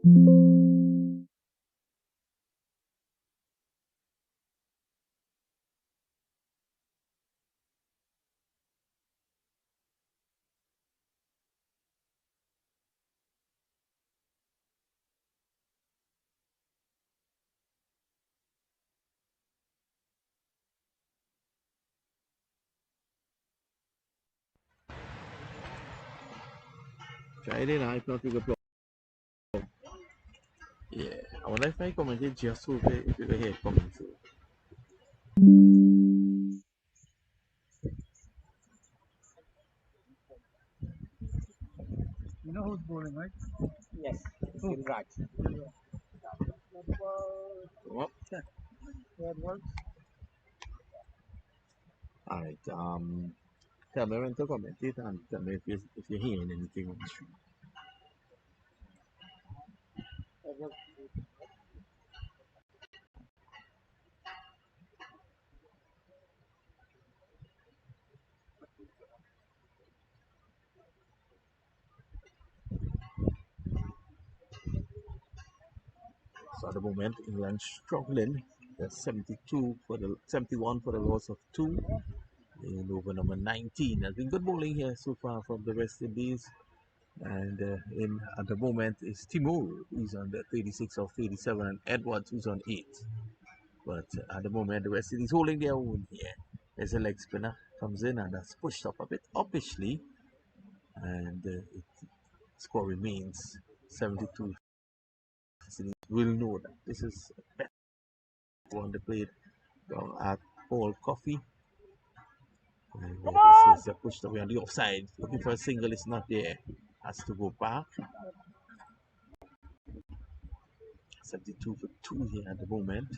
Try it now, if not, you go. Yeah, I wonder if I commented just over if you hear it coming through. You know who's bowling, right? Yes, Raj. What? That works. Alright, tell me when to comment it and tell me if you're hearing anything on the stream. So at the moment, England struggling. There's 71 for the loss of 2. In over number 19. Has been good bowling here so far from the West Indies. And at the moment is Timur, who's on the 36 of 37, and Edwards, who's on 8. But at the moment, the West Indies holding their own here. There's a leg spinner, comes in and that's pushed up a bit uppishly. And score remains 72. Will know that this is a better one they played at Paul Coffey. And this is pushed away on the offside. Looking for a single, it's not there. Has to go back. 72 for 2 here at the moment.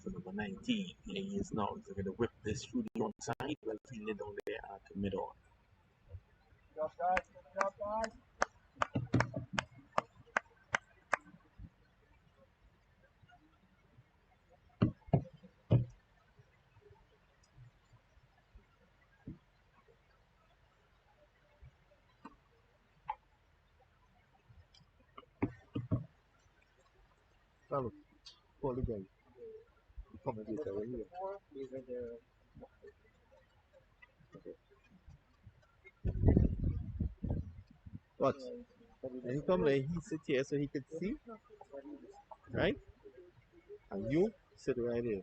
For number 19, here he is now. He's going to whip this through the onside. Well, fielded down there at the middle. Good job, guys. Follow. Call the guy. Commentator right here. Okay. What? And he come like he sit here so he could see. Right? And you sit right here.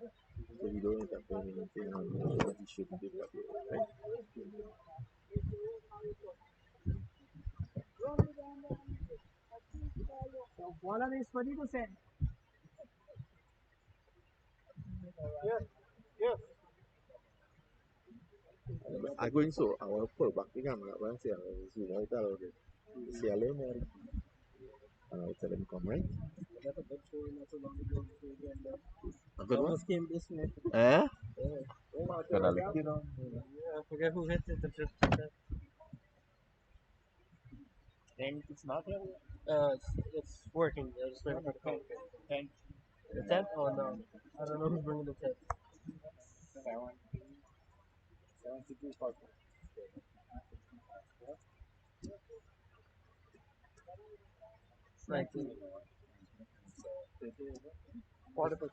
So you don't interfere in anything on what he shouldn't do. Right? Bola is ready to send. Yes, yes. I'm going so I want to pull back the camera and see how it's zoom out a little bit. See a little more. And I'll tell him come right. A good one? Almost came this way. Eh? Gonna look. you know. I forget who hit it. The fifth. And it's not here? It's working. I just waiting for the 10th. 10th? The 10th? Oh no. I don't know who's bringing the 10th. 72 for 19. 40%.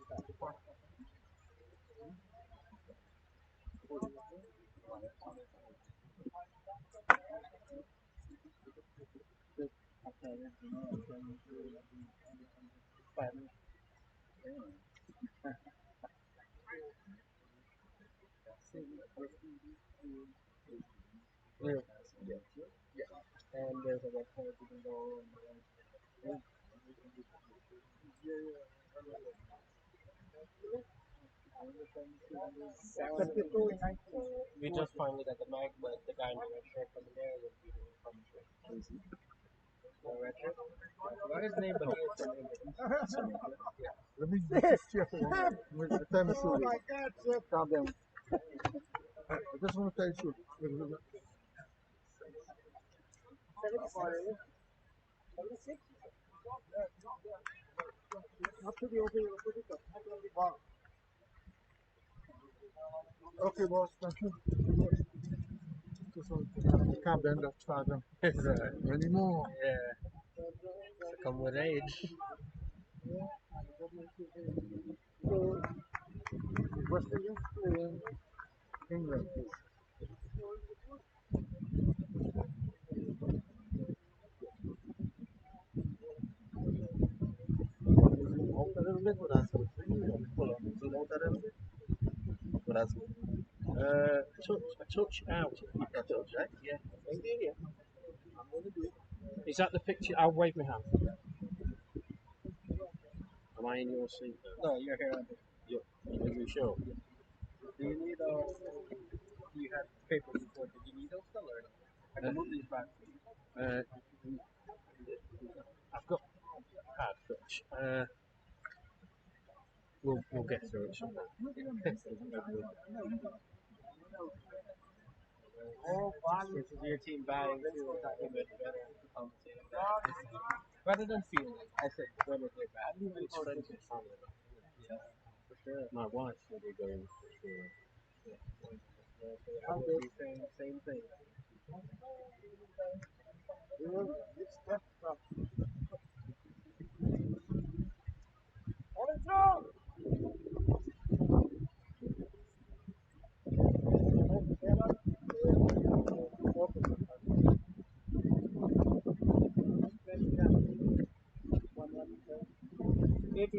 Yeah. And there's a website you can go and we just finally got the mag, but the guy in the red shirt coming there will be the from Casey. The red shirt? I forgot his name, but he is from England. Let me just check it. The time is shooting. Oh my God, sir. Calm down. I just want to tell you. 76? Okay, boss. Thank you. You can't bend that far anymore. Yeah, come with age. So, West Indies playing England, please. Out a little bit, but that's good. Pull on, zoom out a little bit, but that's good. A touch out. A touch, right? Yeah. Stay here. I'm going to do it. Is that the picture? I'll wave my hand. Am I in your seat now? No, you're here. You, you sure? Do you need you had paper before? Did you need those still or no? I can move these back. Uh, I've got hard touch. We'll get through it somehow. This is your team batting too. Talking about better commentating that. Rather than feeling, I said when is their bad? It's friends and family. Yeah, for sure. My wife will be going for sure. Yeah. Same thing.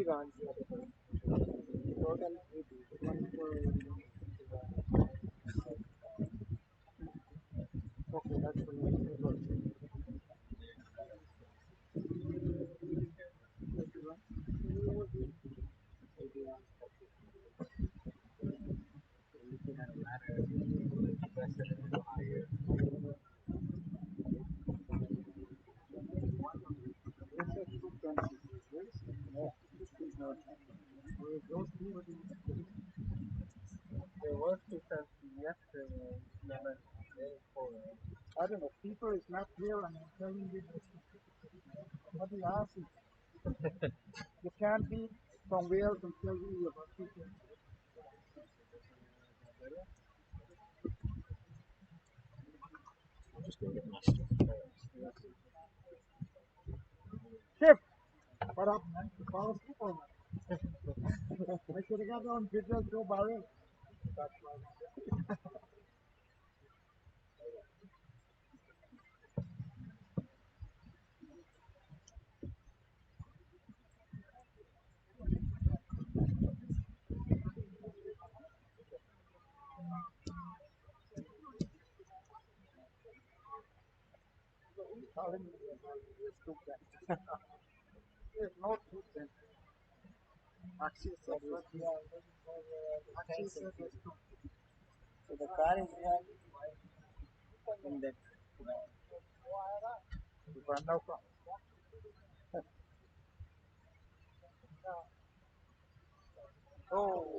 Runs. Total 80. Okay, that's for me. There was two times yesterday. Never. I don't know. People is not real, and I'm telling you, what do you ask? You can't be from Wales and tell you about people. I'm just going to get my stuff. Shift! What up, man? The power of people, man. I should have got on video Joe Barrel. Telling me there's two cents. There's no two cents. Actually, said what? Actually, said there's two. So the car is here in that. You run out from. Oh.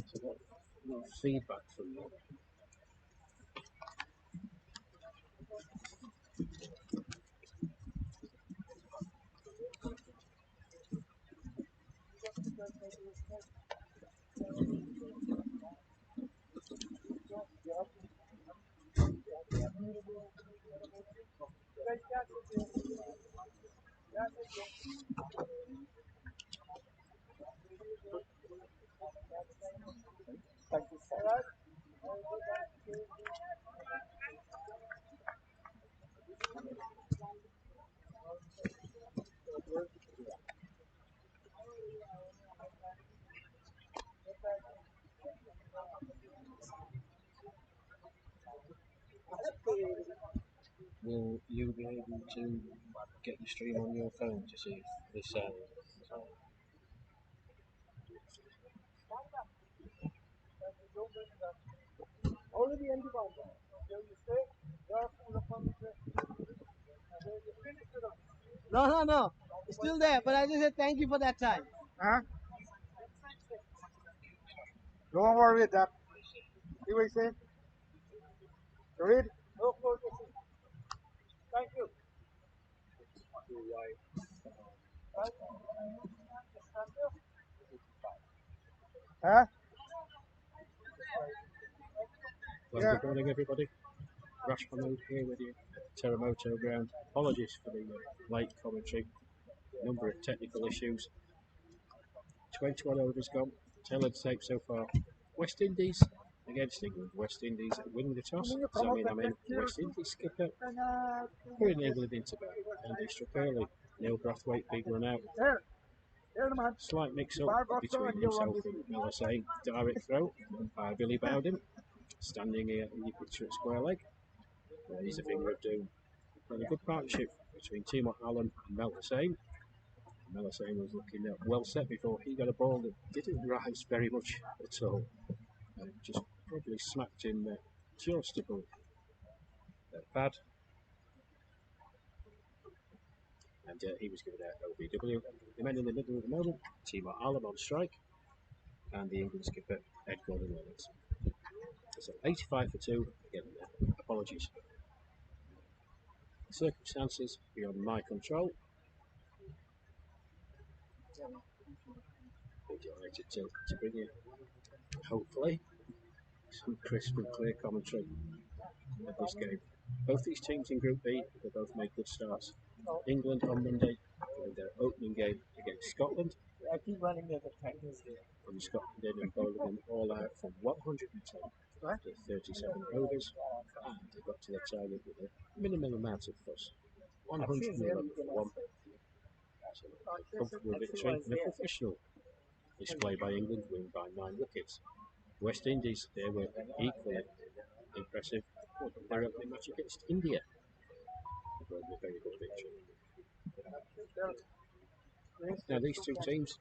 So what feedback from you? Thank you so much. Will you be able to get the stream on your phone to see if this Already ended on that. So you stay, you're full of fun. No. It's still there, but I just said thank you for that time. Huh? Don't worry about that. See what he said? You read? No, thank you. Huh? Well, Yeah. good morning, everybody. Rash Mahmood here with you at the Teramoto ground. Apologies for the late commentary. A number of technical issues. 21 overs gone. Tail of the tape so far. West Indies against England. West Indies winning the toss. West Indies skipper putting England into bat. And he struck early. Neil Brathwaite, big run out. Slight mix-up between himself and Melisane. Direct throw by Billy Bowden. Standing here in your picture at square leg. He's a finger of doom. And a good partnership between Timo Allen and Melisane. Melisane was looking well set before he got a ball that didn't rise very much at all. Just probably smacked him just above pad. And he was given out OBW. The men in the middle at the moment, Timo Allen on strike, and the England skipper, Ed Gordon-Lennox. So 85 for 2. Again, apologies. Circumstances beyond my control. Be delighted to bring you, hopefully, some crisp and clear commentary of this game. Both these teams in Group B have both made good starts. England on Monday in their opening game against Scotland. I keep running as a practice here. From Scotland in and bowling them all out from 110 after 37 overs, and they got to their target with a minimal amount of fuss. 111 for 1. So a comfortable victory and a professional display by England, win by 9 wickets. West Indies, they were equally impressive. Their opening match against India, a very good victory. Now these two teams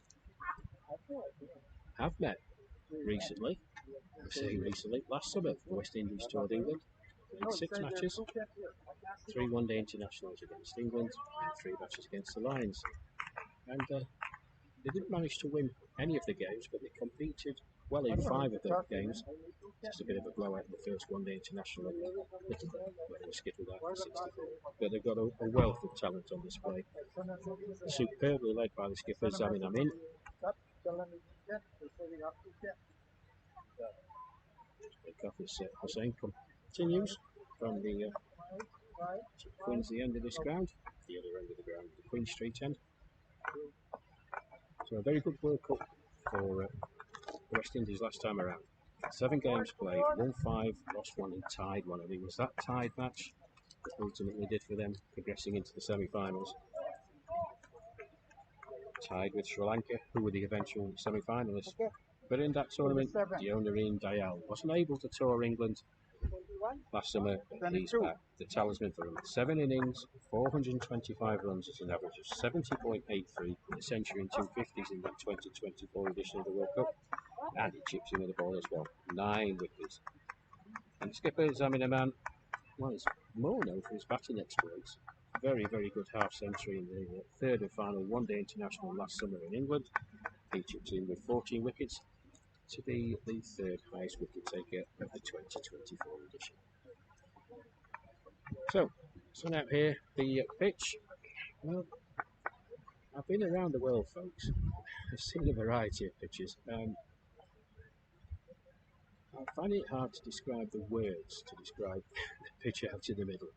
have met recently. I say recently, last summer the West Indies toured England, played 6 matches, 3 one-day internationals against England and 3 matches against the Lions. And they didn't manage to win any of the games, but they competed well in 5 of those games. Just a bit of a blowout in the first one-day international in Littleton, where they were skittled out for 64. But they've got a wealth of talent on display. Superbly led by the skipper Zamin Amin. Off as Hussain continues from the Queen's the end of this ground, the other end of the ground, the Queen Street end. So a very good World Cup for the West Indies last time around. 7 games played, won 5, lost 1 and tied 1. I think it was that tied match that ultimately did for them, progressing into the semi-finals. Tied with Sri Lanka, who were the eventual semi-finalists. But in that tournament, Dionarine Dayal wasn't able to tour England last summer, but he's back. The talisman for him. 7 innings, 425 runs at an average of 70.83, a century and 250s in that 2024 edition of the World Cup. And he chips in with the ball as well. 9 wickets. And skipper Zamin Aman, well, he's more known for his batting exploits. Very, very good half century in the third and final one-day international last summer in England. He chips in with 14 wickets to be the 3rd highest wicket taker of the 2024 edition. So, sun out here, the pitch. Well, I've been around the world, folks. I've seen a variety of pitches. I find it hard to describe the words to describe the pitch out in the middle.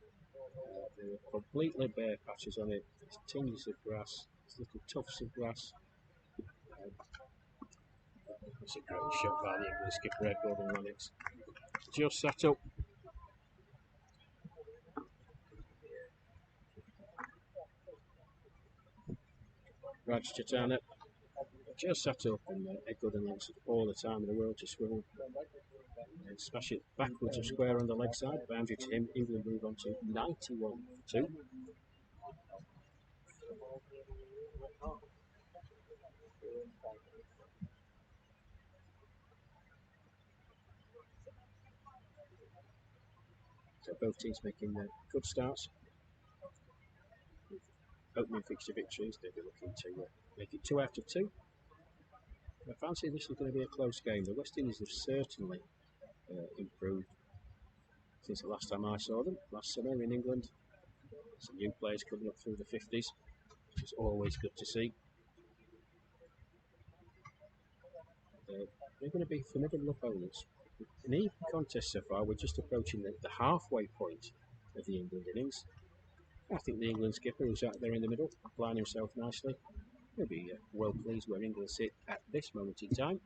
There are completely bare patches on it. There's tinges of grass, there's little tufts of grass. It's a great shot by the English skipper Ed Gordon-Lennox. Just sat up. Raj Chatana just sat up, and Ed Gordon-Lennox had all the time in the world to swivel. and smash it backwards of square on the leg side. Boundary to him. England move on to 91-2. So both teams making good starts. Opening fixture victories. They'll be looking to make it 2 out of 2. I fancy this is going to be a close game. The West Indies have certainly improved since the last time I saw them, last summer in England. Some new players coming up through the 50s, which is always good to see. They're going to be formidable opponents. An even contest so far. We're just approaching the halfway point of the England innings. I think the England skipper, who's out there in the middle, applying himself nicely, he'll be well pleased where England sit at this moment in time.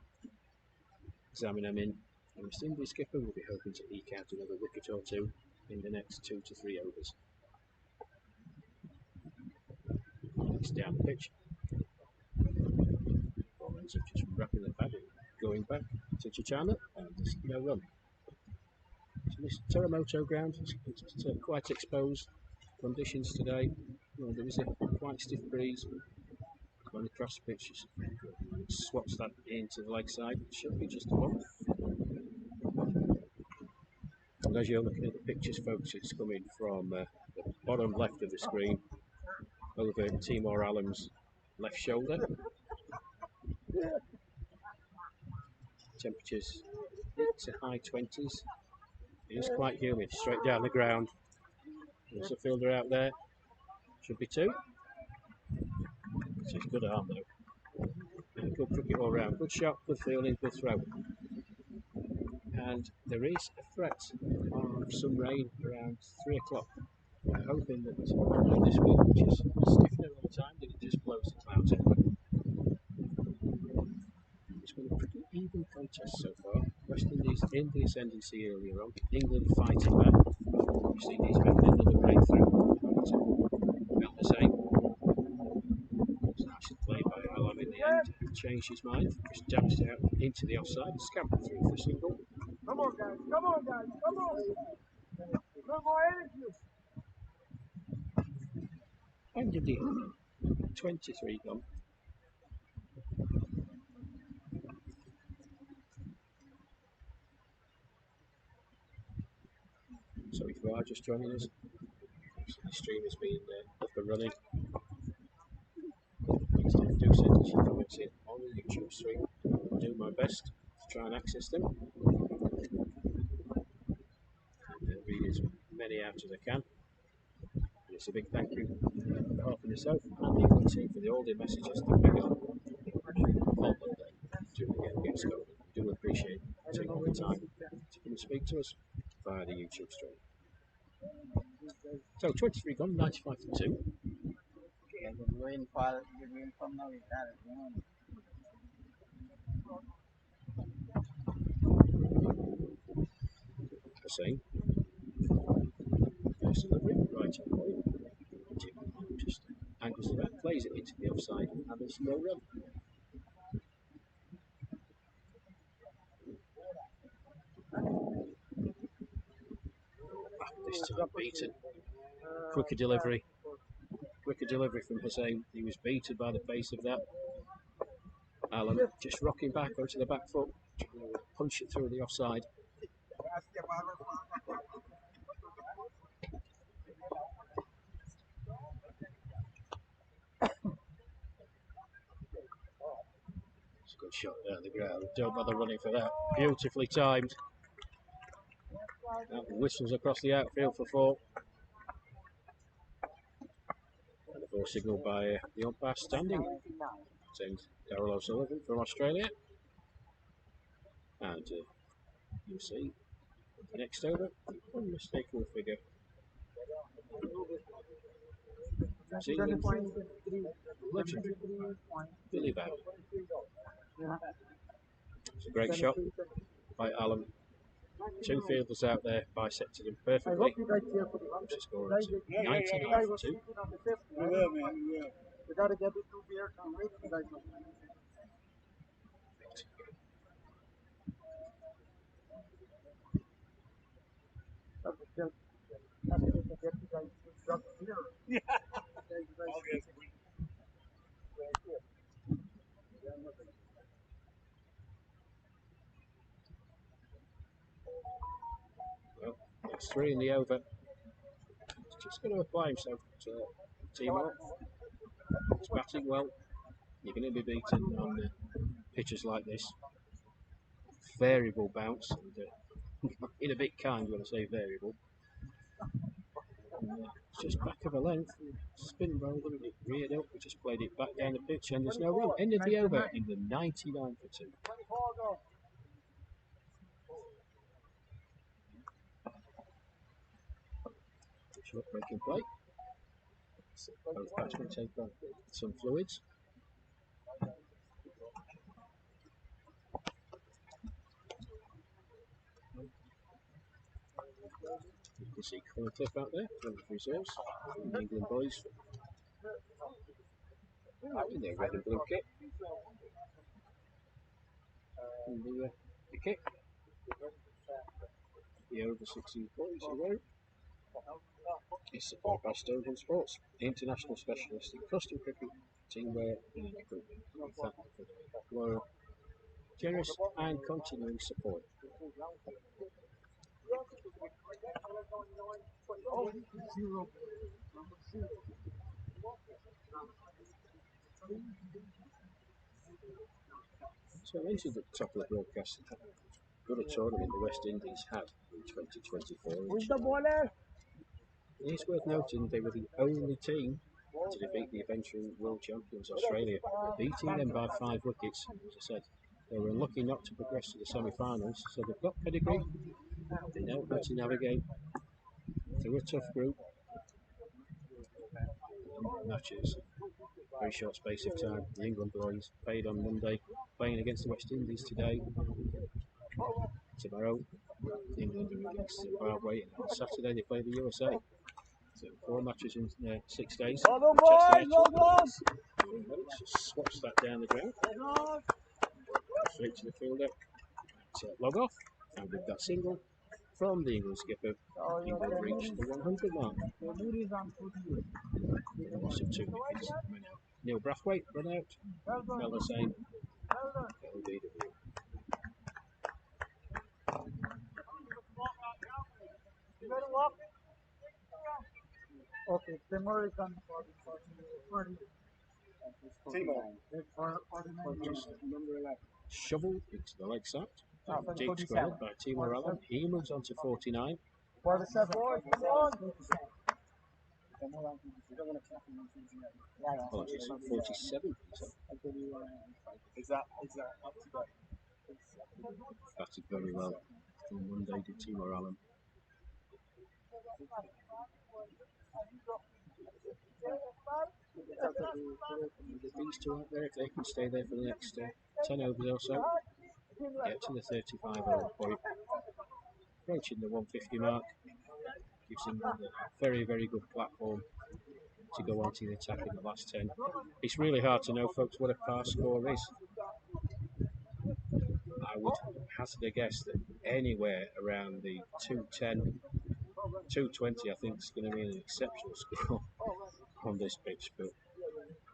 Examine them in. The West Indies skipper will be hoping to eke out another wicket or two in the next 2 to 3 overs. Next down the pitch. Bowlers are just wrapping the pad and going back to Chichana, and there's no run. So this Teramoto ground, it's quite exposed conditions today. Well, there is a quite stiff breeze going across the pitch. It swats that into the leg side. It should be just a one. And as you're looking at the pictures, folks, it's coming from the bottom left of the screen over Timor Alam's left shoulder. Temperatures mid to high 20s. It is quite humid, straight down the ground. There's a fielder out there. Should be 2. It's good arm though. Good cricket all round. Good shot, good fielding, good throw. And there is a threat of some rain around 3 o'clock. I'm hoping that this wind, which is stiffening all the time, that it just blows the clouds in. It's been a pretty even contest so far. West Indies in the ascendancy earlier on. England fighting back. West Indies making another breakthrough. Well, the same. It's actually played by Alam in the end. Changed his mind. Just danced out into the offside and scampered through for a single. Come on, guys. Come on, guys. Come on. No more energy. And indeed, 23 gone. So if you are just joining us, the stream has been up and running. Please do send us your comments in on the YouTube stream. I'll do my best to try and access them and read as many out as I can. And it's a big thank you on behalf of myself and the England team for all the messages that we got on Monday during the game Scotland. We do appreciate you taking the time to come and speak to us via the YouTube stream. So 23 gone, 95 to 2. Hussain. Nice delivery, right on point. Just angles the bat, plays it into the offside, and there's no run. This time beaten. Quicker delivery from Hussain. He was beaten by the pace of that. Alan just rocking back onto the back foot, punch it through the offside. It's a good shot down the ground. Don't bother running for that. Beautifully timed. That whistles across the outfield for 4. And the 4 signalled by the umpire standing. Sends Darryl O'Sullivan from Australia. And you'll see the next over, unmistakable figure. Zealand, legendary Billy Bow. It's a great shot by Alan. 2 fielders out there bisected him perfectly. Puts the score at 99 for 2. We gotta get the 2 beers and wait for you guys. still have to get you guys to drop here. Yeah. Well, that's 3 in the over. He's just going to apply himself to Timo. He's batting well. You're going to be beaten on pitches like this. Variable bounce. And, in a bit kind when I say variable. It's just back of a length. Spin rolled him, it reared up. We just played it back down the pitch and there's no run. End of the over in the 99 for 2. Short breaking play. Both batsmen take on some fluids. You can see Cricclubs out there from the reserves, from the England boys. In their red and blue kit. And the kit. The over 16 boys away. Is supported by Stoneham Sports, the international specialist in custom cricket, teamwear and equipment. We thank them for their loyal, generous and continuing support. So I mentioned at the top of the broadcast what a tournament the West Indies had in 2024. It is worth noting they were the only team to defeat the eventual world champions Australia, beating them by 5 wickets. As I said, they were unlucky not to progress to the semi-finals, so they've got pedigree. They know how to navigate through a tough group. Matches, very short space of time. The England boys played on Monday, playing against the West Indies today. Tomorrow, England are against Zimbabwe, and on Saturday they play the USA. So 4 matches in 6 days. Just swaps that down the ground. Straight to the fielder. Log off. And with that single from the England skipper, England reached the 100 mark. Loss of 2 wickets. Neil Brathwaite run out. Fell the same. LBW. Okay, Timur is on for Number 11. Shovel into the leg side. Deep square by Timo Allen. He moves on to 49. 47. Apologies, 47. Batted very well on Monday, did Timo Allen. These two out there, if they can stay there for the next 10 overs or so, get to the 35 over point, approaching the 150 mark, gives England a very, very good platform to go on to the attack in the last 10. It's really hard to know, folks, what a par score is. I would hazard a guess that anywhere around the 210, 220, I think is going to be an exceptional score on this pitch, but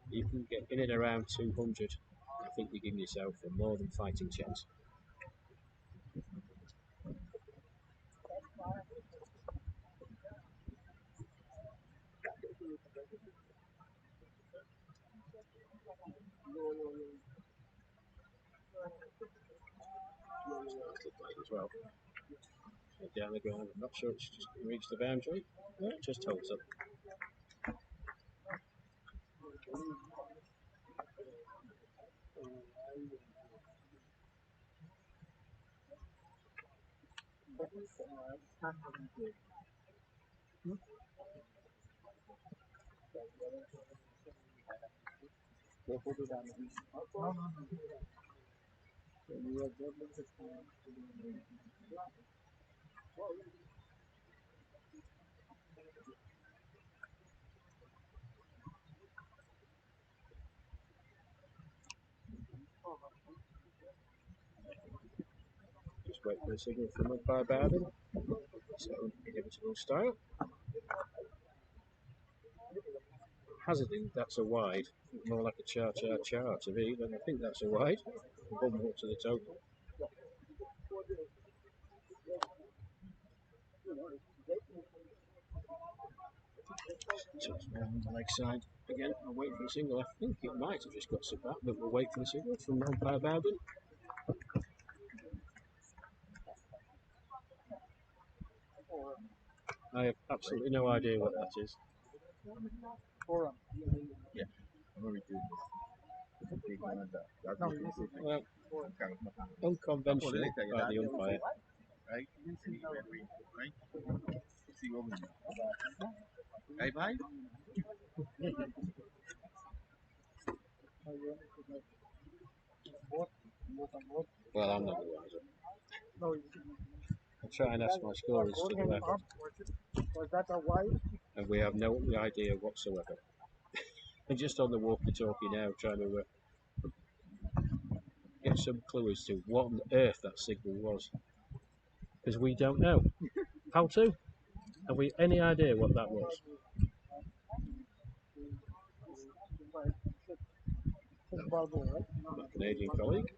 you can get in and around 200. I think you're giving yourself a more than fighting chance. As well. Down the ground, I'm not sure it's just going to reach the boundary. No, it just holds up. Just wait for a signal from umpire Bowden. So interval style. Hazarding, that's a wide. More like a cha-cha-cha to me, but I think that's a wide. One more to the total. Touch down the leg side. Again, I'll wait for the single. I think it might have just got some back, but we'll wait for the single from umpire Bowden. I have absolutely no idea what that is. Yeah. Very good. Well, unconventional by the umpire. Right? Right, bye. Well, I'm not the wiser. I'll try and ask my scorers to the left, Was that a wide? and we have no idea whatsoever. I'm just on the walkie-talkie now, trying to get some clue as to what on earth that signal was, because we don't know. How to? Have we any idea what that was? My Canadian colleague,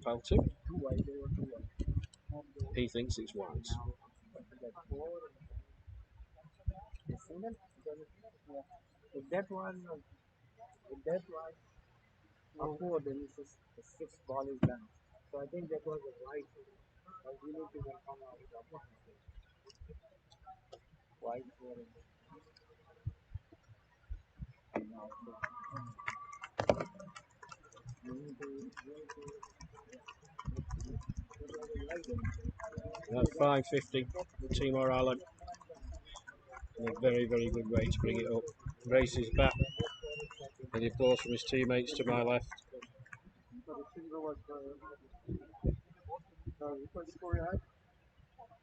how to? He thinks it's wise. If that one, before then it's just the sixth ball is done. So I think that was a right. But we need to confirm our wide for That's 550, Timor Island. And a very, very good way to bring it up. Races back. And the applause from his teammates to my left.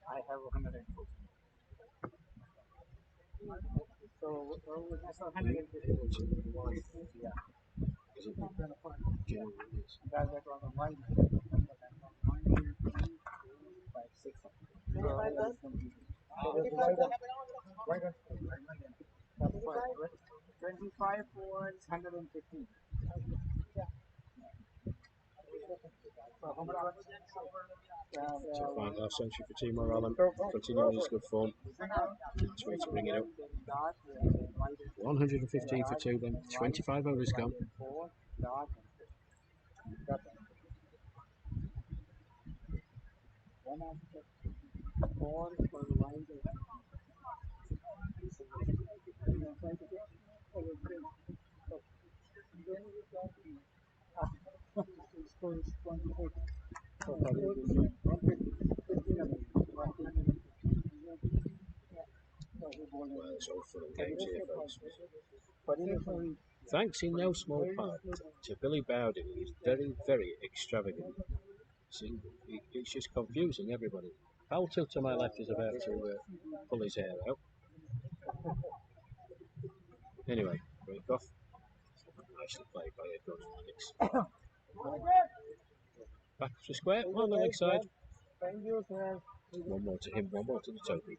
I have 104. So, that's 150. Yeah. That was a wide. 5, 6. So there's wide 25 was 115. So fine half century for Timor Island. Continuing his good form. That's way to bring it up. 115 for 2 then. 25 overs gone. Well, it's all fun and games here, folks. Thanks in no small part to Billy Bowden, who is very, very extravagant. See, it's just confusing everybody. Palto to my left is about to pull his hair out. Anyway, break off. Nicely played by Edgar Lennox. Back to square on the leg side. One more to him, one more to the total.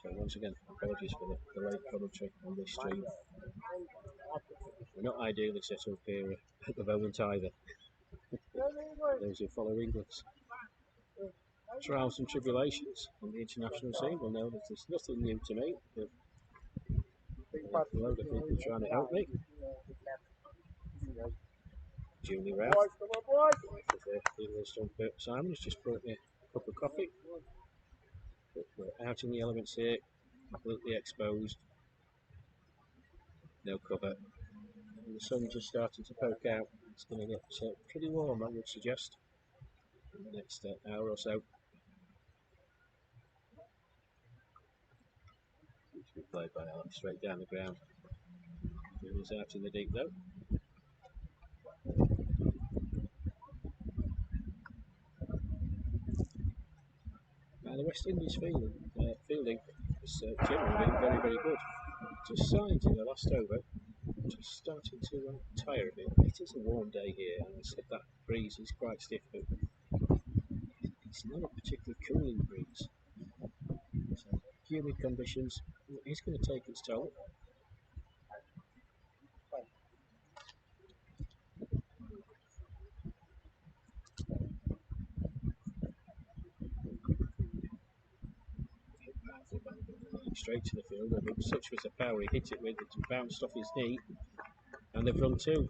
So once again, apologies for the late commentary on this stream. We're not ideally set up here at the moment either. Those who follow England's trials and tribulations on the international scene will know that there's nothing new to me. A load of people trying to help me. Julie Ralph, Simon has just brought me a cup of coffee. But we're out in the elements here, completely exposed, no cover. And the sun just starting to poke out. It's going to get pretty warm, I would suggest, in the next hour or so. It's been played by Alex straight down the ground. Julie's out in the deep though. The West Indies fielding has generally been very, very good. Just signed in the last over, just starting to tire a bit. It is a warm day here, and I said that breeze is quite stiff, but it's not a particularly cooling breeze. So humid conditions, it's going to take its toll. Straight to the field, but such was the power he hit it with, it bounced off his knee, and they've run two.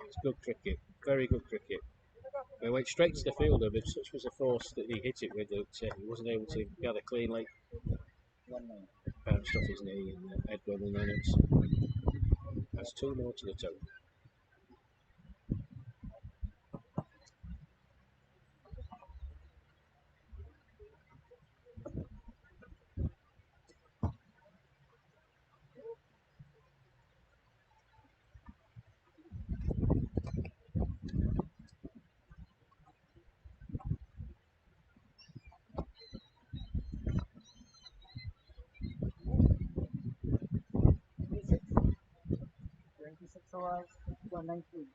It's good cricket, very good cricket. It went straight to the fielder, but such was the force that he hit it with that he wasn't able to gather cleanly. Bounced off his knee, and Edwin, and then that's two more to the total. hours, 119.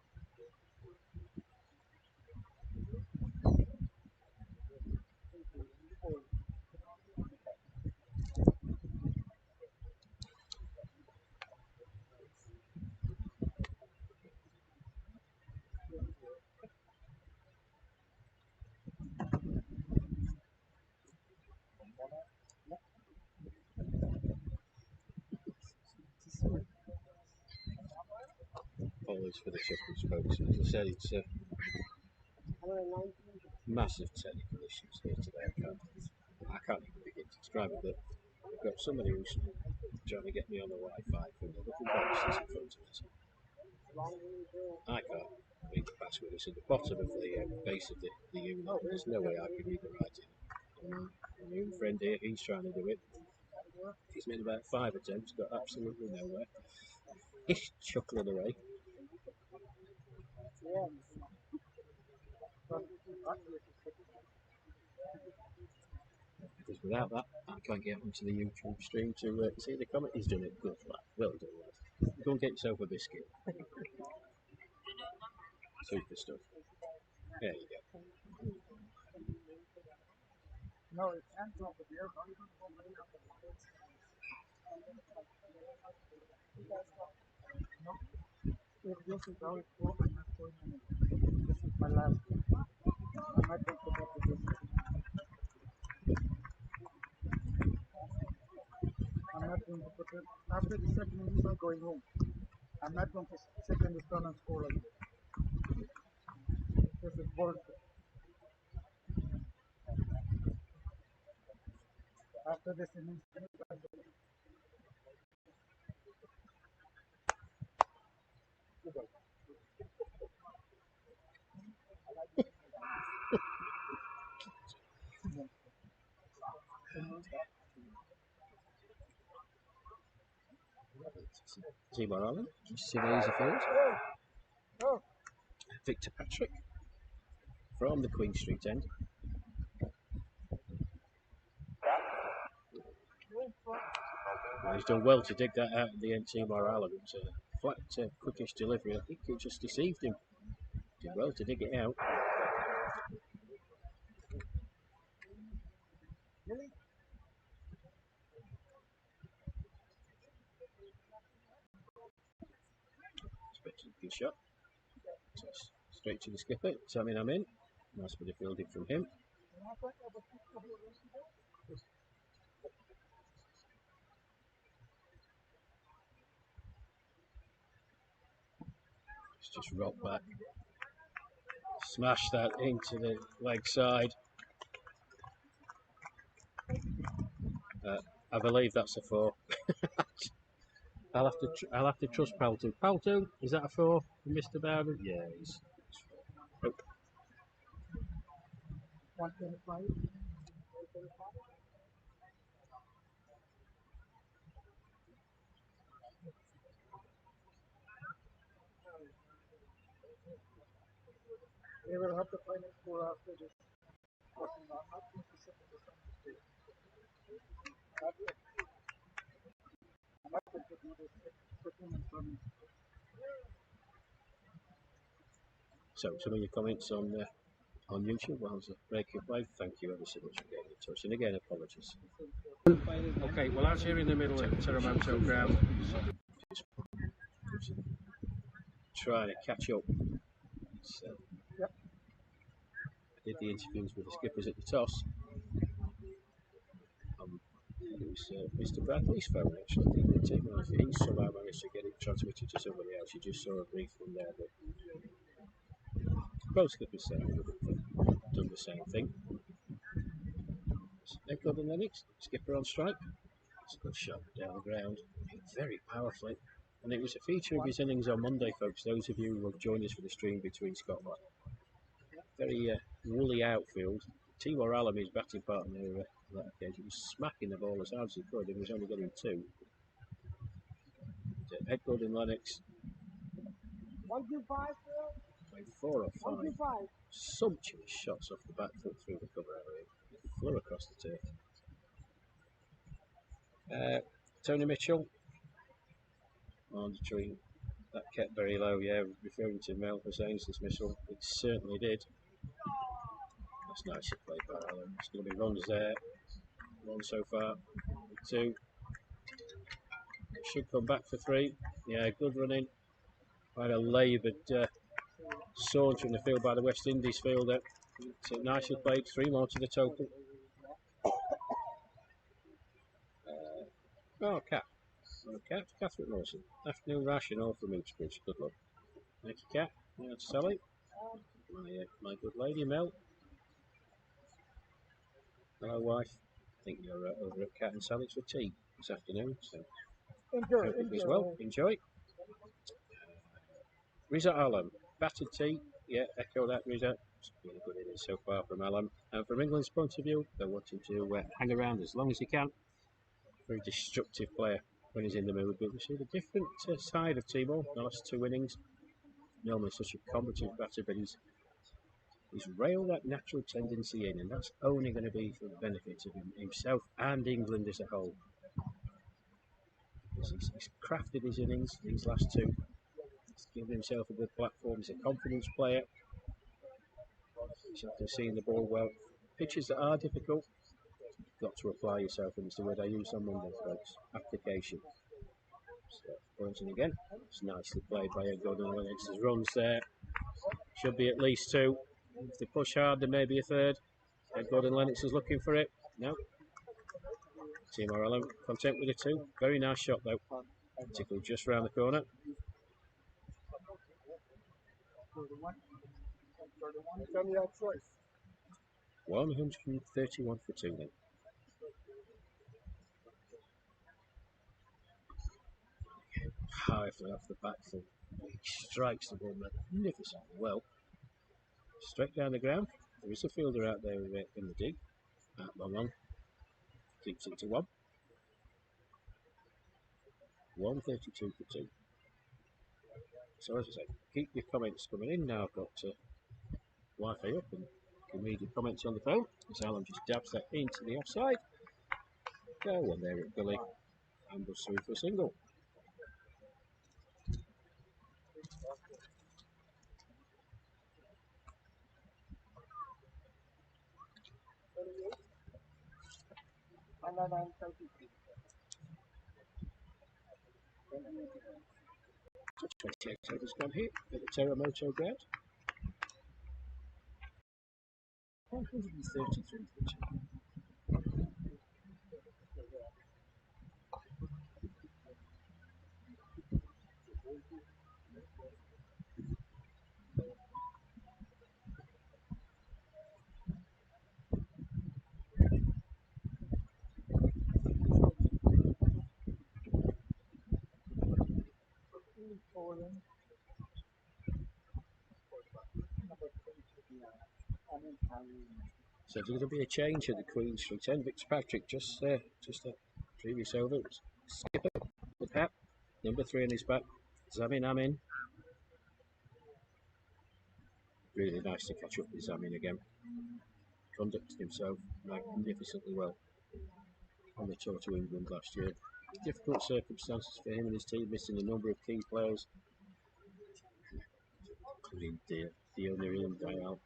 Always for the chuckles, folks. As I said, it's massive technical issues here today. I can't even begin to describe it, but I've got somebody who's trying to get me on the Wi-Fi from the little box that's in front of us. I can't read the password. It's at the bottom of the base of the unit. There's no way I can read the writing. My new friend here, he's trying to do it. He's made about 5 attempts, got absolutely nowhere. He's chuckling away. Because without that, I can't get onto the YouTube stream to see the comment. He's done it. Good, lad. Well done, lad. Go and get yourself a biscuit. Super stuff. There you go. No, it can't go over there. No, if this is how it's working, I'm not going anywhere. This is my last. I'm not going to go to this. I'm not going to put it. After the second innings, I'm going home. I'm not going to sit in the sun and score like this. This is bullshit. After this innings, Zebra Allen, Sinead Field, Victor Patrick from the Queen Street end. Well, he's done well to dig that out of the NT Morale. It's a flat, quickish delivery. I think it just deceived him. Did well to dig it out. Expected a good shot. So straight to the skipper. Tell me I'm in. Nice bit of fielding from him. It's just rocked back. Smash that into the leg side. I believe that's a 4. I'll have to trust Palto. Palto, is that a 4 for Mr. Bowden? Yeah, he's 4. Oh. 125. They will have to find a score after this. I'm not going to sit in the sun. I'm not going to do this. Sitting in front. So, some of your comments on YouTube while I was breaking play. Thank you ever so much for getting in touch. And again, apologies. Okay, well, as you're in the middle of Teramoto ground, trying to catch up. So, I did the interviews with the skippers at the toss. It was Mr. Bradley's phone actually. He somehow managed to get it transmitted to somebody else. You just saw a brief one there, but both skippers said they would have done the same thing. They've got an next skipper on strike. It's a good shot down the ground, very powerfully. And it was a feature of his innings on Monday, folks. Those of you who have joined us for the stream between Scotland. Very woolly outfield. Timor Allen, his batting partner, that occasion was smacking the ball as hard as he could. He was only getting two. Edward and Lennox. 125, Played 4 or 5 sumptuous shots off the back foot through the cover area. It flew across the turf. Tony Mitchell on the tree. That kept very low, yeah, referring to Mel Hussein's dismissal. It certainly did. That's nicely played by Allen. There's going to be runs there. One so far. 2. Should come back for 3. Yeah, good running. Quite a laboured saunter in the field by the West Indies fielder. It's nicely played. 3 more to the total. Catherine Lawson. Afternoon ration all from Uxbridge. Good luck. Thank you, Cat. Yeah, Sally. My good lady, Mel. Hello, wife. I think you're over at Cat and Sally's for tea this afternoon. So enjoy. As well. Enjoy. Riza Alam. Battered tea. Yeah, echo that, Riza. It's been a good innings so far from Alam. And from England's point of view, they're wanting to hang around as long as they can. Very destructive player when he's in the mood, but we see the different side of Timor. The last 2 innings, normally such a combative batter, but he's railed that natural tendency in, and that's only going to be for the benefit of himself and England as a whole. He's crafted his innings, these last 2. He's given himself a good platform. He's a confidence player. He's often seeing the ball well. Pitches that are difficult, you've got to apply yourself, and it's the word I used on Monday, folks. Application. Pointing again. It's nicely played by Gordon Lennox. There's runs there. Should be at least 2. If they push hard, there may be a 3rd. Gordon Lennox is looking for it. No. Timor Allen content with a 2. Very nice shot though. Tickled just round the corner. 131 for 2 then. Powerfully off the back foot. He strikes the ball magnificently well. Straight down the ground. There is a fielder out there in the dig. Long on. Keeps it to 1. 132 for 2. So as I say, keep your comments coming in. Now I've got Wi-Fi up and you can read your comments on the phone. As Alan just dabs that into the offside. Go one there at Billy and goes through for a single. So 28 overs gone here at the Teramoto ground. 133 for 2. So there's going to be a change at the Queen Street end. Victor Patrick just that previous over. Skipper with hat, number 3 on his back. Zamin Amin. Really nice to catch up with Zamin again. Conducted himself magnificently well on the tour to England last year. Difficult circumstances for him and his team, missing a number of key players, including Deer. the owner in Dial.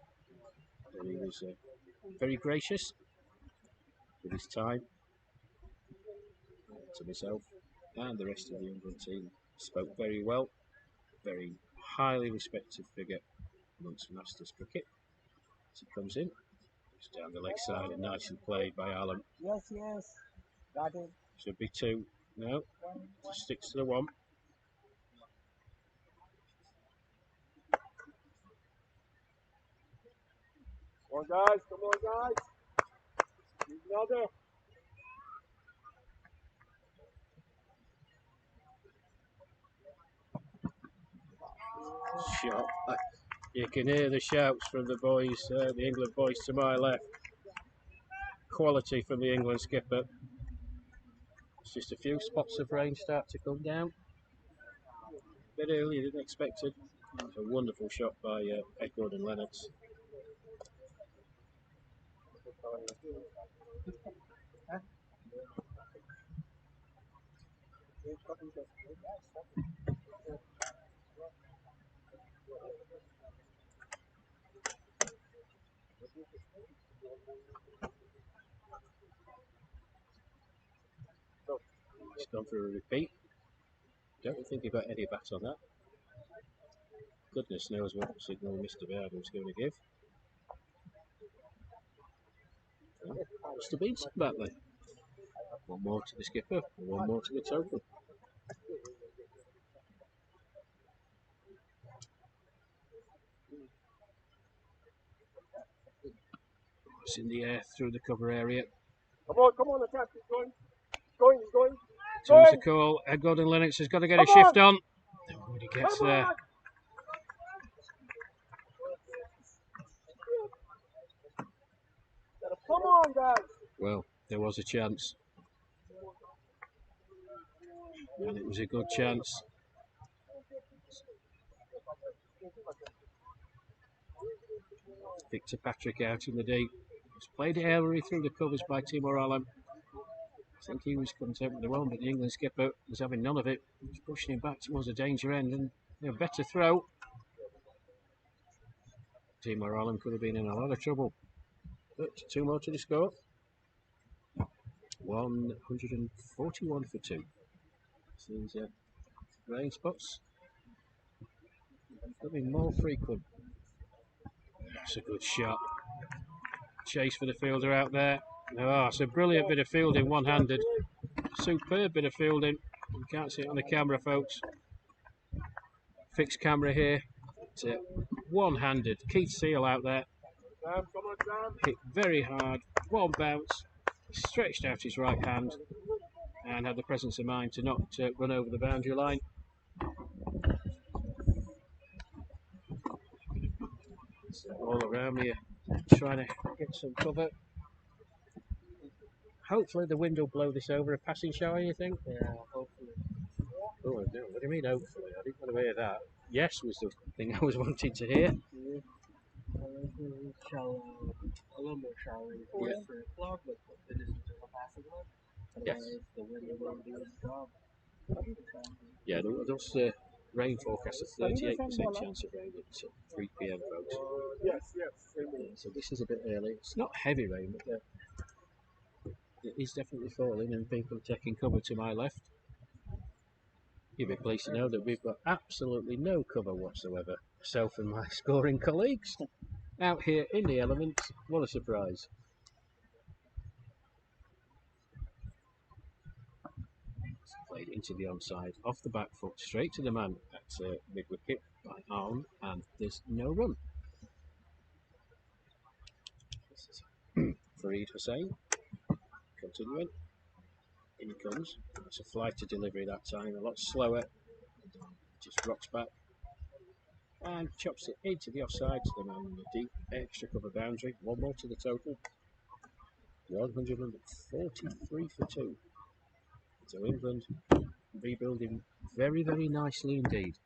And he was very gracious with his time to myself and the rest of the England team. Spoke very well, very highly respected figure amongst Masters cricket. As he comes in, it's down the leg side and nicely played by Alan. Yes, yes. Got it. Should be 2. No, just sticks to the 1. Come on, guys. Come on, guys. Another. Shot. You can hear the shouts from the boys, the England boys to my left. Quality from the England skipper. It's just a few spots of rain start to come down. A bit earlier than expected. A wonderful shot by Edward and Lennox. It's gone for a repeat. Don't think about any bat on that. Goodness knows what signal Mr. Bowden's going to give. Must have been some bat then. 1 more to the skipper, 1 more to the total. It's in the air through the cover area. Come on, attack. He's going. He's going. Towards the call. Gordon Lennox has got to get a shift on. When he gets there. Come on, guys. Well, there was a chance. And it was a good chance. Victor Patrick out in the deep. He's played aerially through the covers by Timor Alam. I think he was content with the one, but the England skipper was having none of it. He was pushing him back towards the danger end and a better throw. Timor Alam could have been in a lot of trouble. But 2 more to the score. 141 for 2. These rain spots could be more frequent. That's a good shot. Chase for the fielder out there. Oh, it's a brilliant bit of fielding, one-handed. Superb bit of fielding. You can't see it on the camera, folks. Fixed camera here. It's one-handed. Keith Seal out there. Hit very hard. 1 bounce. Stretched out his right hand and had the presence of mind to not run over the boundary line. So all around me trying to get some cover. Hopefully the wind will blow this over. A passing shower, you think? Yeah, hopefully. Oh, what do you mean hopefully? I didn't want to hear that. Yes was the thing I was wanting to hear. Shall a little more showery for o'clock, but it isn't just a passing one. Yes. The wind will do its job. Yeah, those rain forecast a 38% chance of rain at 3 p.m, folks. Yes. So this is a bit early. It's not heavy rain, but it is definitely falling and people are taking cover to my left. You'll be pleased to know that we've got absolutely no cover whatsoever. Myself and my scoring colleagues out here in the elements. What a surprise. Played into the onside, off the back foot, straight to the man at mid wicket by Arm, and there's no run. Fareed Hussain, continuing. In he comes. It's a flight to delivery that time, a lot slower. Just rocks back and chops it into the offside to the man in the deep extra cover boundary. 1 more to the total. 143 for 2. So England rebuilding very, very nicely indeed.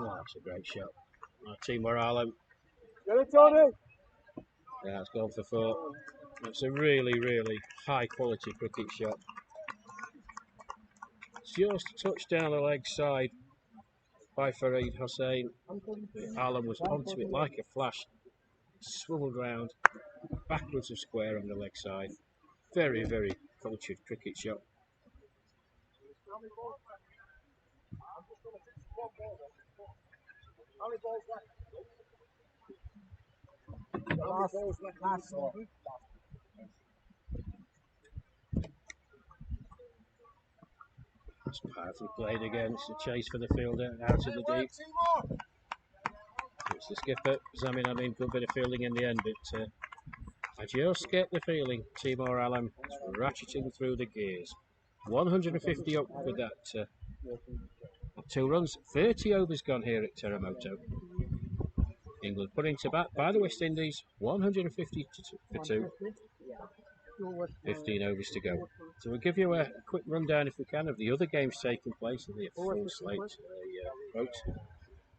Oh, that's a great shot. Team morale. Get it, Tony! Yeah, it's gone for 4. It's a really, really high quality cricket shot. Just touched down the leg side by Fareed Hossain. Alam was onto it like a flash, swiveled round, backwards of square on the leg side. Very, very cultured cricket shot. That's powerfully played again. It's a chase for the fielder out of the deep. It's the skipper, Zamin Amin. Good bit of fielding in the end, but I just get the feeling Timor Alam is ratcheting through the gears. 150 up with that 2 runs. 30 overs gone here at Teramoto. England put into bat by the West Indies. 150 for 2. 15 overs to go. So we'll give you a quick rundown, if we can, of the other games taking place in the full slate vote.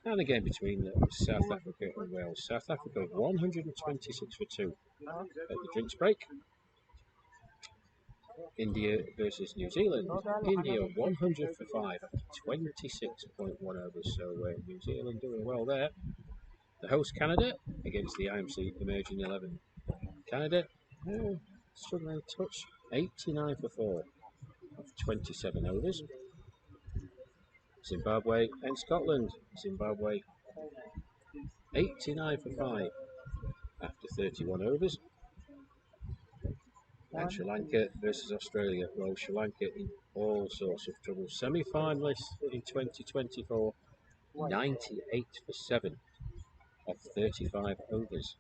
And the game between South Africa and Wales. South Africa 126 for 2 at the drinks break. India versus New Zealand. India 100 for 5 at 26.1 overs. So New Zealand doing well there. The host Canada against the IMC emerging 11. Canada struggling a touch. 89 for 4 of 27 overs. Zimbabwe and Scotland. Zimbabwe 89 for 5 after 31 overs. And Sri Lanka versus Australia. Well, Sri Lanka in all sorts of trouble. Semi-finalists in 2024, 98 for 7 of 35 overs.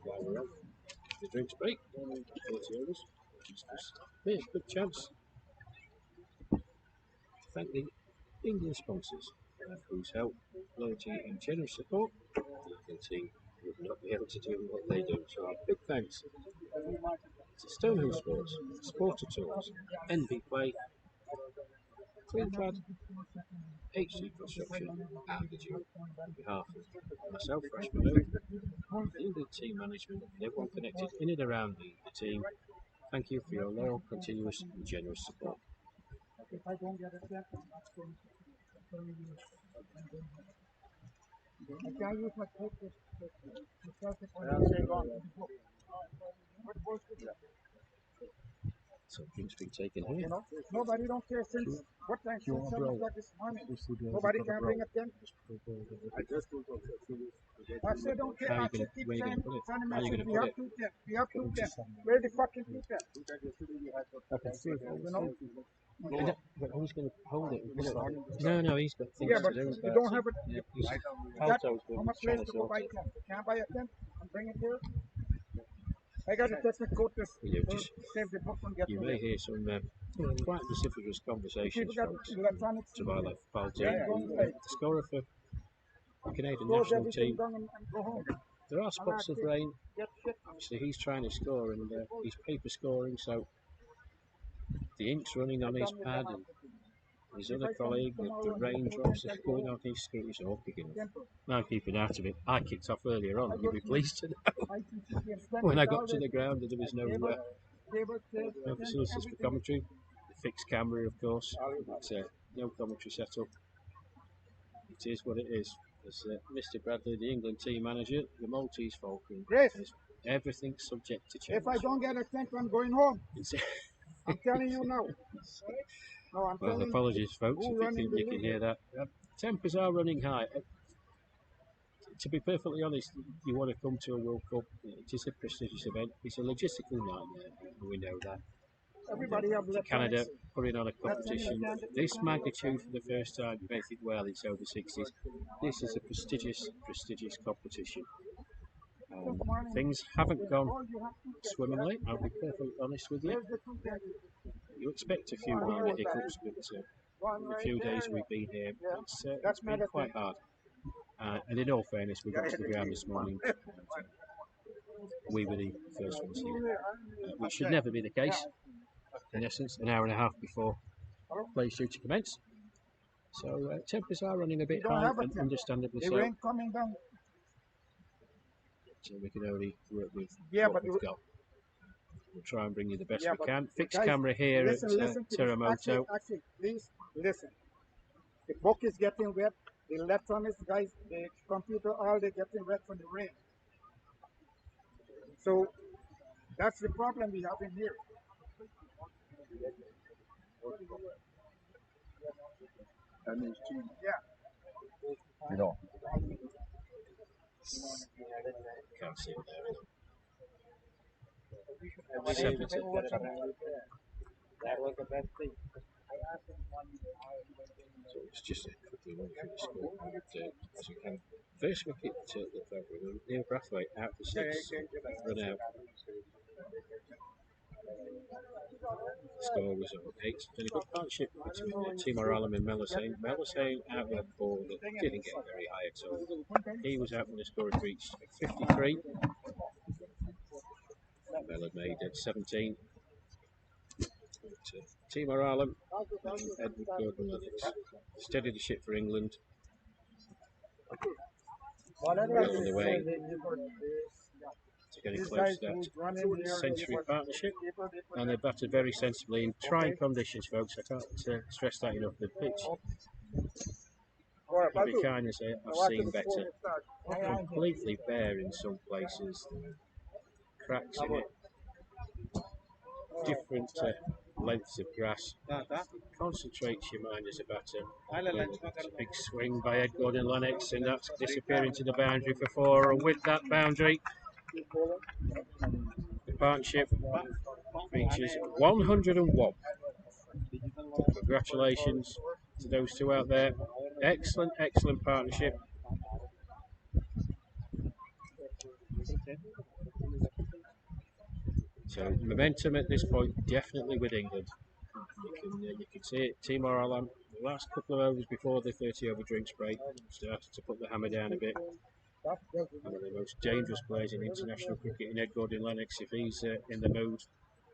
While we're on the drinks break, 40 overs. Here's a good chance to thank the England sponsors whose help, loyalty and generous support the England team would not be able to do what they do. So our big thanks to Stonehill Sports, Sporter Tools, NB Play, Cricclubs, HC Construction and the Duke. On behalf of myself, Freshman Luke, the England team management and everyone connected in and around the team, thank you for your loyal, continuous and generous support. If I don't get a check, I can't use my coat to Something's been taken here. you know, nobody don't care since what time? Since 7 o'clock this morning. Nobody can bring a tent. I said don't care. I said keep sending messages. We have 2 tents. We have 2 tents. Where the fucking 2 tents? You know? But who's going to hold it? No, he's got things Yeah, but to do. you don't have it. How much place to go buy a tent? Can I buy a tent and bring it here? I got to text my coat to save the book from getting you may hear some quite vociferous conversations from electronics. Tabala Balti, the scorer for the Canadian national team. There are spots of rain. Obviously, he's trying to score and he's paper scoring, so the ink's running on his pad, and his other colleague, the raindrops are going on his screen. He's all kicking off. Now keeping out of it. I kicked off earlier on, you'll be pleased to know. When I got to the ground, there was no facilities for commentary. The fixed camera, of course, but no commentary setup. It is what it is. As Mr. Bradley, the England team manager, the Maltese Falcon, everything's subject to change. If I don't get a tent, I'm going home. I'm telling you now. No, well, apologies, folks, if you can hear that. Tempers are running high. To be perfectly honest, you want to come to a World Cup, it is a prestigious event. It's a logistical nightmare, and we know that. Everybody have Canada putting on a competition this magnitude for the first time. You may think, well, it's over 60s. This is a prestigious competition. Things haven't gone swimmingly, I'll be perfectly honest with you. You expect a few minor hiccups, but in the few days we've been here, it's been quite hard. And in all fairness, we got to the ground this morning. We were the first ones here, which should never be the case. in essence, an hour and a half before play is due to commence. So tempers are running a bit don't high, have a and temp. understandably The so. rain coming down. So we can only work with Yeah, what but we've got. We'll try and bring you the best yeah, we but can. Fixed guys, camera here listen, at listen to this. Teramoto. Actually, please listen. The book is getting wet. The electronics guys, the computer, all they getting wet from the rain. So that's the problem we have in here. Yeah. You know. Can't see it there. That was the best thing. So it's just a quickly run through the score as we can. First wicket looked over. Neil Brathwaite out for 6, run out. The score was 8. Then a good partnership between Timor Alam and Melisane. Melisane out with a ball that didn't get very high at all. He was out when the score had reached 53. Mel had made it 17. Timor Alam and Edward Gordon Lennox steadied the ship for England. Well on the way to getting close to that century partnership, and they batted very sensibly in trying conditions, folks. I can't stress that enough. The pitch, every kindness I've seen better, completely bare in some places, cracks in it, different lengths of grass. That concentrates your mind as a batter. It's a big swing by Ed Gordon Lennox, and that's disappearing to the boundary for 4. And with that boundary, the partnership reaches 101. Congratulations to those two out there. Excellent, excellent partnership. So momentum at this point definitely with England. You can see it. Timor Alam, the last couple of overs before the 30-over drinks break, started to put the hammer down a bit. One of the most dangerous players in international cricket in Ed Gordon Lennox. If he's in the mood,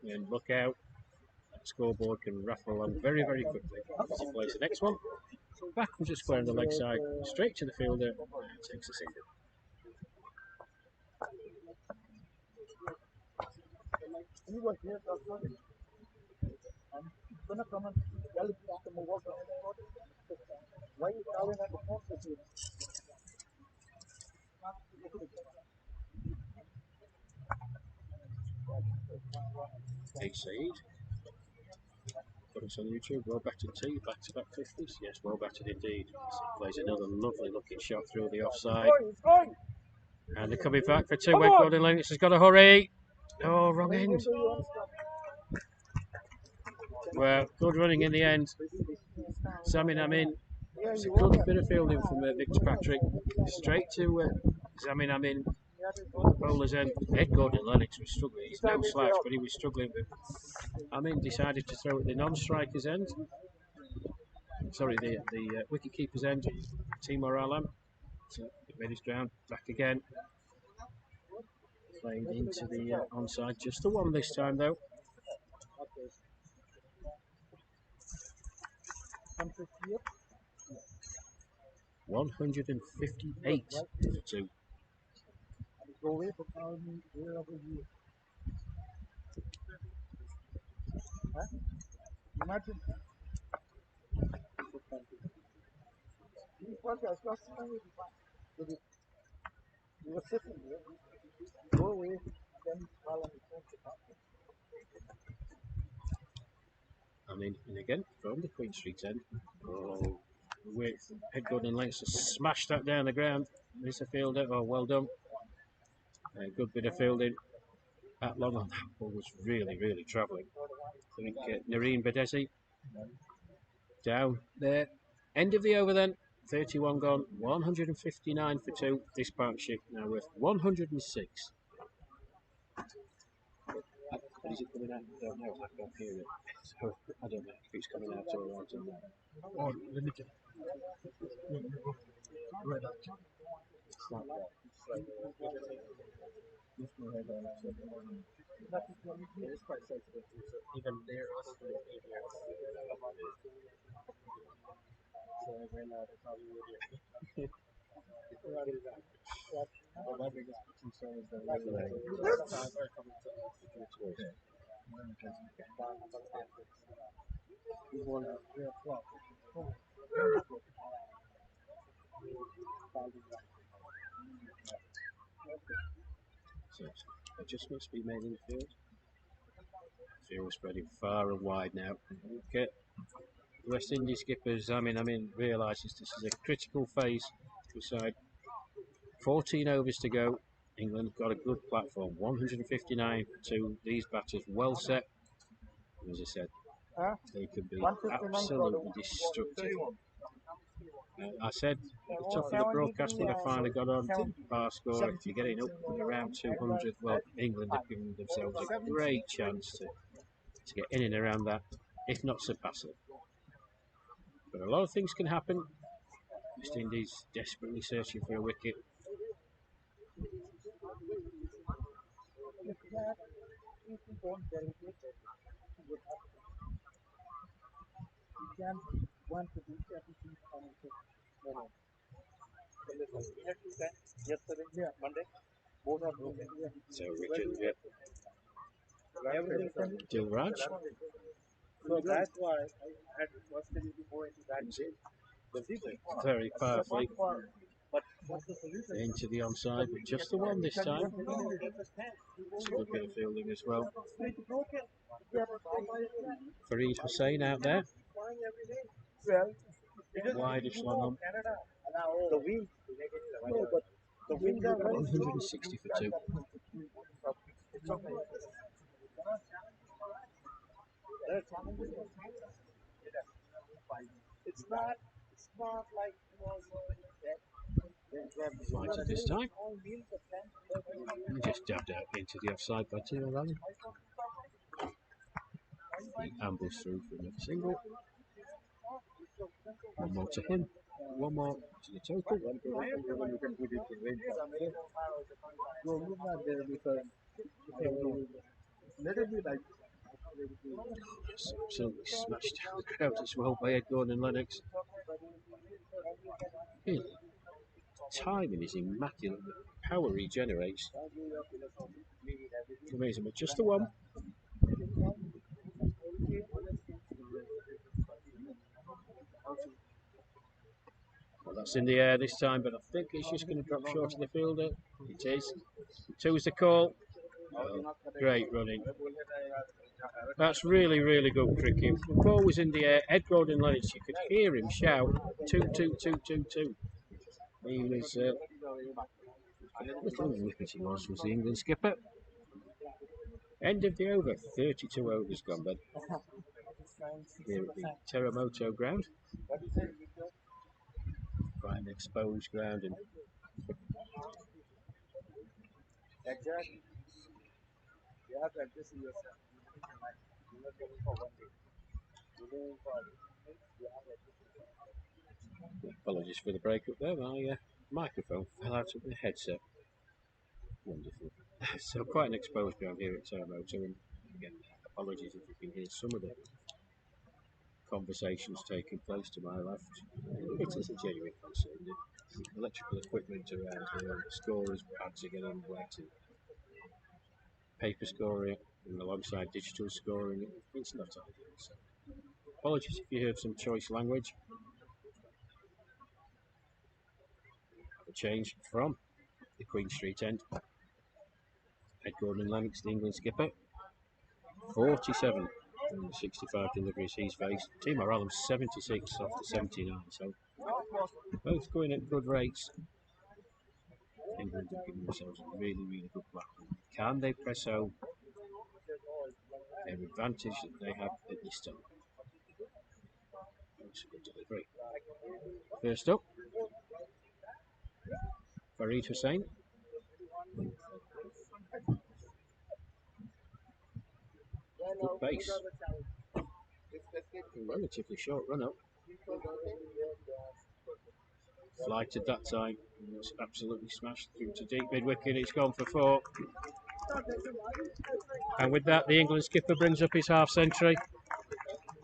then look out. That scoreboard can rattle along very, very quickly. As he plays the next one, backwards a square on the leg side, straight to the fielder, and takes a single. He was here for good. I'm gonna come and tell him to move out. Why you calling at the phone to you? Hey Saeed, put us on YouTube. Well batted tee, back-to-back 50s. Yes, well batted indeed. So plays another lovely looking shot through the offside. And they're coming back for 2. Ed Gordon Lennox has got to hurry. Oh, wrong end. Well, good running in the end. Zamin Amin. It's a good bit of fielding from Victor Patrick. Straight to Zamin Amin. Bowler's end. Ed Gordon Lennox was struggling. He's no slouch, but he was struggling. Amin decided to throw at the non-striker's end. Sorry, the wicket-keeper's end. Timor Alam. So it made his ground. Back again. Played into the onside. Just the one this time, though. 158 for 2. Go away for calling wherever you. Imagine. You were sitting there. Go away, then call on the phone to talk. I mean, and again, from the Queen Street end. Oh, with Ed Gordon Lennox to smash that down the ground. Mr. Fielder, oh, well done. A good bit of fielding. That long on that ball was really, really travelling. I think Nareen Badesi down there. End of the over then. 31 gone, 159 for 2. This partnership now worth 106. Is it coming out? I don't know. I can't hear it. So I don't know if it's coming out or out on that. Oh, let me check. Right. It's like that. It is quite sensitive. So even they're us for 8 years. So I ran out of probably would hear. But my biggest concern is that time are coming to us. We want to clear flop. So adjustments be made in the field. Field spreading far and wide now. Okay. West Indies skippers, realises this is a critical phase for the side. 14 overs to go. England got a good platform. 159 to these batters, well set. As I said, they can be absolutely destructive. I said at the top of the broadcast when I finally got on, bar score, if you're getting up around 200, well, England have given themselves a great chance to get in and around that, if not surpass it. But a lot of things can happen. West Indies desperately searching for a wicket. Yesterday, Monday, both are broken. So Richard, Dilraj. So that's why I had first to go into that. Very powerfully But what's the solution? into the onside, but just the one this time. It's a good bit of fielding as well. Fareed Hussain out there. Wide-ish long on. The wings. No, but the wings are 160 for two. It's not like Flights at this time. And just dabbed out into the offside by Timo Allen. He ambles through for another single. One more to him. One more to the total. It's absolutely smashed down the crowd as well by Ed Gordon Lennox. His timing is immaculate. The power he generates. Amazing, but just the one. Well, that's in the air this time, but I think it's just going to drop short of the fielder. It is. Two's the call. Oh, great running. That's really, really good cricket. The ball was in the air. Ed Gordon Lennox, you could hear him shout, 2, 2, 2, 2, 2. He was, little whippet he was the England skipper. End of the over, 32 overs gone, but here at the Teramoto ground. Quite an exposed ground. And exactly. You have to adjust yourself. You're not getting for one day. You're going for apologies for the breakup there. My microphone fell out of the headset. Wonderful. So quite an exposed ground here at Teramoto, and again, apologies if you can hear some of the conversations taking place to my left. It is a genuine concern. The electrical equipment around here, scorers' pads are getting wet, and paper scoring and alongside digital scoring, it's not ideal. So apologies if you heard some choice language. A change from the Queen Street end. Ed Gordon Lennox, the England skipper, 47 from the 65 deliveries he's faced. Timo Allen 76 off the 79, so both going at good rates. England have given themselves a really, really good platform. Can they press home their advantage that they have at this time? That's a good delivery. First up, Fareed Hussain. Good base. A relatively short run up. Flighted that time. It's absolutely smashed through to deep mid wicket. It's gone for 4. And with that, the England skipper brings up his half century.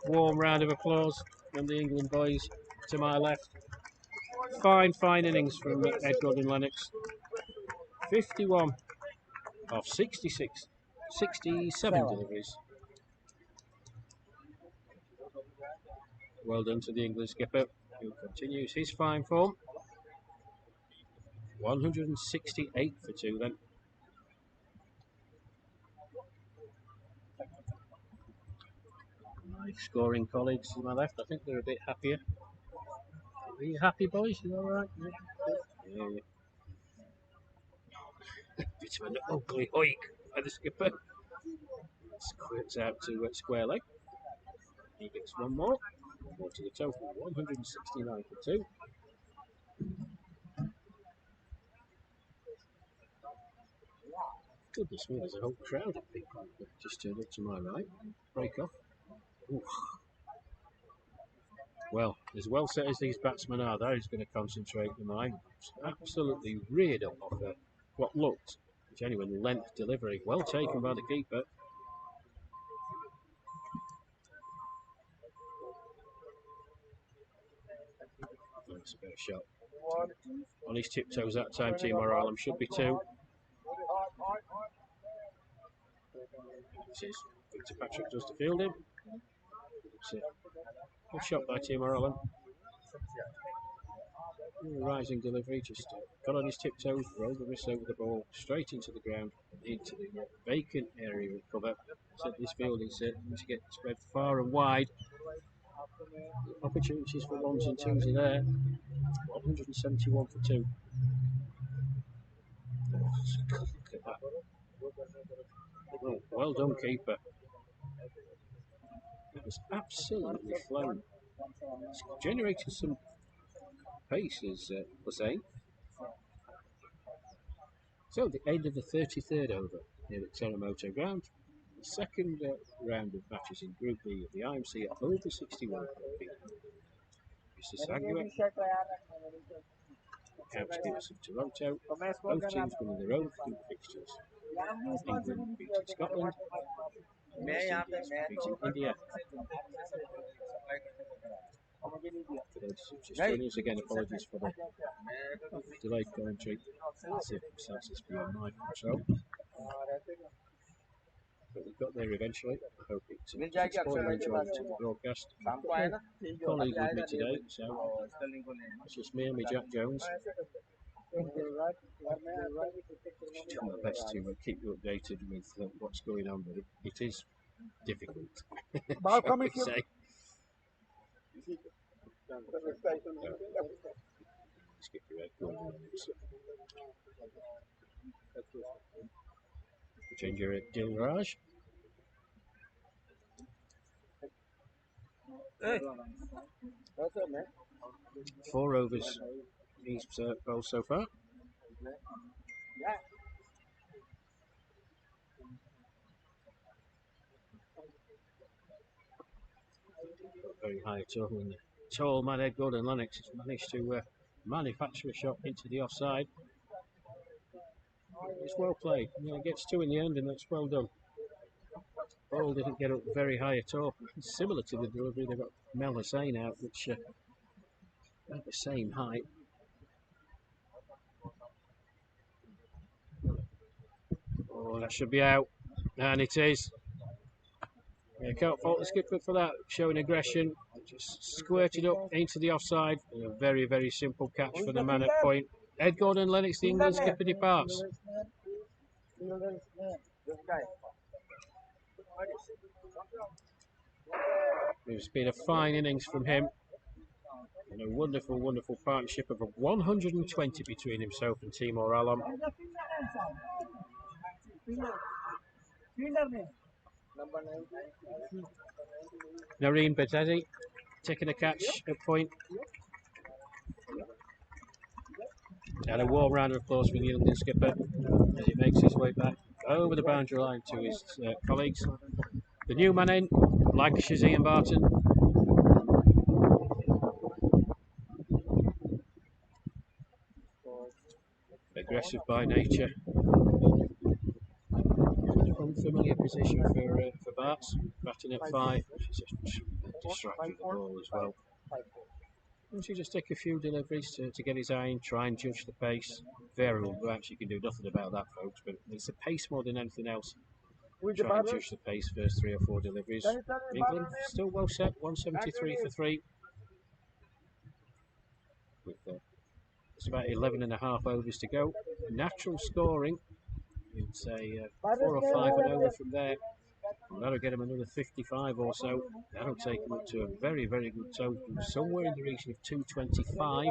Warm round of applause from the England boys to my left. Fine innings from Ed Gordon Lennox. 51 of 67 deliveries. Well done to the England skipper, who continues his fine form. 168 for 2 then. My scoring colleagues to my left, I think they're a bit happier. Are you happy, boys? You all right? Yeah. Bit of an ugly oik by the skipper. Squirts out to square leg. He gets one more. More to the total, 169 for 2. Goodness me, there's a whole crowd of people that just turned up to my right. Break off. Ooh. Well, as well set as these batsmen are, that is going to concentrate the mind. Absolutely reared up off what looked genuine length delivery. Well taken by the keeper. That's a better shot. On his tiptoes that time, Timor Alam should be 2. This is Victor Patrick does the fielding. Good shot by Timor Alam. Rising delivery, just got on his tiptoes, rolled the wrist over the ball, straight into the ground, into the vacant area of cover. So this field is to get spread far and wide. Opportunities for 1s and 2s are there. 171 for 2. Look at that. Well done, keeper. It was absolutely flown. It's generated some pace, as we're saying. So, the end of the 33rd over here at Teramoto ground. The second round of matches in Group B of the IMC at over 61. Mr. Sagua, outskirts of Toronto. Both teams winning their own 2 fixtures. England beating Scotland. And West Indies beating India. For those just joining us again, apologies for the delayed commentary. Circumstances beyond my control. But we got there eventually. I hope it doesn't spoil the enjoyment of the broadcast. Colleague with me today, so it's just me and me, Jack Jones. Doing my best to keep you updated with what's going on, but it is difficult. Shall we say? Skip your head. Change your Dilraj. Hey. 4 overs. He's bowled so far. Very high total, and the tall man Ed Gordon Lennox has managed to manufacture a shot into the offside. It's well played. It gets 2 in the end, and that's well done. Ball didn't get up very high at all. Similar to the delivery, they've got Mel Hussain out, which at the same height. Oh, that should be out, and it is. Yeah, can't fault the skipper for that, showing aggression. Just squirted up into the offside. And a very, very simple catch for the man at point. Ed Gordon Lennox, the England skipper, departs. It's been a fine innings from him. And a wonderful, wonderful partnership of 120 between himself and Timor Alam. Nareen Betedi taking a catch at point. And a warm round of applause for the England skipper as he makes his way back over the boundary line to his colleagues. The new man in, Lancashire's Ian Barton. Aggressive by nature. unfamiliar position for Bart's, batting at 5. She's just distracted with the ball as well. And she just take a few deliveries to get his eye in, try and judge the pace. Variable bounce, you can do nothing about that, folks, but it's the pace more than anything else. Try and judge the pace first 3 or 4 deliveries. England still well set, 173 for 3. With it's about 11 and a half overs to go. Natural scoring, you'd say 4 or 5 and over from there. And that'll get him another 55 or so. That'll take him up to a very, very good total, somewhere in the region of 225.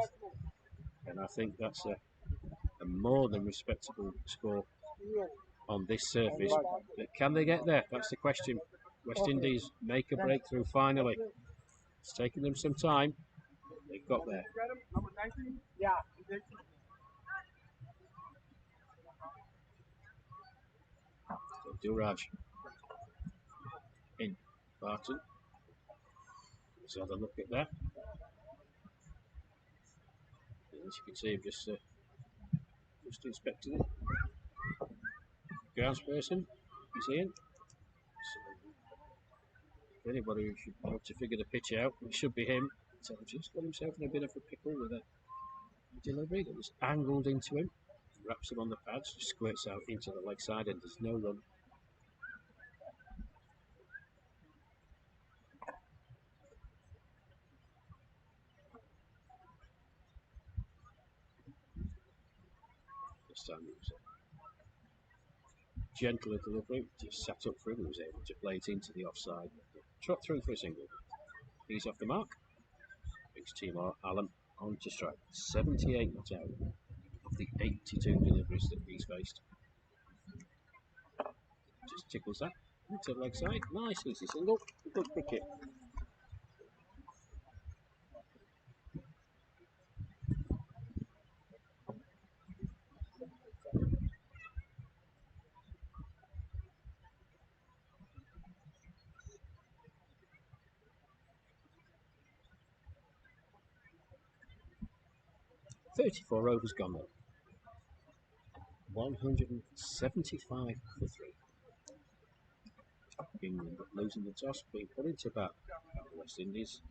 And I think that's a more than respectable score on this surface. But can they get there? That's the question. West Indies make a breakthrough finally. It's taken them some time. They've got there. So Duraj in Barton. Let's have a look at that. And as you can see, I've just inspected it. Groundsperson is in. So if anybody who should want to figure the pitch out, it should be him. So just got himself in a bit of a pickle with a delivery that was angled into him. Wraps him on the pads, squirts out into the leg side, and there's no run. This time it was a gentler delivery, just sat up for him and was able to play it into the offside. Trot through for a single. He's off the mark. Brings Timor Allen on to strike. 78 not out of the 82 deliveries that he's faced. Just tickles that into the leg side. Nice easy single. Good cricket. .34 overs gone though. 175 for 3. England losing the toss, being put into bat by the West Indies.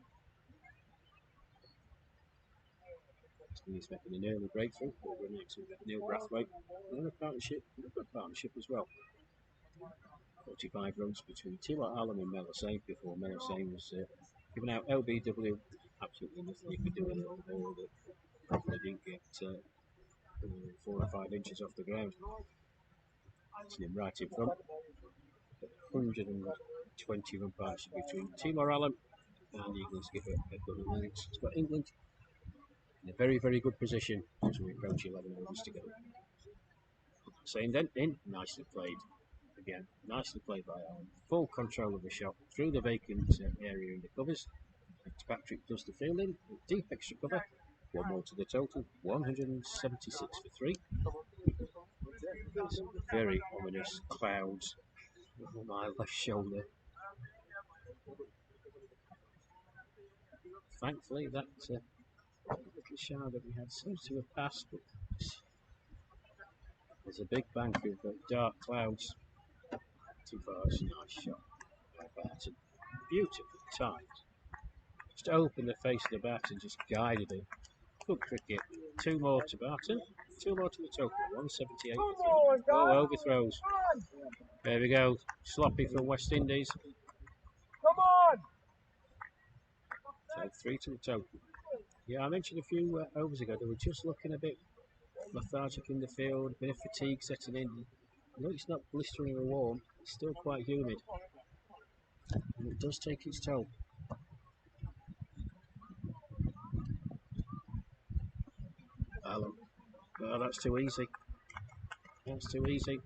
West Indies making an early breakthrough. We're next with Neil Brathwaite. Another partnership, a good partnership as well. 45 runs between Timor Allen and Melisane before Melisane was given out LBW. Absolutely nothing you could do with it. The ball that probably didn't get 4 or 5 inches off the ground. It's him right in front. 120 run partnership between Timor Allen and the England skipper Edward Lennox. It's got England in a very, very good position as we approach 11 overs to go. Saying then in, nicely played. Again, nicely played by Allen. Full control of the shot through the vacant area in the covers. Patrick does the fielding. Deep extra cover. One more to the total. 176 for 3. There's very ominous clouds on my left shoulder. Thankfully, that little shower that we had seems to have passed, but there's a big bank of dark clouds. Too far, it's a nice shot by Barton. Beautiful timed. Just opened the face of the bat and just guided him. Good cricket. 2 more to Barton. 2 more to the total. 178 for 3. Oh, overthrows. There we go. Sloppy from West Indies. Come on! So 3 to the total. Yeah, I mentioned a few overs ago, they were just looking a bit lethargic in the field, a bit of fatigue setting in. Although it's not blistering or warm, it's still quite humid. And it does take its toll. Allen. Oh, that's too easy. That's too easy.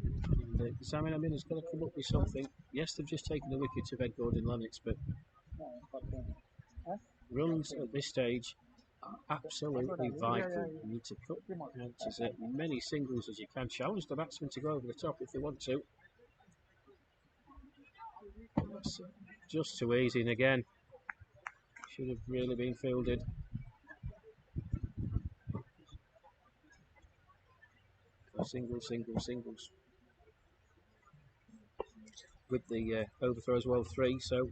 And Zamin Amin has got to come up with something. Yes, they've just taken the wicket of Ed Gordon Lennox, but runs at this stage are absolutely vital. You need to cut out as many singles as you can. Challenge the batsmen to go over the top if they want to. That's just too easy, and again, should have really been fielded. Singles. with the overthrow as well, 3. So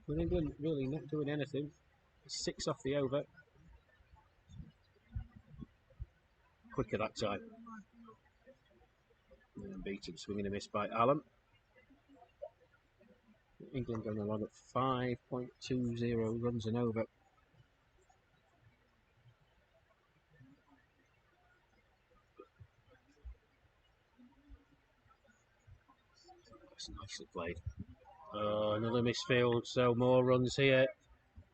with England really not doing anything. 6 off the over. Quicker that time. And beaten, swinging a miss by Allen. England going along at 5.20 runs and over. That's nicely played. Oh, another misfield, so more runs here.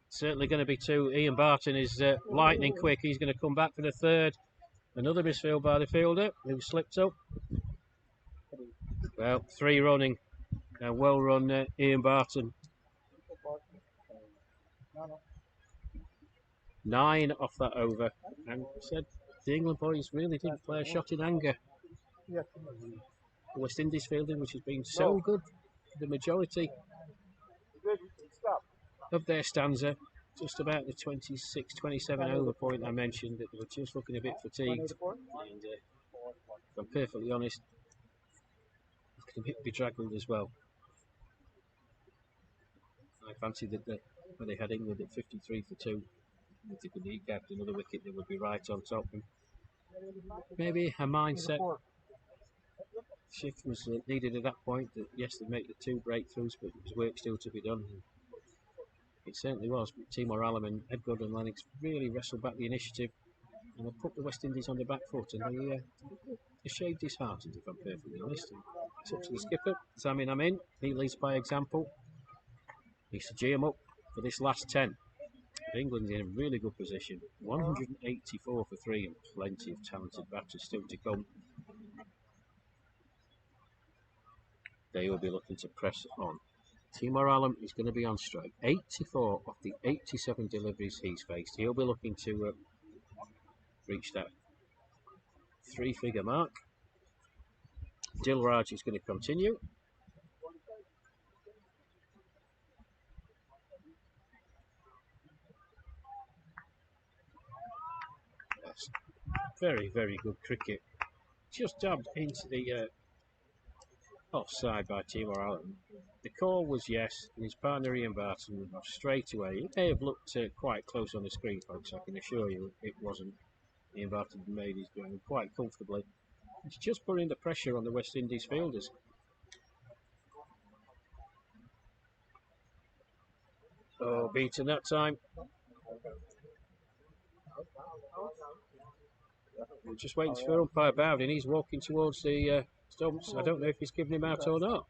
Certainly going to be 2. Ian Barton is lightning quick. He's going to come back for the 3rd. Another misfield by the fielder who slipped up. Well, 3 running. Well run, Ian Barton. 9 off that over. And said the England boys really didn't play a shot in anger. The West Indies fielding, which has been so good, the majority of their stanza, just about the 26, 27 over point I mentioned, that they were just looking a bit fatigued. And if I'm perfectly honest, looking a bit bedraggled as well. I fancied that when they had England at 53 for 2, if they could eke out another wicket, they would be right on top. And maybe a mindset shift was needed at that point. That yes, they make the 2 breakthroughs, but there's work still to be done. And it certainly was. But Timor Alam and Edgard and Lennox really wrestled back the initiative, and they put the West Indies on the back foot, and they shaved disheartened, if I'm perfectly honest. And it's up to the skipper, Zamin Amin. He leads by example. He's to G him up for this last 10. But England's in a really good position. 184 for 3 and plenty of talented batters still to come. They will be looking to press on. Timor Alam is going to be on strike. 84 of the 87 deliveries he's faced. He'll be looking to reach that 3-figure mark. Dilraj is going to continue. That's very, very good cricket. Just dabbed into the offside by Timor Alam. The call was yes, and his partner Ian Barton straight away. It may have looked quite close on the screen, folks. I can assure you it wasn't. Ian Barton made his ground quite comfortably. It's just putting the pressure on the West Indies fielders. Oh, beaten that time. We're just waiting for umpire Bowden. He's walking towards the stumps. I don't know if he's giving him out or not.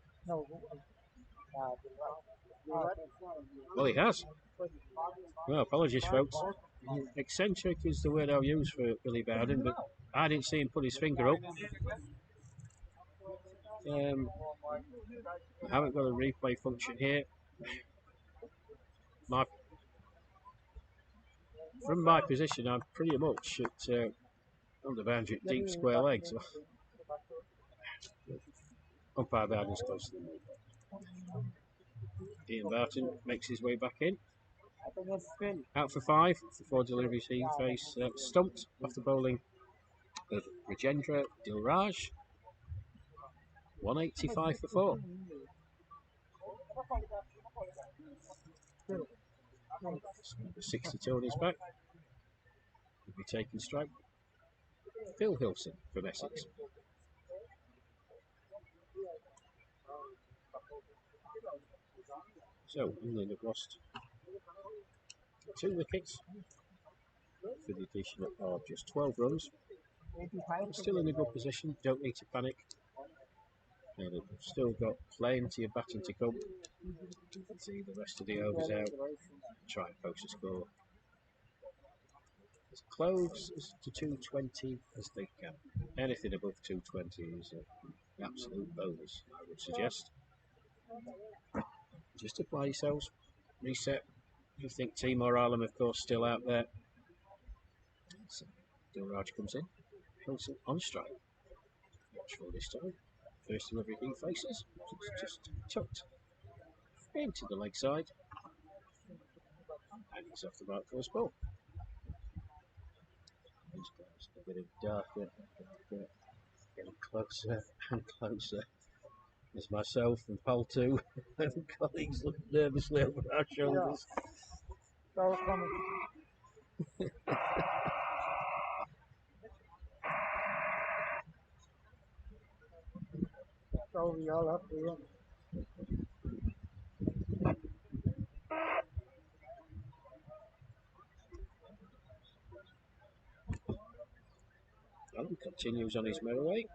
Well, he has. Well, apologies, folks. Eccentric is the word I'll use for Billy Bowden, but I didn't see him put his finger up. I haven't got a replay function here. From my position, I'm pretty much at on the boundary at deep square legs. Umpire Bowden's close to the move. Ian Barton makes his way back in. Out for 5 for 4 deliveries he faced. Stumped off the bowling of Rajendra Dilraj. 185 for 4. 62 on his back. He'll be taking strike. Phil Hilson from Essex. So England have lost 2 wickets for the addition of just 12 runs. Still in a good position, don't need to panic. They've still got plenty of batting to come. See the rest of the overs out. Try and post a score as close to 220 as they can. Anything above 220 is an absolute bonus, I would suggest. Just apply yourselves, reset. You think Timor Alam, of course, still out there. So Dilraj comes in, Hilson on strike. Watch for this time. First delivery he faces, it's just tucked into the leg side, and he's off the right first ball. These guys a bit of darker, getting closer and closer. There's myself and Pal 2 and colleagues looking nervously over our shoulders. So coming. So we all have to win. Alan continues on his merry way,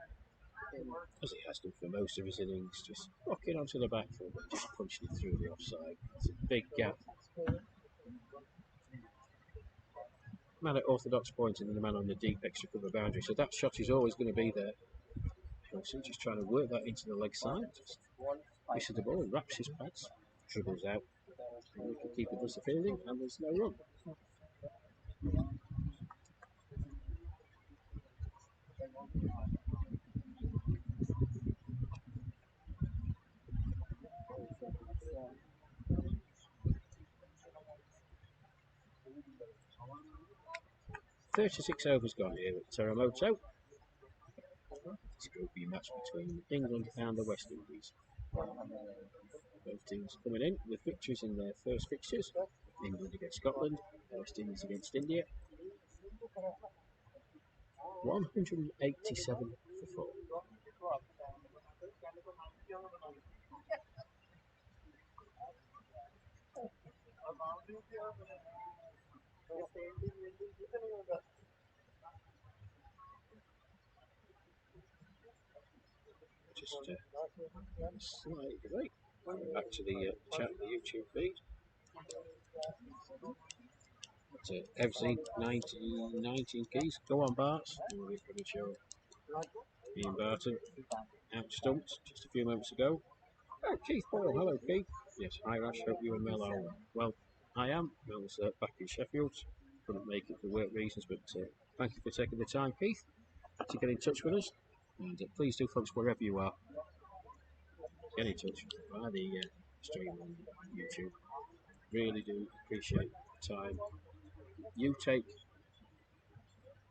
as he has done for most of his innings, just rocking onto the back foot and just punching it through the offside. It's a big gap. Man at orthodox point and then the man on the deep extra cover boundary, so that shot is always going to be there. Also just trying to work that into the leg side, just misses the ball, wraps his pads, dribbles out, and the keeper does the fielding, and there's no run. "36 overs gone here at Teramoto. This will be a match between England and the West Indies. Both teams coming in with victories in their first fixtures. England against Scotland, West Indies against India. 187 for 4. Just slightly delay. Coming back to the chat on the YouTube feed. FC 19 keys. Go on, Bart. We're going to show Ian Barton out stumped just a few moments ago. Oh, Keith Boyle. Hello, Keith. Yes, hi, Rash. Hope you and Mel are well. I am. Mel's back in Sheffield. Couldn't make it for work reasons, but thank you for taking the time, Keith, to get in touch with us. And please do, folks, wherever you are, get in touch via the stream on YouTube. Really do appreciate the time you take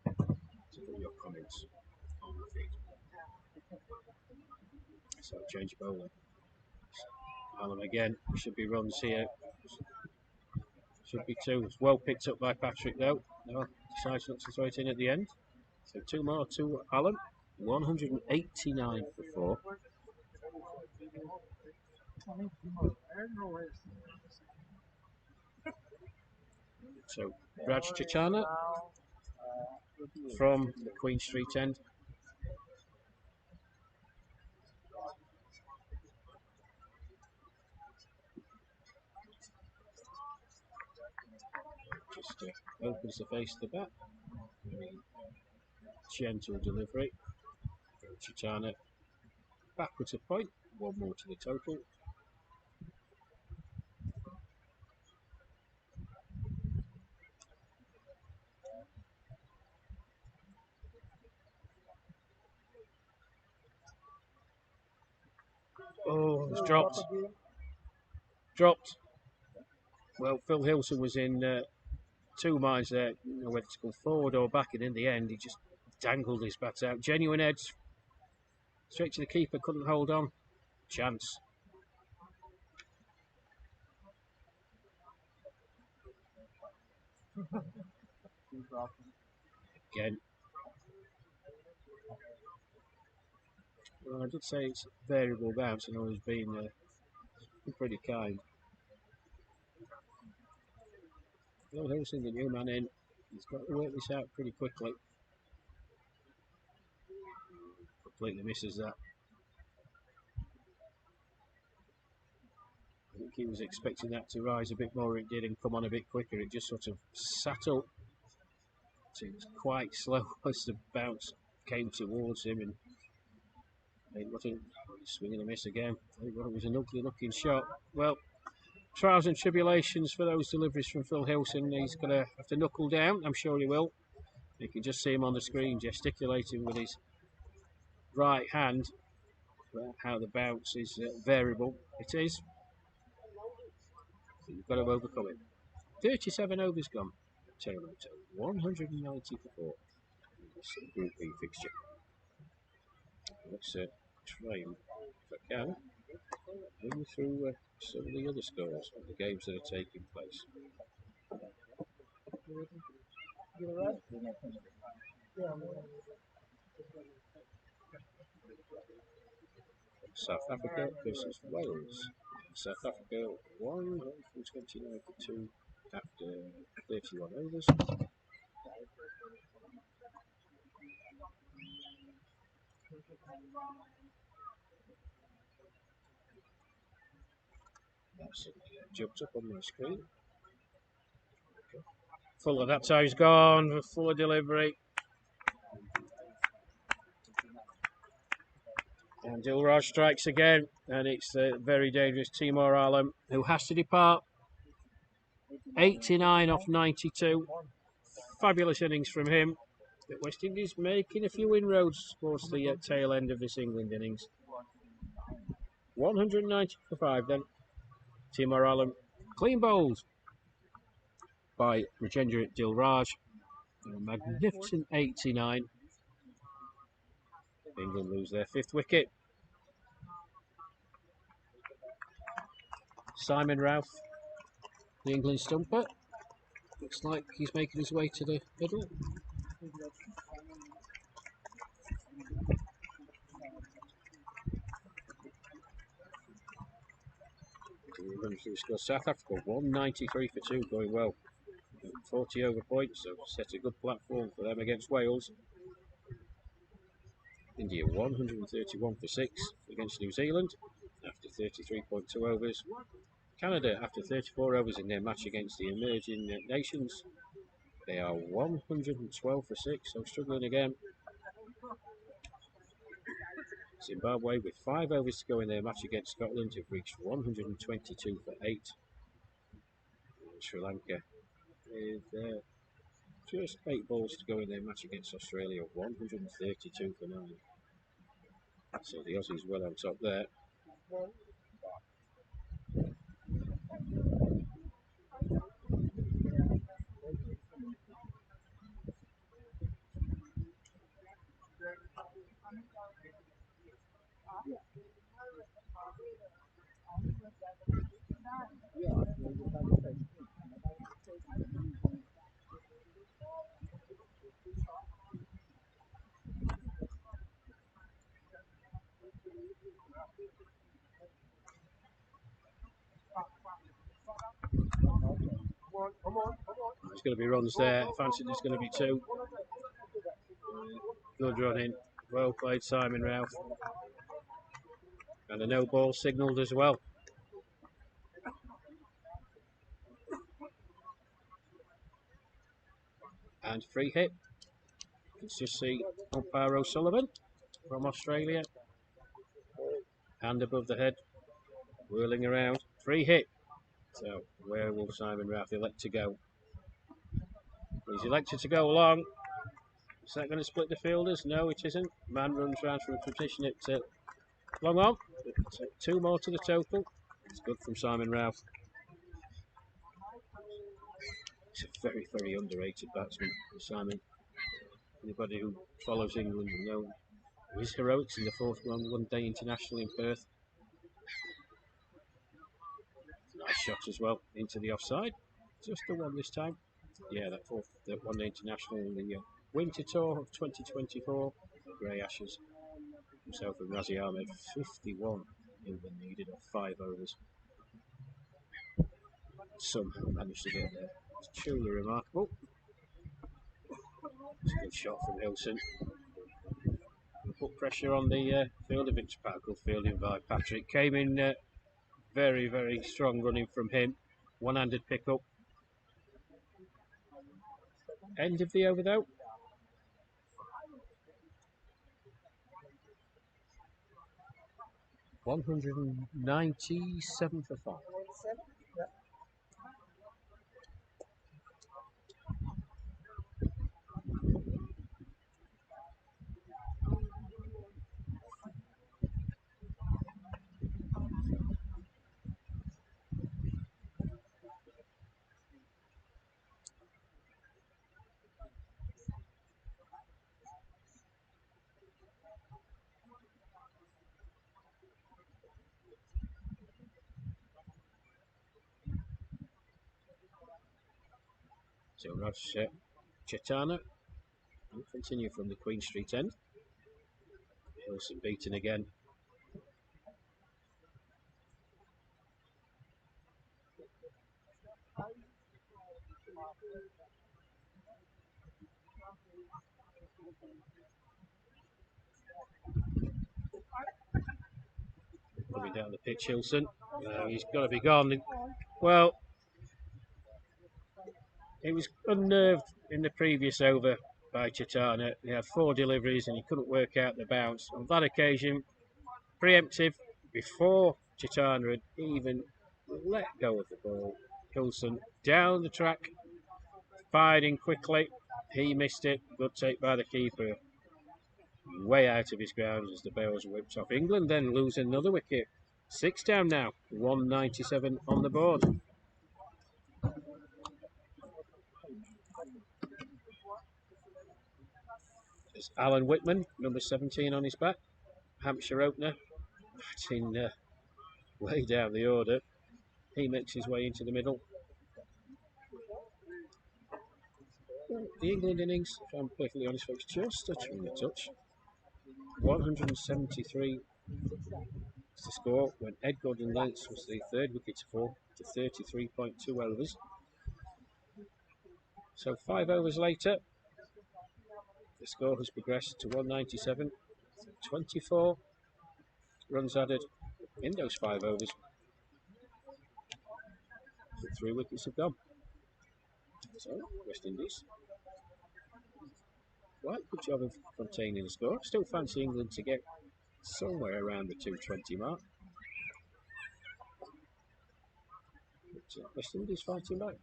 to put your comments on the feed. So change bowler. Alan again. Should be runs here. Should be 2. It's well picked up by Patrick though. No, decides not to throw it in at the end. So 2 more to Alan. 189 for 4. So Raj Chachana from the Queen Street end. Just opens the face of the bat. Very gentle delivery. Chachana backwards a point. 1 more to the total. Oh, it's dropped. Dropped. Well, Phil Hilson was in 2 minds there, whether to go forward or back, and in the end, he just dangled his bat out. Genuine edge. Straight to the keeper, couldn't hold on. Chance. Again. Well, I did say it's variable bounce, and always been pretty kind. Phil Hilson, the new man in, he's got to work this out pretty quickly. Completely misses that. I think he was expecting that to rise a bit more. It did, and come on a bit quicker. It just sort of sat up. So it was quite slow as the bounce came towards him, and it wasn't swing and a miss again. It was an ugly looking shot. Well, trials and tribulations for those deliveries from Phil Hilson. He's going to have to knuckle down. I'm sure he will. You can just see him on the screen gesticulating with his right hand about how the bounce is variable. It is. So you've got to overcome it. 37 overs gone. Teramoto 194. Group B fixture. Let's try and, if I can, run through some of the other scores of the games that are taking place. South Africa versus Wales. South Africa won 129 for 2 after 31 overs. That's jumped up on my screen. Fuller, that's how he's gone. Fuller delivery. And Dilraj strikes again, and it's the very dangerous Timor Alam who has to depart. 89 off 92. Fabulous innings from him. But West Indies making a few inroads towards the tail end of this England innings. 190 for 5 then. Timor Alam clean bowled by Rajendra Dilraj. A magnificent 89. England lose their 5th wicket. Simon Routh, the England stumper. Looks like he's making his way to the middle. South Africa 193 for 2, going well. 40 over points, so set a good platform for them against Wales. India 131 for 6 against New Zealand after 33.2 overs. Canada, after 34 overs in their match against the emerging nations, they are 112 for 6, so struggling again. Zimbabwe, with 5 overs to go in their match against Scotland, have reached 122 for 8. And Sri Lanka, with just 8 balls to go in their match against Australia, 132 for 9. So the Aussies well on top there. There's going to be runs there. I fancy there's going to be 2. Good running. Well played, Simon Routh. And a no ball signalled as well. And free hit. Let's just see umpire O'Sullivan from Australia. Hand above the head. Whirling around. Free hit. So where will Simon Routh elect to go? He's elected to go along. Is that going to split the fielders? No, it isn't. Man runs round from a position at long on. 2 more to the total. It's good from Simon Routh. He's a very, very underrated batsman, Simon. Anybody who follows England will know his heroics in the 4th one-day international in Perth. Nice shot as well into the offside. Just the one this time. Yeah, that 4th one-day international in the winter tour of 2024. Grey Ashes. Himself and Razi Ahmed, 51 England needed off 5 overs. Somehow managed to get there. It's truly remarkable. It's a good shot from Hilson. Put pressure on the fielder. Victor Pat, good fielding by Patrick. Came in very, very strong running from him. One-handed pick up. End of the over though. $197 for 5. So that's Chitana. And continue from the Queen Street end. Hilson beaten again. Coming down the pitch, Hilson. He's got to be gone. Well, he was unnerved in the previous over by Chitana. He had 4 deliveries and he couldn't work out the bounce. On that occasion, preemptive, before Chitana had even let go of the ball, Hilson down the track, fired in quickly. He missed it. Good take by the keeper. Way out of his grounds as the Bales whipped off. England then lose another wicket. 6 down now. 197 on the board. There's Alan Whitman, number 17 on his back. Hampshire opener. Batting way down the order. He makes his way into the middle. The England innings, if I'm perfectly honest, folks, just touching the touch. 173 is the score when Ed Gordon-Levitt was the 3rd wicket to fall to 33.2 overs. So 5 overs later, the score has progressed to 197. 24 runs added in those 5 overs. 3 wickets have gone. So, West Indies. Quite good job of containing the score. Still fancy England to get somewhere around the 220 mark. But West Indies fighting back.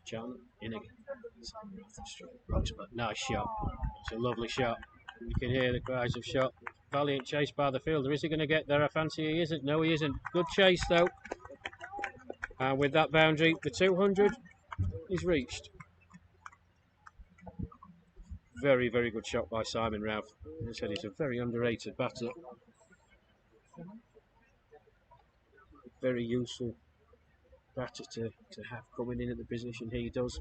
John in again. But nice shot. It's a lovely shot. You can hear the cries of shot. Valiant chase by the fielder. Is he going to get there? I fancy he isn't. No, he isn't. Good chase though. And with that boundary, the 200 is reached. Very, very good shot by Simon Ralph. As I said, he's a very underrated batter. Very useful batter to have coming in at the position he does.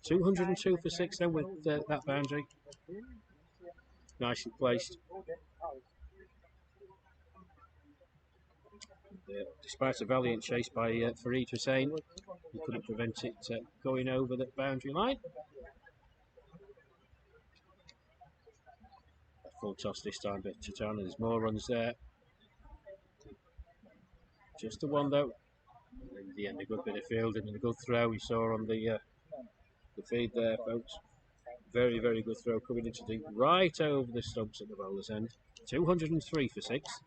202 for 6 then with that boundary. Nicely placed. Despite a valiant chase by Fareed Hussain, he couldn't prevent it going over the boundary line. A full toss this time, but Chitana, there's more runs there. Just the one though. In the end, a good bit of fielding and a good throw you saw on the feed there, folks. Very, very good throw coming into the right over the stumps at the bowler's end. 203 for 6.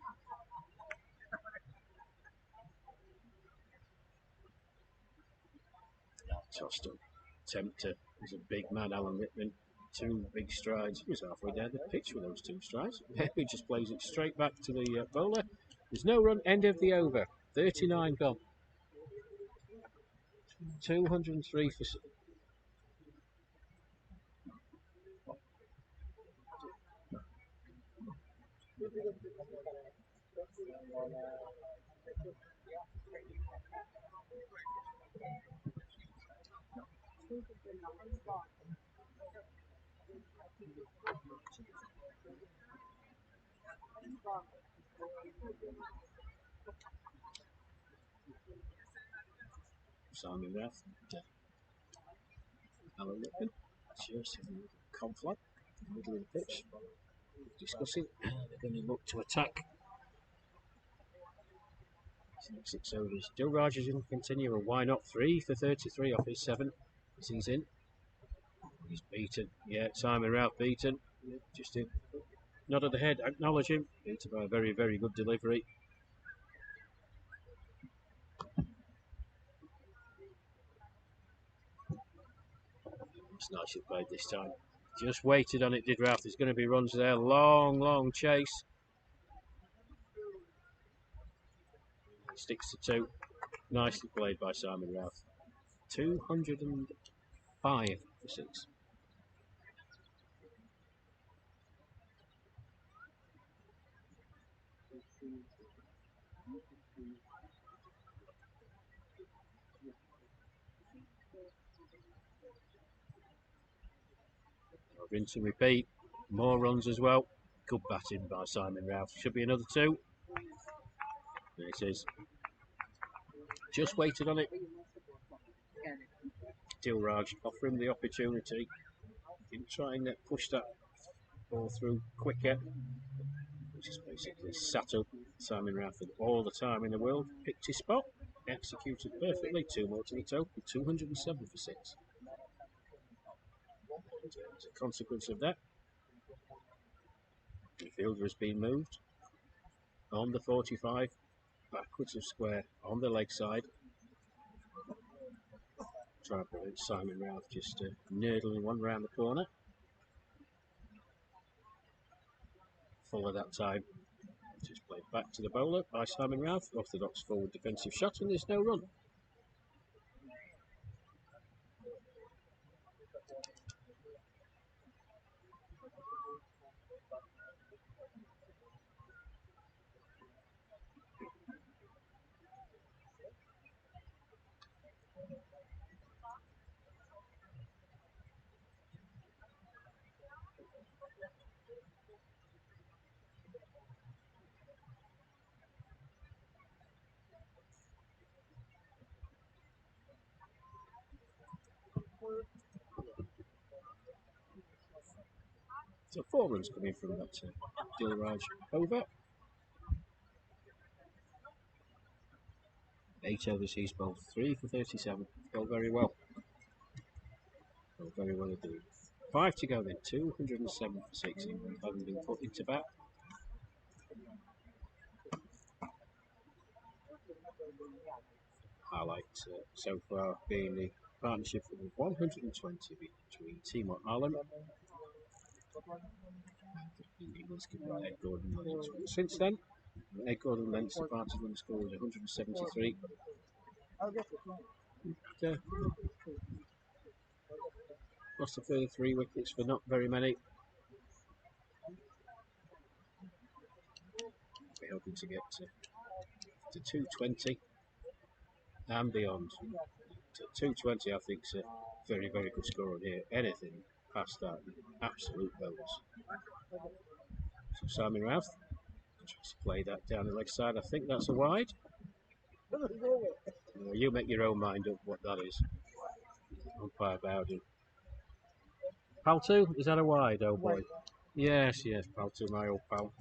Tossed up. Tempter. He's a big man, Alan Whitman. 2 big strides. He was halfway down the pitch with those 2 strides. He just plays it straight back to the bowler. There's no run. End of the over. 39 gone. 203 for 6. Simon Rath. Alan Whitman. Just in the conflict in the middle of the pitch. Discussing. They're going to look to attack. 6 overs. Joe Rogers in continue, and why not? 3 for 33 off his 7 as he's in. He's beaten. Yeah, Simon Routh beaten. Just a nod of the head, acknowledge him. Beaten by a very, very good delivery. It's nicely played this time. Just waited on it, did Routh. There's going to be runs there. Long, long chase. Sticks to 2. Nicely played by Simon Routh. 205 for 6. Rinse and repeat. More runs as well. Good batting by Simon Routh. Should be another 2. There it is. Just waited on it. Dilraj offer him the opportunity. Didn't try and push that ball through quicker. Just basically sat up. Simon Routh had all the time in the world. Picked his spot. Executed perfectly. 2 more to the total. 207 for 6. And as a consequence of that, the fielder has been moved on the 45, backwards of square on the leg side. Try to prevent Simon Routh just nurdling one round the corner. Follow that time. Just played back to the bowler by Simon Routh. Orthodox forward defensive shot, and there's no run. So 4 runs coming from that Dilraj over. 8 overs he's bowled. 3 for 37. Bowled very well. Bowled very well indeed. 5 to go then. 207 for 6. Having been put into bat. Highlight so far being the partnership of 120 between Timo Allen and England's goodbye Ed Gordon. Since then, Ed Gordon lengths the party run score is 173. Lost a further 3 wickets for not very many. We're hoping to get to 220 and beyond. To 220, I think, is a very, very good score on here. Anything past that, absolute bonus. So Simon Routh tries to play that down the leg side. I think that's a wide. You make your own mind up what that is. Umpire Bowden. Paltu, is that a wide, oh boy? Yes, Paltu, my old pal.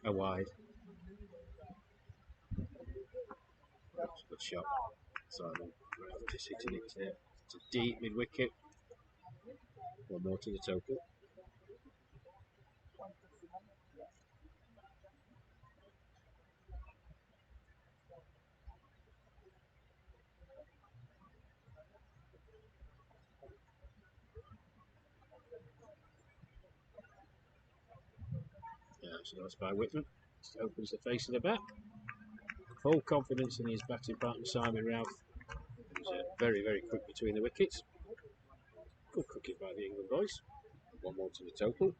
A wide. That's a good shot. Simon Routh just hitting it to deep mid wicket. 1 more to the total. Yeah, so that's by Whitman. Just opens the face of the bat. Full confidence in his batting partner Simon Routh. Who's very, very quick between the wickets. Good cooking by the England boys. 1 more to the total.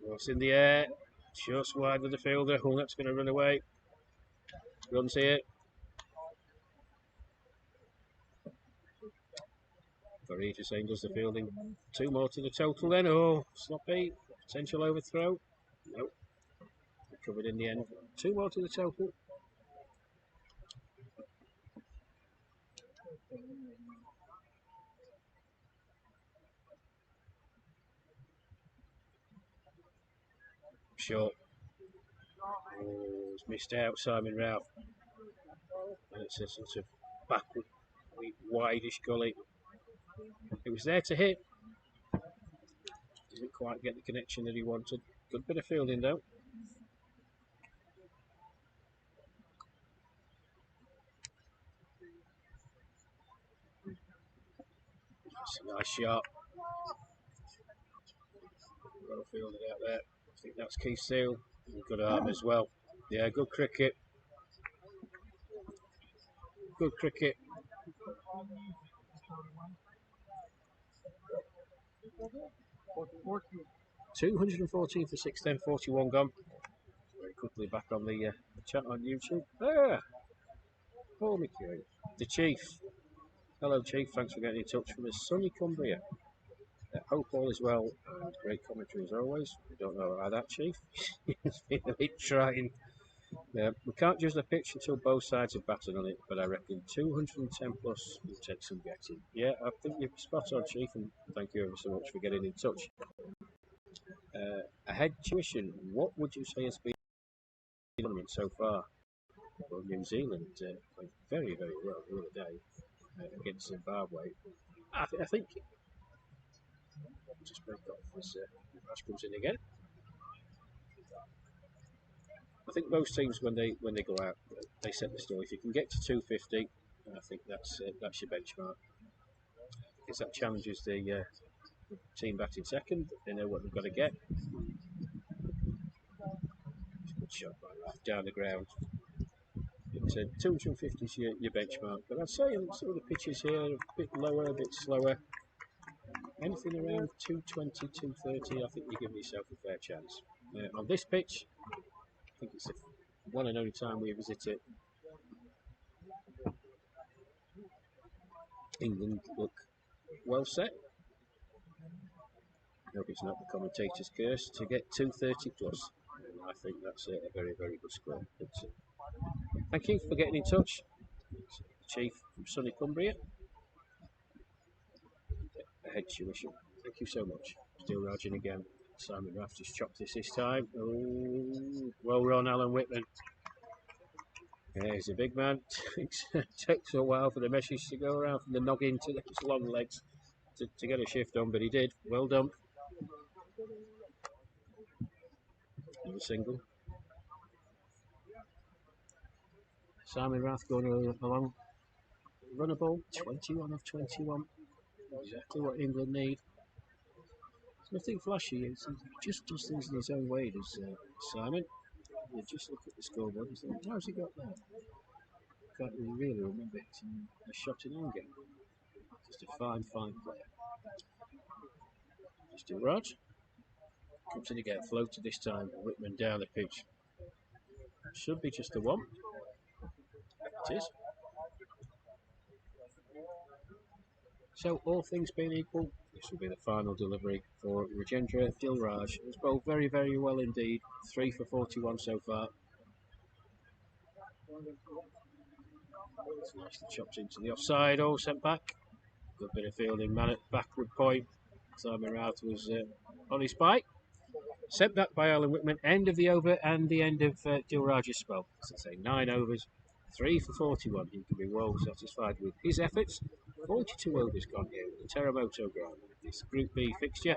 Cross in the air. Just wide of the fielder. That's going to run away. Runs here. Farida saying does the fielding. 2 more to the total then. Oh, sloppy. Potential overthrow. Nope. Recovered in the end. 2 more to the total. Short. Oh, he's missed out, Simon Ralph. And it's a sort of backward, wideish gully. It was there to hit. Didn't quite get the connection that he wanted. Good bit of fielding though. That's a nice shot. Well fielded out there. I think that's Keith Seal. Good arm as well. Yeah, good cricket. Good cricket. 214 for 6, then 41 gone. Very quickly back on the chat on YouTube. Paul McEwen, the Chief. Hello, Chief. Thanks for getting in touch from the sunny Cumbria. Hope all is well. And great commentary as always. We don't know about that, Chief. It's been a bit trying. We can't judge the pitch until both sides have batted on it, but I reckon 210 plus will take some getting. Yeah, I think you're spot on, Chief, and thank you ever so much for getting in touch. Ahead tuition, what would you say has been the tournament so far? Well, New Zealand played very, very well the other day against Zimbabwe. I think. Just break off as Ash comes in again. I think most teams when they go out, they set the score. If you can get to 250, I think that's your benchmark. Because that challenges the team batting second. They know what they've got to get. Good shot by Ralph down the ground. 250 is your benchmark, but I'd say some of the pitches here are a bit lower, a bit slower. Anything around 220, 230, I think you're giving yourself a fair chance. On this pitch, I think it's the one and only time we visit it. England look well set. I hope it's not the commentator's curse to get 230 plus. I think that's a very, very good score. But, thank you for getting in touch, Chief from sunny Cumbria. Ahead tuition. Thank you so much. Still Rajan again. Simon Raff just chopped this time. Oh, well run, Alan Whitman. Yeah, he's a big man. It takes a while for the message to go around from the noggin to his long legs to get a shift on, but he did. Well done. Another single. Simon Rath going along. Run a ball, 21 of 21. Exactly what England need. Nothing flashy. He just does things in his own way, does Simon. You just look at the scoreboard and think, how's he got that? Can't really remember it in a shot in anger. Just a fine, fine player. Just a Rod. Comes in again, floated this time. Whitman down the pitch. Should be just a one. It is. So, all things being equal, this will be the final delivery for Rajendra Dilraj. It's bowled very, very well indeed. 3 for 41 so far. It's nicely chopped into the offside. Oh, sent back. Good bit of fielding, man at backward point. Simon Routh was on his bike. Sent back by Alan Whitman. End of the over and the end of Dilraj's spell. As I say, 9 overs, 3 for 41. He can be well satisfied with his efforts. 42 overs gone here at the Teramoto ground. This Group B fixture.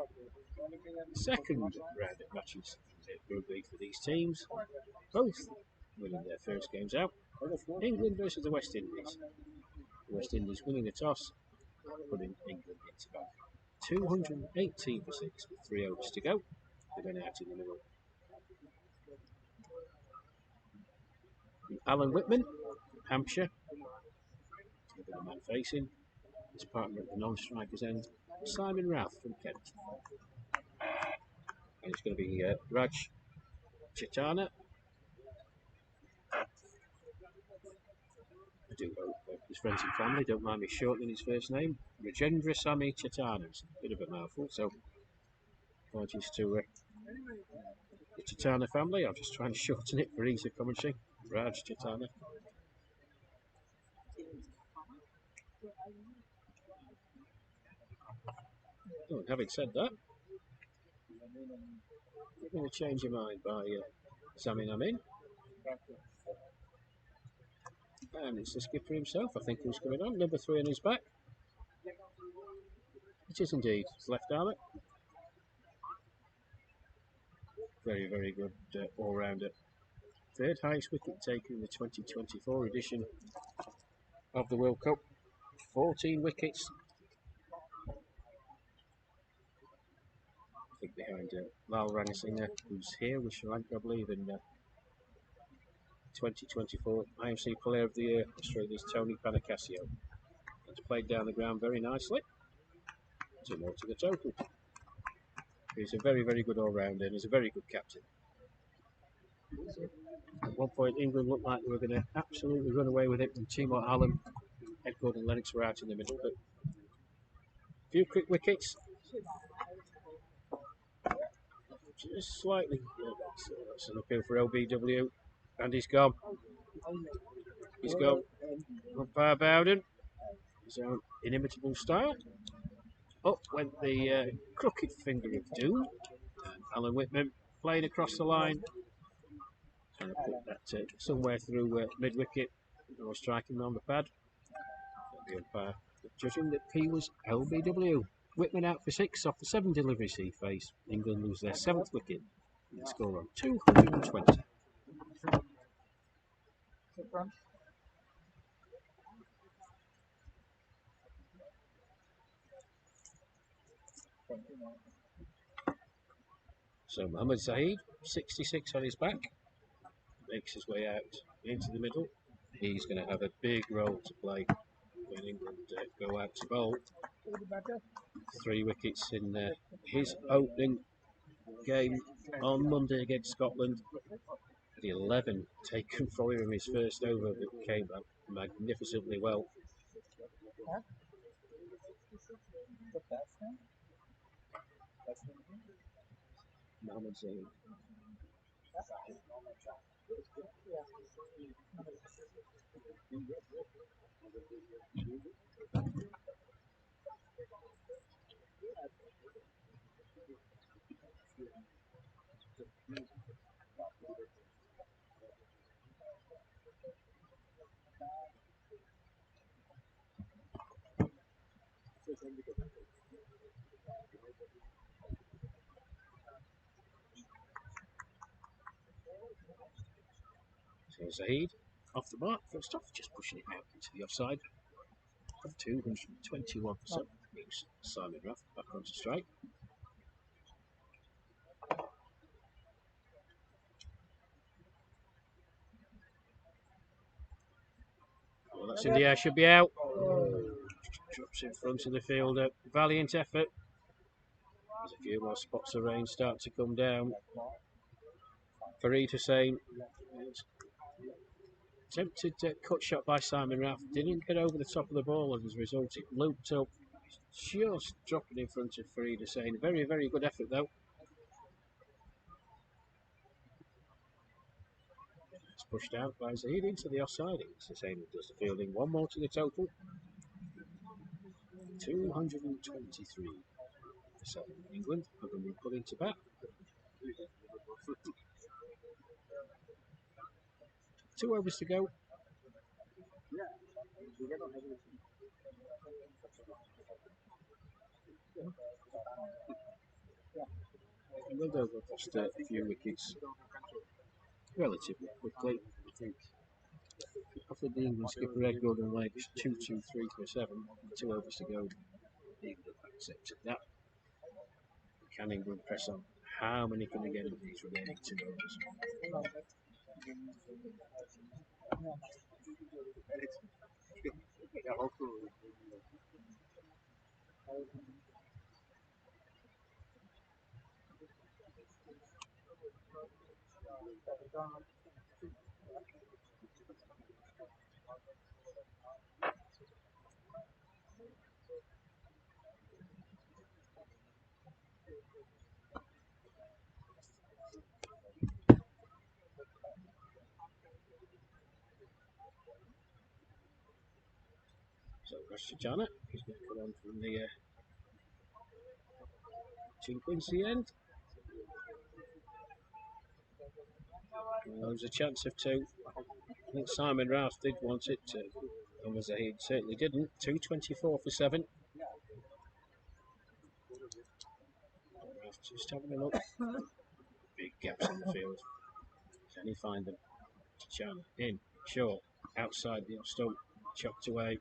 Second round of matches in Group B for these teams. Both winning their first games out. England versus the West Indies. The West Indies winning the toss, putting England into bat. 218 for 6 with 3 overs to go. They went out in the middle. Alan Whitman, Hampshire. A bit of man facing. His partner at the non-striker's end, Simon Rath from Kent. And it's going to be Raj Chaitana. do hope his friends and family don't mind me shortening his first name. Rajendra Sami Chitana. It's a bit of a mouthful, so apologies to the Chitana family. I'll just try and shorten it for ease of commentary. Raj Chitana. Oh, having said that, you're going to change your mind by Sami Amin. And it's the skipper himself, I think, who's coming on. Number 3 on his back. It is indeed. It's left armour. Very, very good all-rounder. Third highest wicket taken in the 2024 edition of the World Cup. 14 wickets. I think behind Lal Ranasinghe, who's here with Sri Lanka, I believe, in 2024 IMC Player of the Year, Australia's Tony Panacasio. It's played down the ground very nicely. 2 more to the total. He's a very, very good all-rounder and he's a very good captain. At one point, England looked like they were going to absolutely run away with it, and Timor Allen, Edgwood and Lennox were out in the middle. But a few quick wickets. Just slightly. That's an appeal for LBW. And he's gone. He's gone. Umpire Bowden. His own inimitable style. Up went the crooked finger of doom. And Alan Whitman played across the line. Trying to put that somewhere through mid-wicket. Or striking on the pad. The umpire judging that he was LBW. Whitman out for 6 off the 7 deliveries he faced. England lose their 7th wicket. And the score on 220. So Mohammad Zaid, 66 on his back, makes his way out into the middle. He's going to have a big role to play when England go out to bowl. 3 wickets in his opening game on Monday against Scotland. The 11 taken from him in his first over, but came back magnificently well. Mohammad Zaid. So Zaid off the mark, first off, just pushing it out into the offside. 221 for 7. Brings Simon Ruff back onto strike. Well, that's in the air, should be out. Drops in front of the fielder. Valiant effort. There's a few more spots of rain start to come down. Fareed Hussain. Attempted cut shot by Simon Raff. Didn't get over the top of the ball, and as a result, it looped up. Just dropping in front of Fareed Hussain. Very, very good effort, though. It's pushed out by Zaid into the offside. It's Hussain who does the fielding. 1 more to the total. 223 for 7. England have been put into bat. 2 overs to go. England have lost a few wickets relatively quickly. I think offered the England skipper Edgwood and Legs 2-2-3 for 7. 2 overs to go. England have accepted that. Can England press on? How many can they get in these remaining 2 overs? So that's Jana. He's going to come on from the two Quincy end. Well, there's a chance of two. I think Simon Rouse did want it to, and was he certainly didn't. 2.24 for 7. Rouse just having a look. Big gaps in the field. Can he find them? Chan in, short, outside the off stump, chopped away.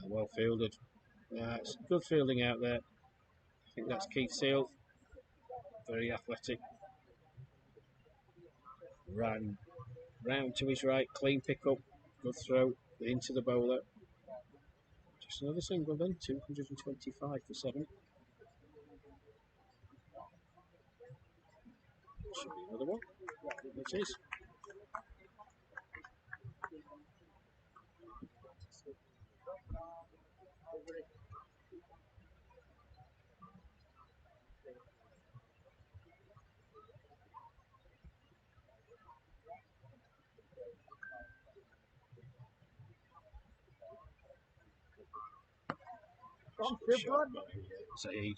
Well fielded. It's good fielding out there. I think that's Keith Seal. Very athletic. Ran round to his right, clean pick up, good throw into the bowler. Just another single then, 225 for 7. Should be another one. It is. Short by Zaid.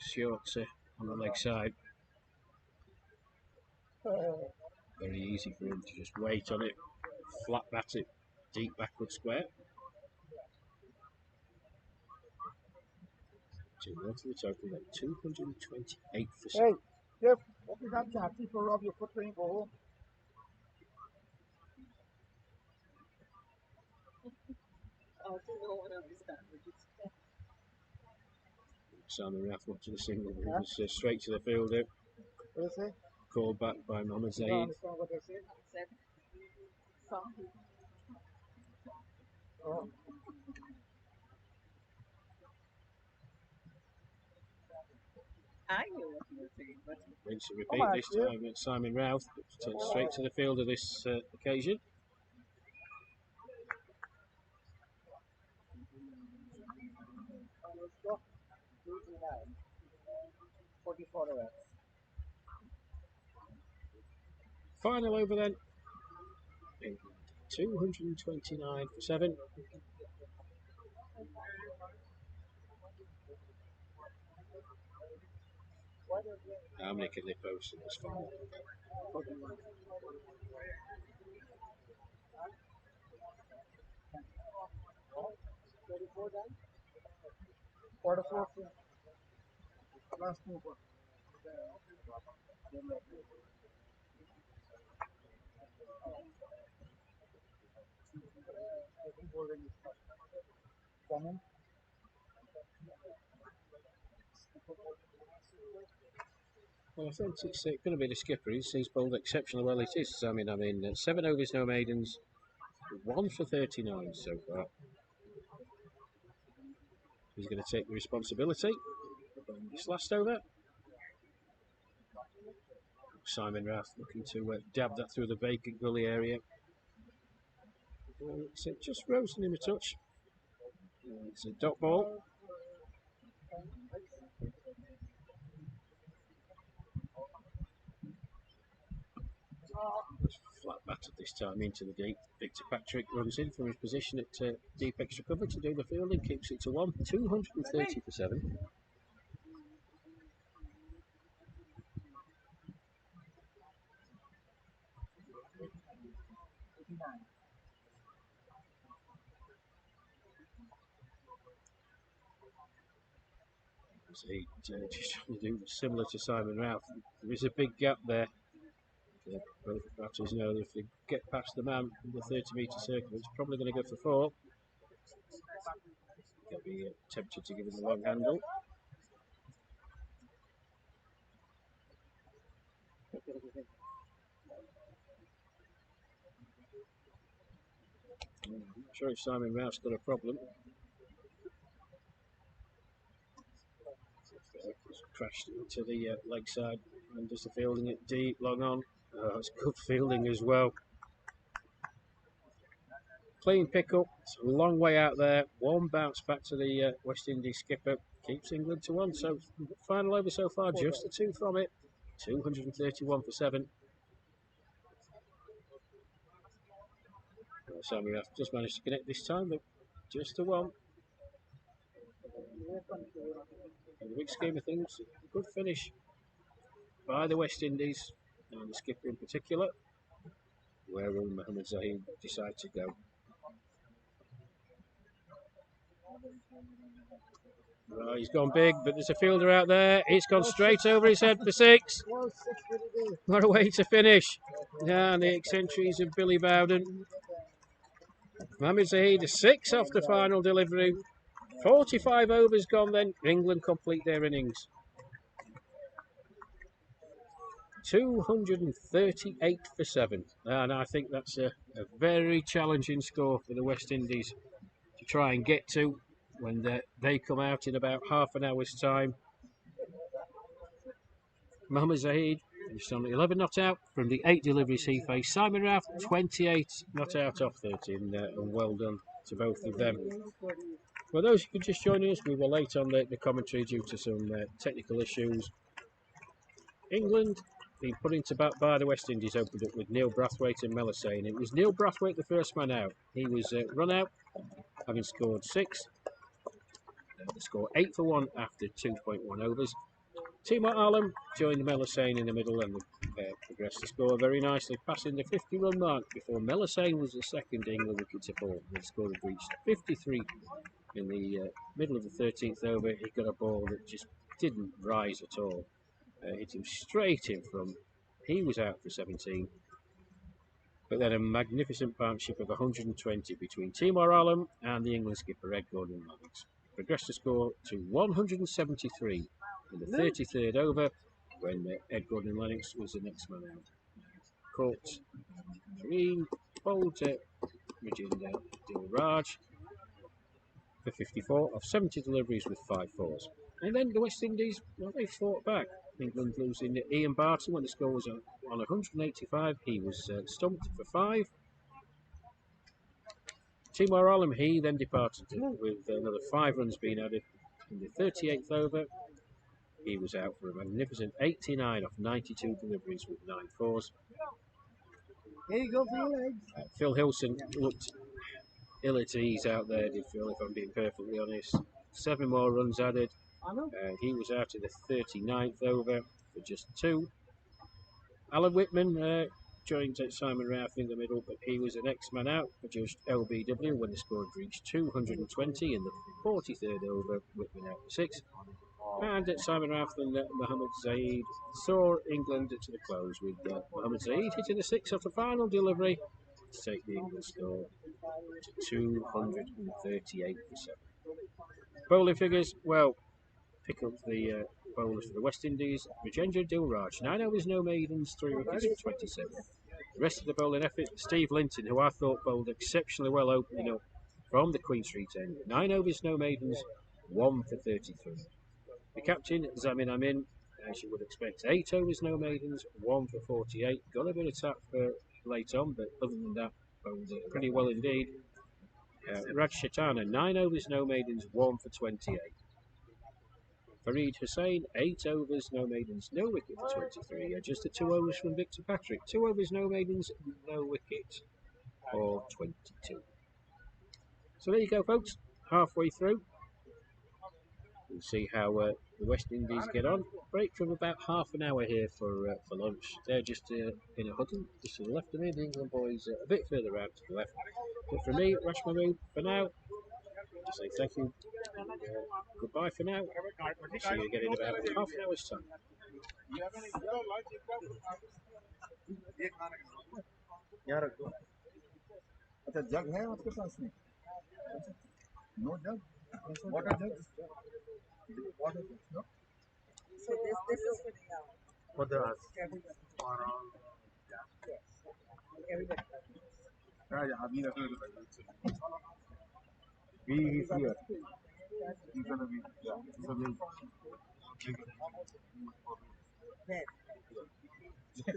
Short on the leg side. Very easy for him to just wait on it, flat bat it, deep backward square. 2 more to the total then, 228 for 7. Hey, Jeff, what is that chatty for Rob? Your foot training go home. Simon Raff watching the single, it was straight to the fielder. What do you say? Called back by Mohammed You Zaid. don't understand what they say? Oh. I knew what you were saying, but Rinse and repeat this time at Simon Routh, but straight to the fielder this occasion. Stop. 44 hours. Final over then. 229 for 7. How many can they post in this final? 44 last over. Common. Well, I think it's going to be the skipper. He's bowled exceptionally well. It is. I mean, 7 overs, no maidens, 1 for 39 so far. He's going to take the responsibility on this last over. Simon Rath looking to dab that through the vacant gully area. It's just roasting him a touch. It's a dot ball. Flat batted this time into the deep. Victor Patrick runs in from his position at deep extra cover to do the fielding, keeps it to 1, 230 for 7. He just trying to do similar to Simon Routh. There is a big gap there. Both batters know that if they get past the man in the 30-metre circle, it's probably going to go for 4. They'll be tempted to give him a long handle. I'm not sure if Simon Routh's got a problem. It's crashed into the leg side and does the fielding it deep, long on. It's good fielding as well. Clean pickup. It's a long way out there. One bounce back to the West Indies skipper. Keeps England to 1. So final over so far, just a 2 from it. 231 for 7. Sammy have just managed to connect this time, but just a 1. In the big scheme of things, a good finish by the West Indies, and the skipper in particular. Where will Mohammed Zahid decide to go? Well, he's gone big, but there's a fielder out there. It's gone straight over his head for 6. What a way to finish. Yeah, and the eccentrics of Billy Bowden. Mohammed Zahid, a 6 off the final delivery. 45 overs gone then. England complete their innings. 238 for 7. And I think that's a very challenging score for the West Indies to try and get to when they come out in about half an hour's time. Mohammed Zahid finished on 11 not out from the 8 deliveries he faced. Simon Rath, 28 not out off 13, and well done to both of them. For those who could just join us, we were late on the commentary due to some technical issues. England being put into bat by the West Indies opened up with Neil Brathwaite and Melisane. It was Neil Brathwaite the first man out. He was run out, having scored 6. The score 8 for 1 after 2.1 overs. Timur Alam joined Melisane in the middle and progressed the score very nicely, passing the 50-run mark before Melisane was the second England wicket to fall. The score had reached 53 in the middle of the 13th over. He got a ball that just didn't rise at all. Hit him straight in front. He was out for 17. But then a magnificent partnership of 120 between Timur Alam and the England skipper Ed Gordon-Lennox progressed the score to 173 in the 33rd over when Ed Gordon-Lennox was the next man out. Caught Green, bowled to Rajinder Dilraj for 54 off 70 deliveries with 5 fours. And then the West Indies, well, they fought back. England losing Ian Barton when the score was on 185. He was stumped for 5. Timur Alam, he then departed with another 5 runs being added in the 38th over. He was out for a magnificent 89 off 92 deliveries with 9 fours. Here you go for your legs. Phil Hilson looked ill at ease out there, did Phil, if I'm being perfectly honest. 7 more runs added. He was out in the 39th over for just 2. Alan Whitman joined Simon Rath in the middle, but he was the next man out for just LBW when the score had reached 220 in the 43rd over. Whitman out for 6. And Simon Rath and Mohammed Zaid saw England to the close, with Mohammed Zaid hitting a 6 off the final delivery to take the England score to 238 for 7. Bowling figures, well, pick up the bowlers for the West Indies. Rajendra Dilraj, 9 overs, no maidens, 3 wickets for 27. The rest of the bowling effort, Steve Linton, who I thought bowled exceptionally well opening up from the Queen Street end. 9 overs, no maidens, 1 for 33. The captain, Zamin Amin, as you would expect, 8 overs, no maidens, 1 for 48. Got a bit of tap for late on, but other than that, bowled pretty well indeed. Raj Shetana, 9 overs, no maidens, 1 for 28. Farid Hussain, 8 overs, no maidens, no wicket for 23. Just the 2 overs from Victor Patrick. 2 overs, no maidens, no wicket for 22. So there you go, folks. Halfway through. We'll see how the West Indies get on. Break from about half an hour here for lunch. They're just in a huddle, just to the left of me. The England boys a bit further out to the left. But for me, Rash Mahmood, for now, just say thank you. Goodbye for now. See you again in about half an hour's time. यार अच्छा जग है आपके पास में no jug water jug water jug no So this is for the For the everybody. Yes. Everybody. yeah अभी रखो he's here he's gonna be yeah so Then Is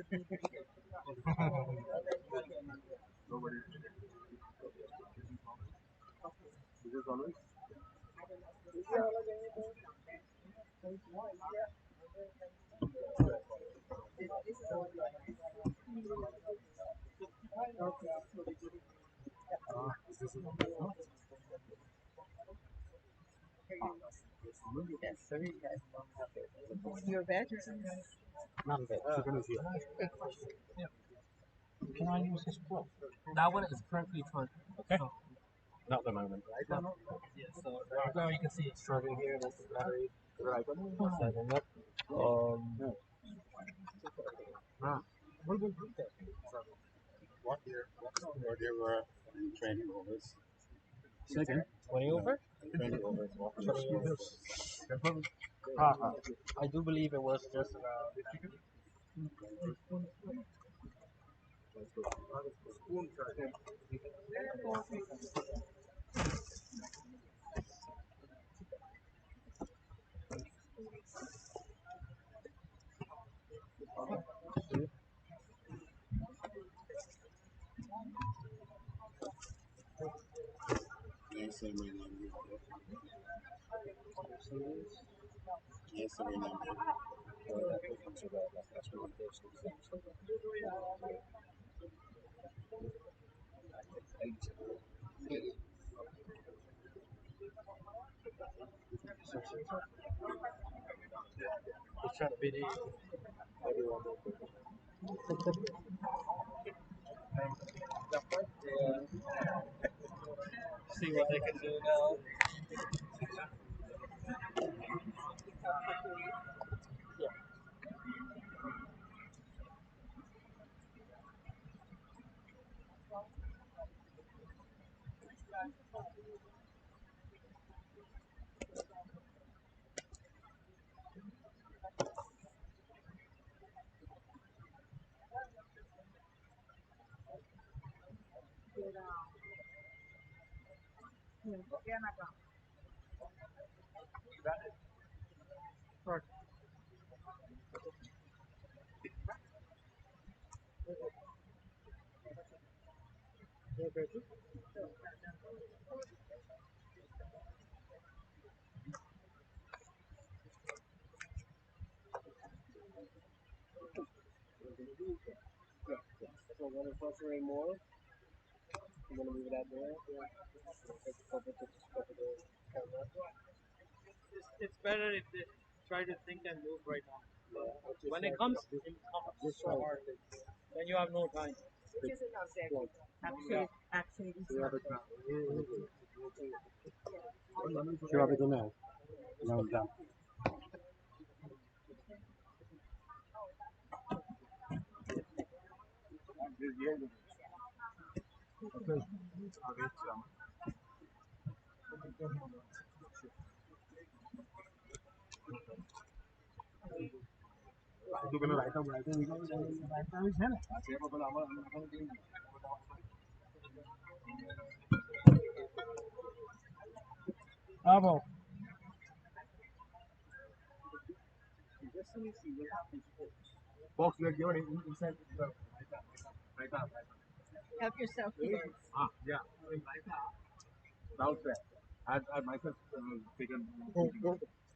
this always? Yes, sir. Yes. Your veterans. Not bad. Chicken is here. Can I use this plug? That one is currently charged. Okay. So, not the moment. Right now? Yeah, so right now you can see it's charging here. That's the battery. The right one. Setting up. Ah. What will do that? What year? What year were training overs? Second. 20 over? 20 overs. 20 overs. I do believe it was just around. Yes, I remember. Yes, I remember. It's trying to be everyone. See what they can do now. So one is fluctuating more. I'm gonna move it out there. It's better if they try to think and move right now. When it comes so hard, then you have no time. It isn't objective. Actually, actually, it's not Sure, we don't know. No, down. Itu kalau right up right is है ना siapa kalau amal अब box we are given inside the right up. help yourself here. Yeah, downstairs. I myself taken.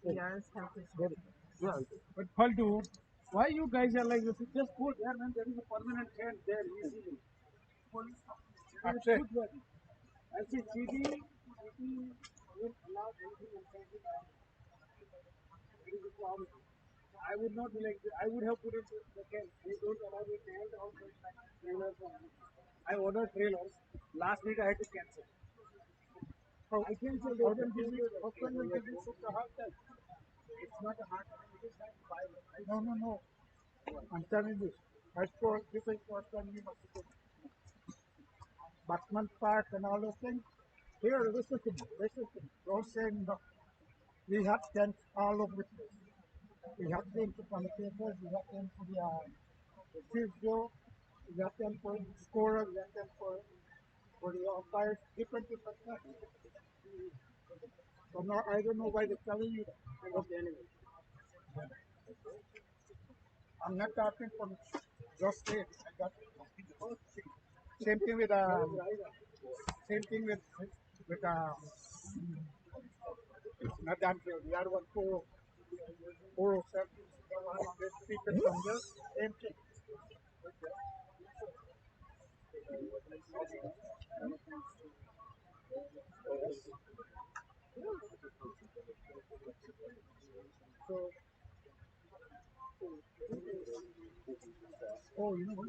Yes, help yourself. Yeah, but Faltu, why you guys are like this? Just go there, man. There is a permanent tent there easily. Good work. I see CD will allow anything inside the tent. There is a problem. I would not be like this. I would have put it in the tent. They don't allow me tent or trailers. I ordered trailers. Last week I had to cancel. I cancelled. How can you give me such a hard time? It's not a hard time. It is like 5. No. I'm telling you. As for this is what you must do. Batman Park and all those things. Here, listen to me. Don't say no. We have tents all over the place. We have them for commentators. We have them for the field show. We have them for the scorer. We have them for the umpires. Different things. So now I don't know why they're telling you that. Okay, anyway. I'm not talking from Just stay. I got same thing with not damn sure. The other one 407. People from the same thing. So, oh, you know what?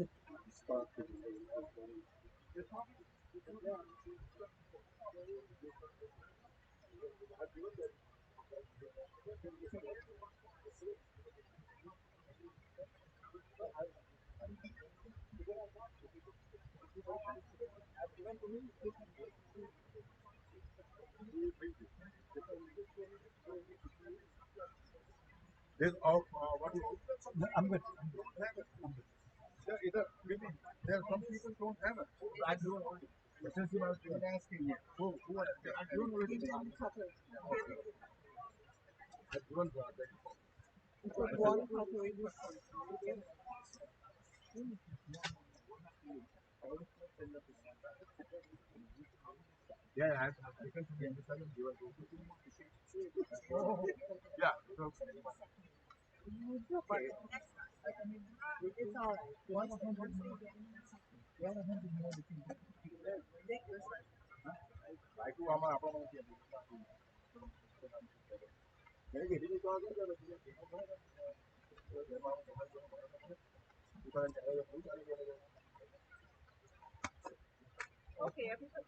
There's all what is I'm good. Either maybe there are some people don't have it. I don't know. But since you are asking me, who are I don't really know. I don't know. One population. Yeah, I can see the second you are going to. Oh, yeah. So, but It's all right. one of them is more. One of them is more. Like who am I? Okay, everybody.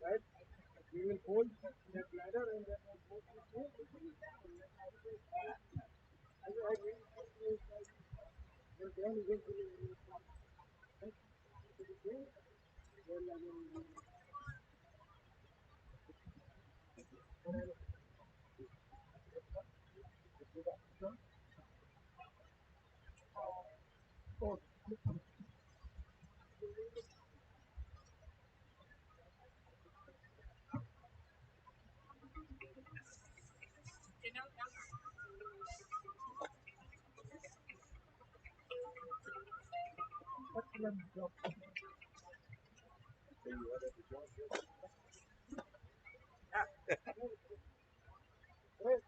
Right? We will hold that ladder and then we'll go to the and then eventually we will come. Right? Oh, excellent job. Hey,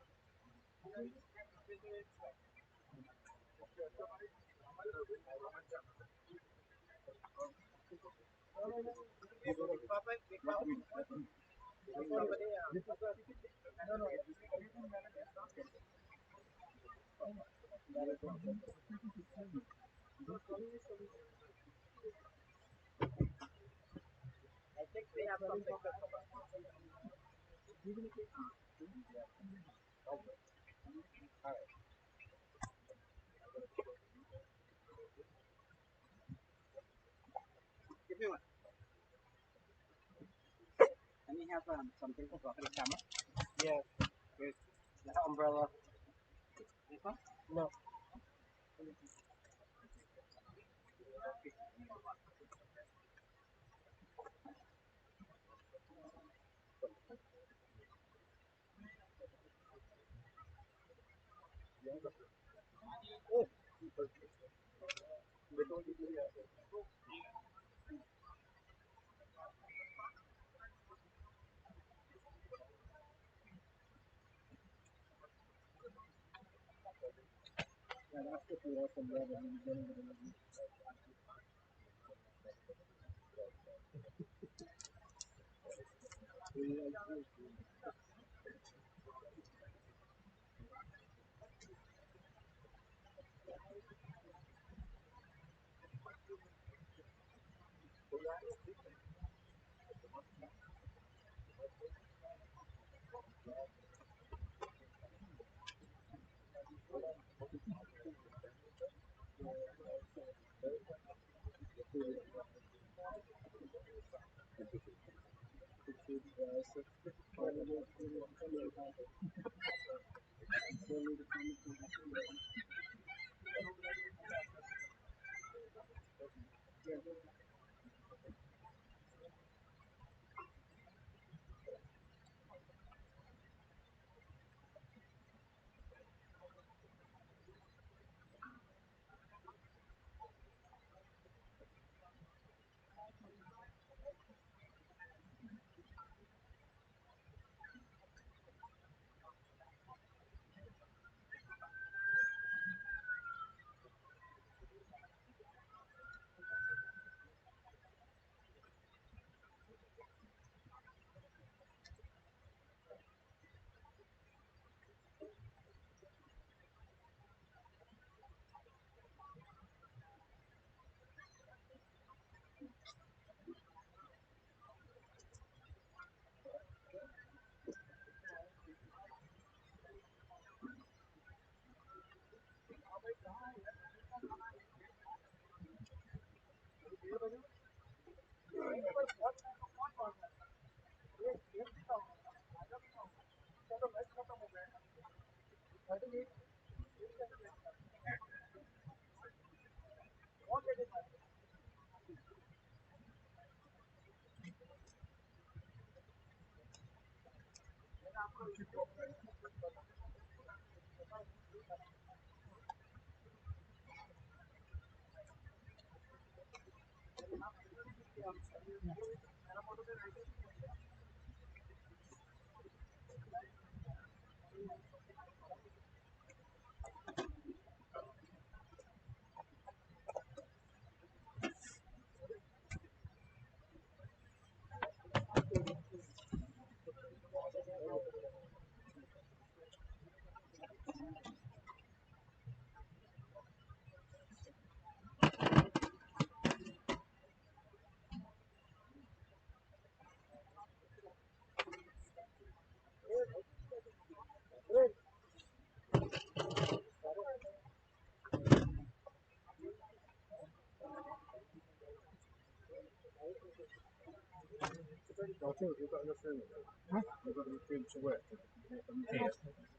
I think we have something. Give me one. Let me have something for the camera. Yeah. Here's the umbrella. This one? No. and after two hours from there,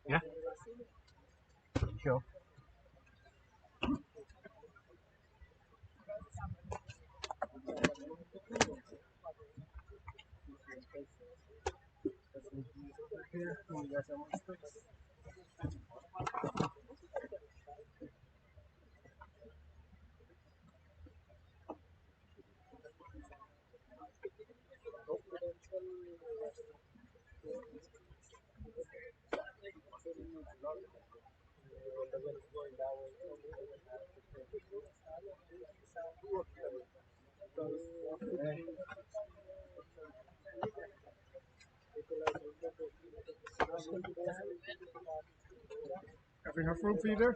Yeah. Sure. Have enough room for you there?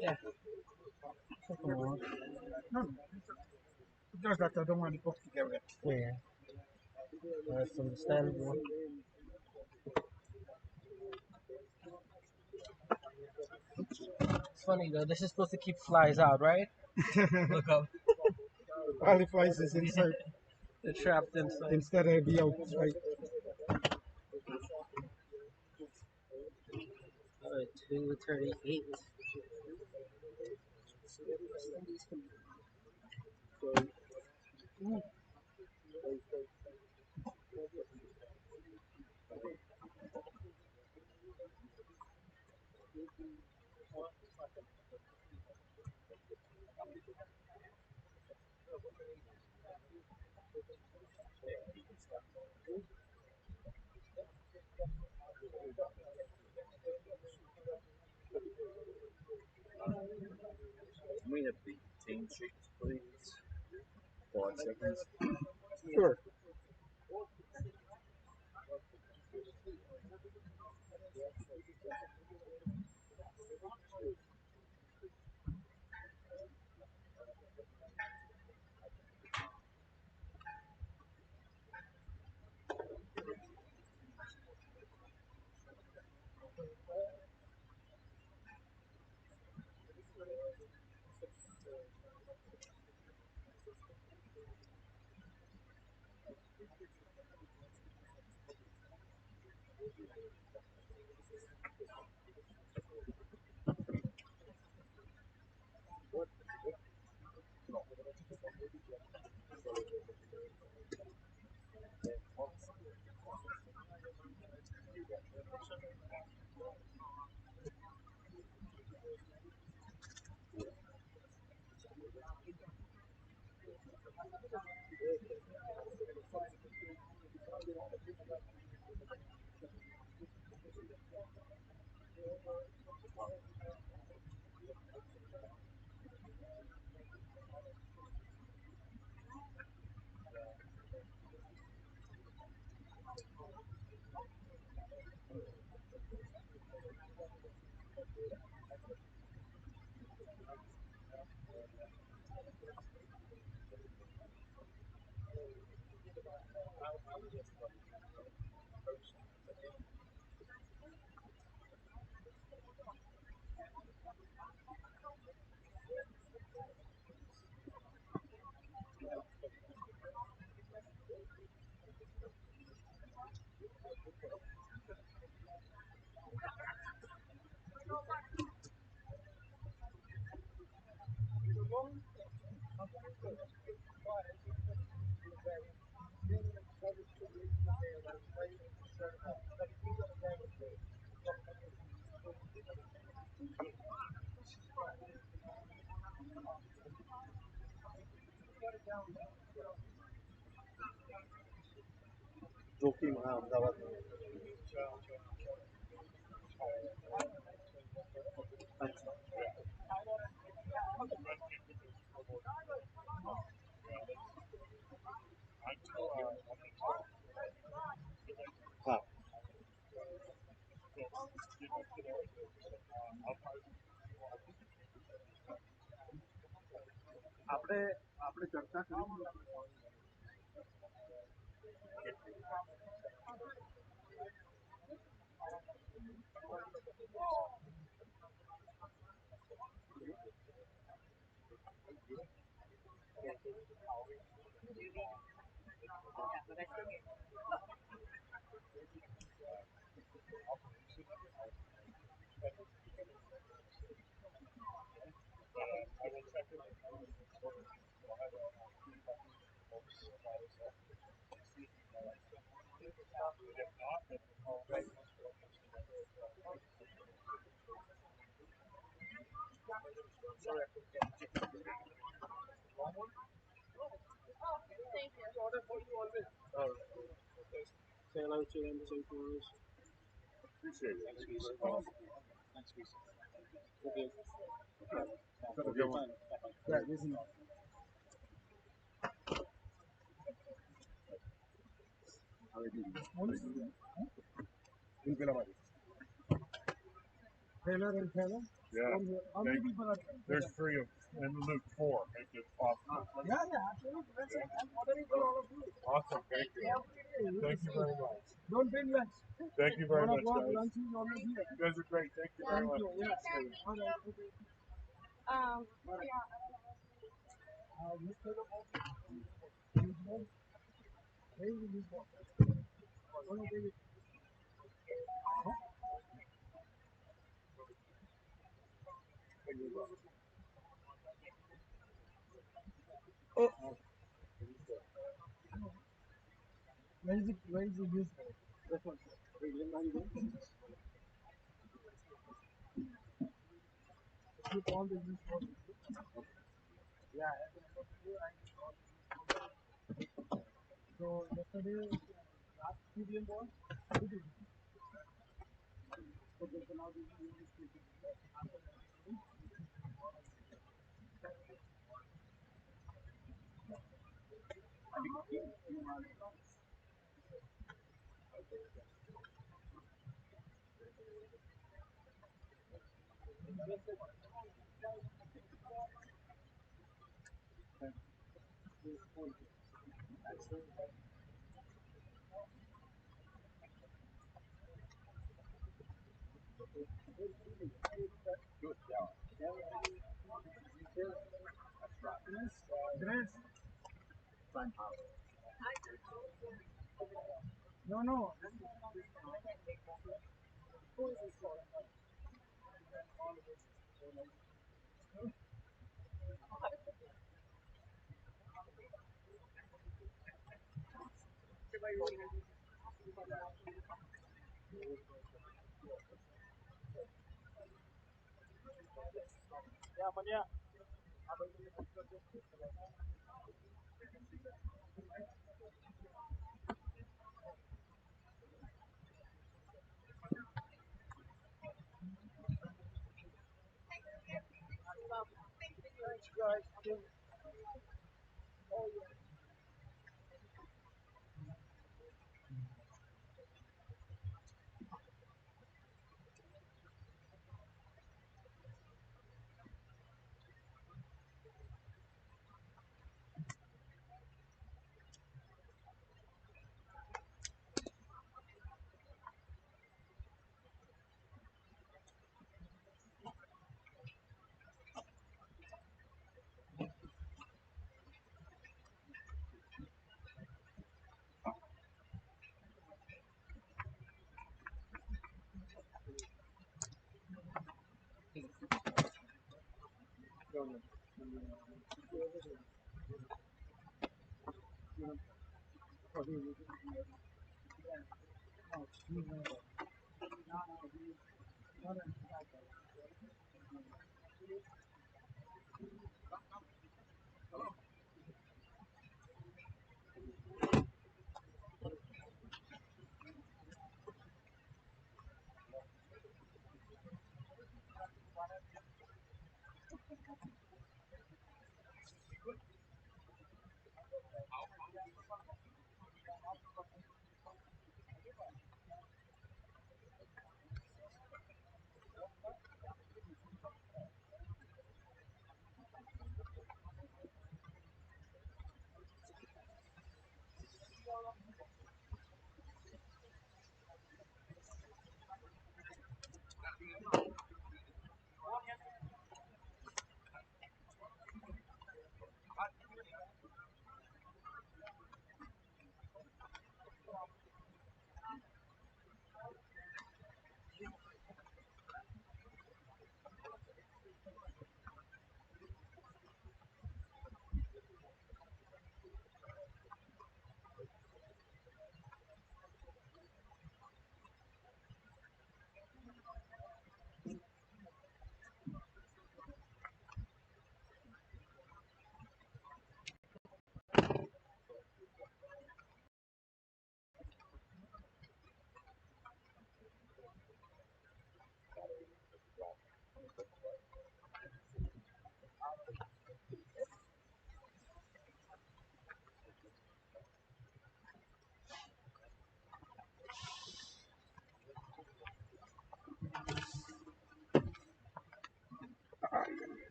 Yeah. No. Just that I don't want the book to get wet. Yeah. That's understandable. It's funny though. This is supposed to keep flies out, right? Look up. All the flies is inside They're trapped inside. instead of be outside. 238. Can we have the team sheets, please? 5 seconds. Sure. जोखिम हाँ अहमदाबाद में हाँ આપણે આપણે ચર્ચા કરી Say hello to IMC for us. Appreciate it. Thanks, Reese. Okay. Have a good one. Yeah, this is Taylor and Taylor. Yeah. How many people are there? There's 3 of in Luke 4. Make it possible. Yeah, absolutely. That's it. I'm ordering for all of you. Awesome. Thank you. Thank you very much. Don't bring lunch. Thank you very 1 much, o'clock guys. lunch is already here. You guys are great. Thank you very Thank much. you. Yeah. All right. Okay. This Taylor also. This one. Maybe this one. One of the. Where is the this one? This one. Put all the use for yeah, at the end of the day, I need all the use for so yesterday, last period was okay, so now this is use to after Grace. No.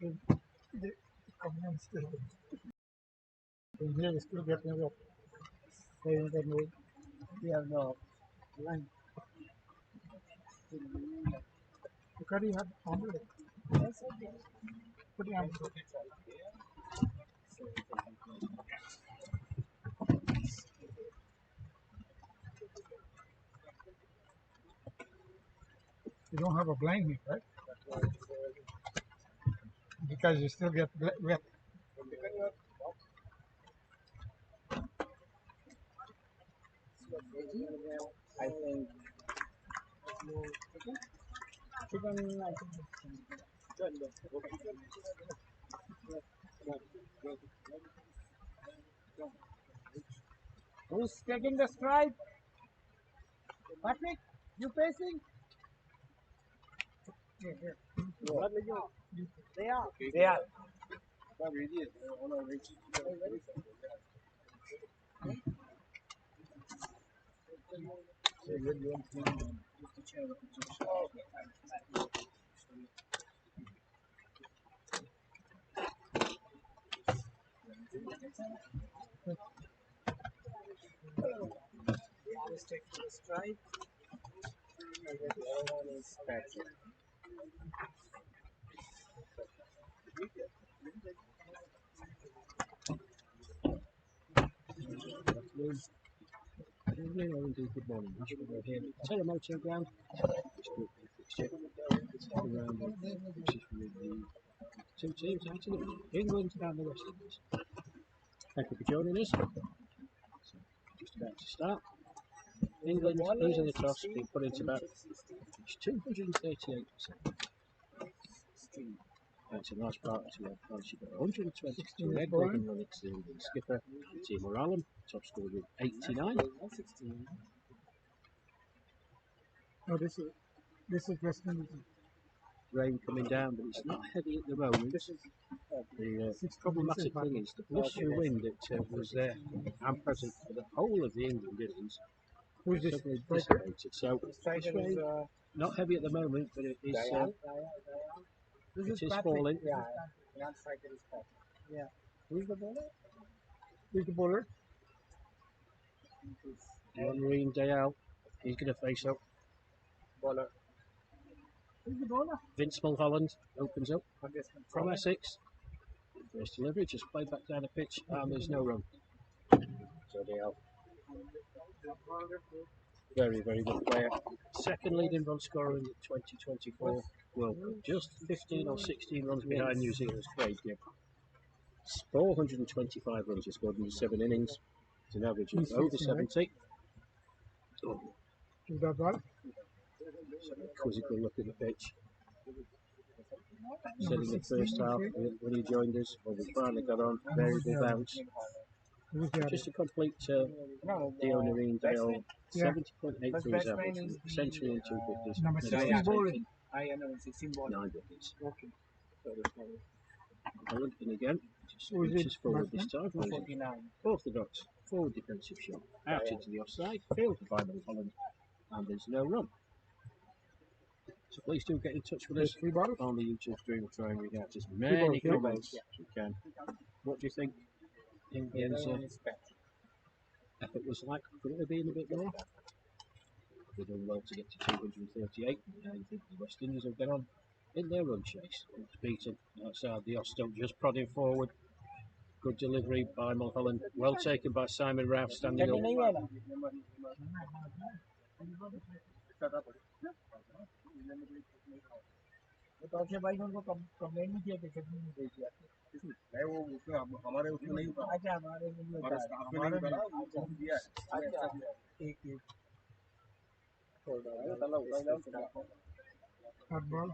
The comment still. Here is still getting up. Saying that no, we have no line. You can have omelette. Yes, okay. Put it on. You don't have a blanket, right? Because you still get wet. I think chicken, I think good. Who's taking the strike? Patrick, you facing? They are. They are. Let's take the strike. Good morning. We're here at Teramoto ground. Around which is with the two teams actually, England and the West Indies. Thank you for joining us. So, just about to start. England losing the toss, being put into bat. It's 238%. That's a nice part to our partnership at 122 leg golden run. It's the skipper, Timo Allen, top scorer with 89. No, this is West Indies. Rain coming down, but it's not heavy at the moment. The problematic thing is the blustery wind that was there and present for the whole of the England innings Who's this? suddenly dissipated. So this rain, not heavy at the moment, but it is falling. Yeah. Who's the bowler? Who's the bowler? One rain day out. He's going to face up. Bowler. Who's the bowler? Vince Mulholland opens up from Essex. First delivery, just played back down the pitch, and there's no run. So they are very, very good player. Second leading run scorer in the 2024 World Cup. Just 15 or 16 runs behind New Zealand's Craig Gibb. 425 runs he scored in 7 innings. It's an average of over 70. Is that right? So a quizzical look at the pitch. Said in the first half when he joined us, when we finally got on, variable bounce. Just a complete Dio Nareen Dale, 70.8 for his average, century and 250s. Number 16 bowling. 9 wickets. Holland in again, just reaches forward this time. Orthodox, forward defensive shot, out into the offside, failed to find Holland, and there's no run. So please do get in touch with us on the YouTube stream. We'll try and read out as many comments as we can. What do you think Indians' effort was like? Could it have been a bit more? They've done well to get to 238. I think the West Indies will get on in their run chase. It's beaten outside the off stump, just prodding forward. Good delivery by Mulholland. Well taken by Simon Ralph, standing up. तो भाई उनको comment भी किया कि कितनी नहीं देखी है वो हमारे उसमें नहीं होता अच्छा हमारे में हमारे स्टाफ में नहीं होता दिया अच्छा एक फुटबॉल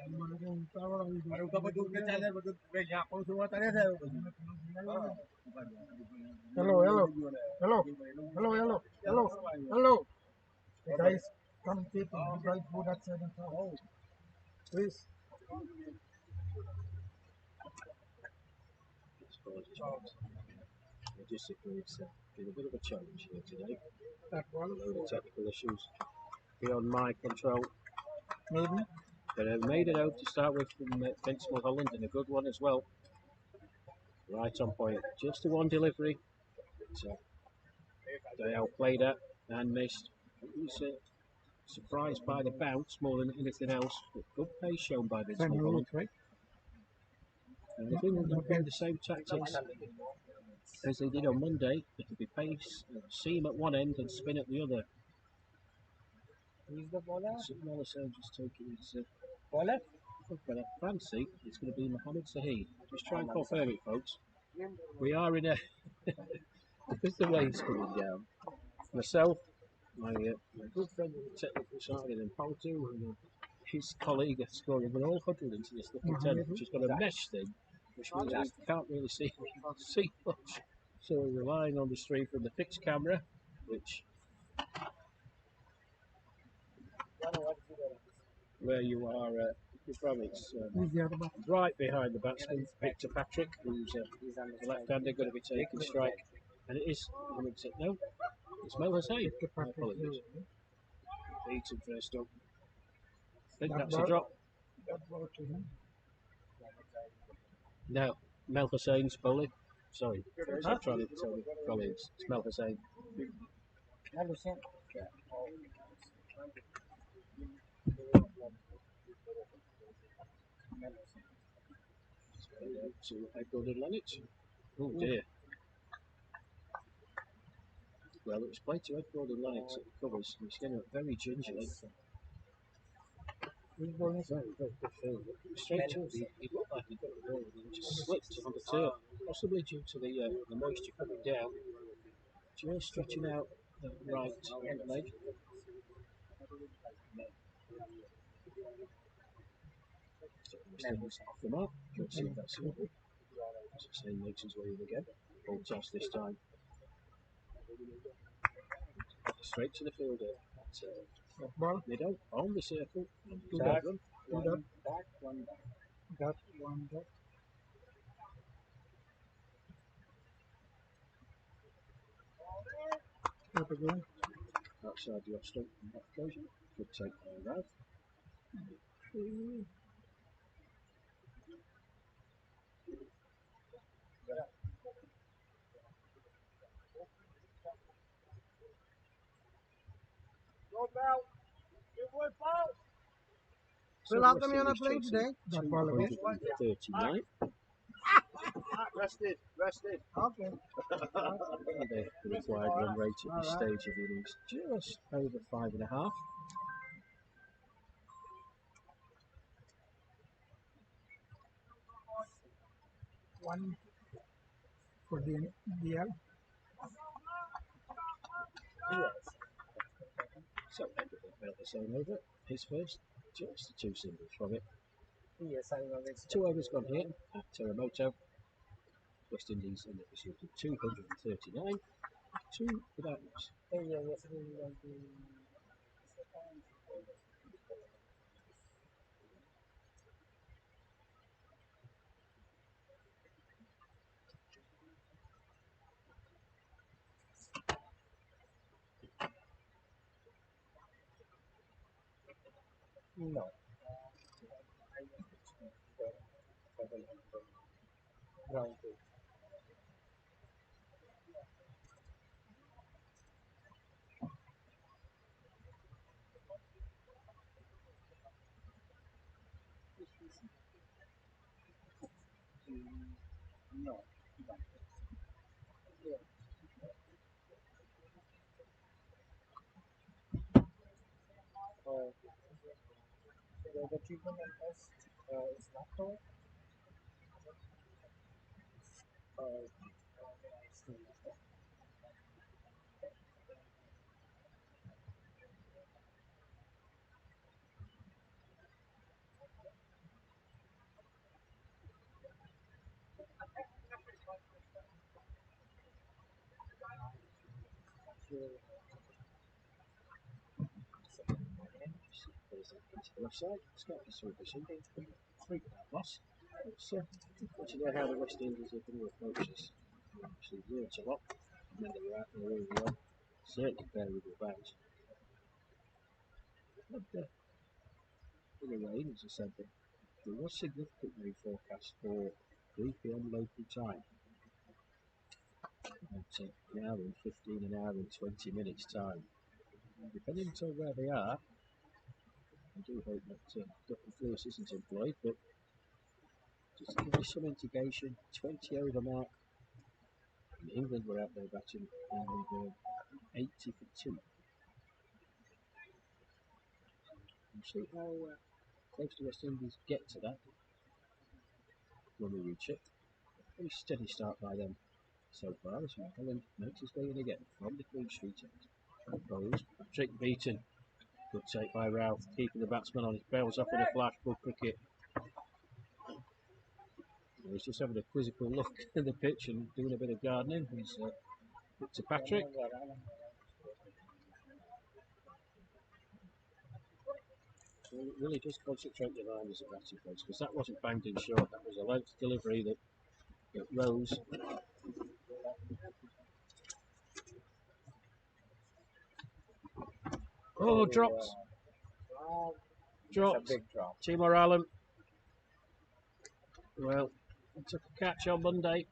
अरे उसका बच्चों के चल जाए बच्चों मैं यहाँ कौन से हुआ तारे थे hello hello hello hello hello hello hello guys come take you guys go that side and talk please Logistically, it's been a bit of a challenge here today. A load of technical issues beyond my control. maybe But I made it out to start with from Vince Mulholland, and a good one as well. Right on point. Just the one delivery. So they outplayed it and missed. It was surprised by the bounce more than anything else. But good pace shown by Vince Mulholland. And I think they'll play the same tactics as they did on Monday. It'll be pace, seam at one end and spin at the other. who's the bowler Wallace just taking his bowler but I fancy it's going to be Mohammed Saheed. Just try and confirm it, folks. We are in a because the rain's coming down. Myself, my good friend on the technical side, and then Paltu and his colleague are scoring. We're all huddled into this little tent, which has got a mesh thing, which means we can't really see much. So we're relying on the stream from the fixed camera, which where you are, it's Who's the other one? right behind the batsman, Victor Patrick, who's the left-hander going to be taking strike. And it is, no, it's Mel Hussain. My apologies. Beaten first up. I think that's a drop. That ball to him. No, Mel Hussein's bowling. Sorry, I'm trying to tell you, colleagues. It's Mel Hussain. To Edward Lennox. Oh dear. Well, it was played to Edward Lennox at the covers. He's getting up very gingerly. He's bowling Very, very good field. Straight to it. He looked like he got the ball and then just slipped on the turf, possibly due to the moisture coming down. Just stretching out the right leg. Things off the mark. Let's see if that's it. Same makes his way in again. Ball toss this time. Straight to the fielder. ball. Middle on the circle. Two Back. down. Two down. That one dot. Up again. Outside the off stump on that occasion. Good take by Ralph. Well, how come you're not playing today? That ball again. 239. Rested. Okay. The required run rate at this stage of the innings just over 5.5. One for the DL. So Melvin over his first, just the two singles from it. 2 overs gone here at Teramoto. West Indies in the pursuit of 239. 2 without loss. No. Ground two. No. The treatment and test is not correct. To the left side, Scott is through this 3 without loss. It's unfortunately how the West Indies are going to approach this. Actually, worked a lot, and then they were out there really well. Certainly variable bounce. But in the rain, as I said, there was significant rain forecast for 3 p.m. local time. At an hour and 15, an hour and 20 minutes time. Depending on where they are, I do hope that Dr. Lewis isn't employed, but just to give you some indication, 20 over mark. And England were out there batting, England were 80 for 2. We'll see how close the West Indies get to that when we reach it. Very steady start by them so far as Holland makes his way in again from the Queen Street end. Goes Patrick beaten. Good take by Ralph, keeping the batsman on his bells off in a flash. Good cricket. He's just having a quizzical look at the pitch and doing a bit of gardening. He's to Patrick. So it really does concentrate your mind as a batting coach, because that wasn't banged in short. That was a length delivery that rose. Oh, drops. Drops. Big drop. Timor Allen. Well, he took a catch on Monday.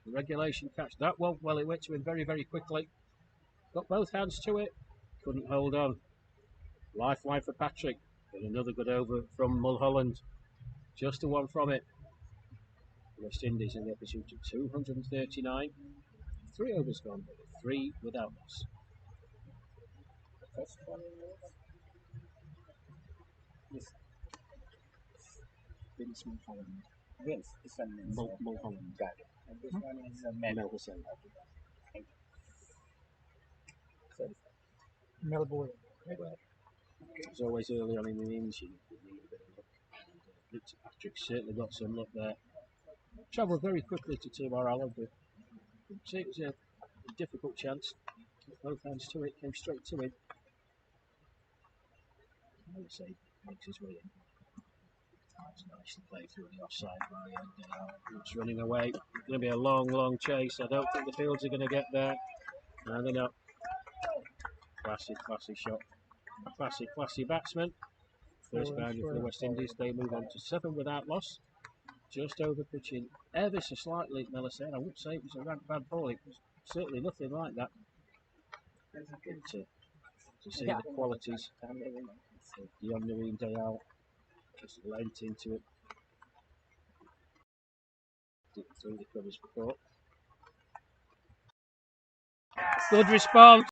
The regulation catch. That one, well, it went to him very, very quickly. Got both hands to it. Couldn't hold on. Lifeline for Patrick. And another good over from Mulholland. Just the one from it. West Indies in their pursuit of 239. 3 overs gone, 3 without loss. First one is Vince Mulholland. Vince, this one is Mulholland. Got it. And this one is Mel Hussain. Thank you. Melbourne. It's always early on in the innings, you need a bit of luck. Victor Patrick certainly got some luck there. Travelled very quickly to Timor Allen, but it was a difficult chance. Both hands to it, came straight to him. I would say makes his way in. It's nicely played through the offside by it's running away. It's going to be a long, long chase. I don't think the fields are going to get there. No, they're not. Classy, classy shot. Classy, classy batsman. First boundary for the West Indies. They move on to 7 without loss. Just over pitching ever so slightly, Miller said. I wouldn't say it was a rank bad ball. It was certainly nothing like that. But, to see the qualities of Dion Marine Dayal just lent into it. Didn't through the covers before. Good response.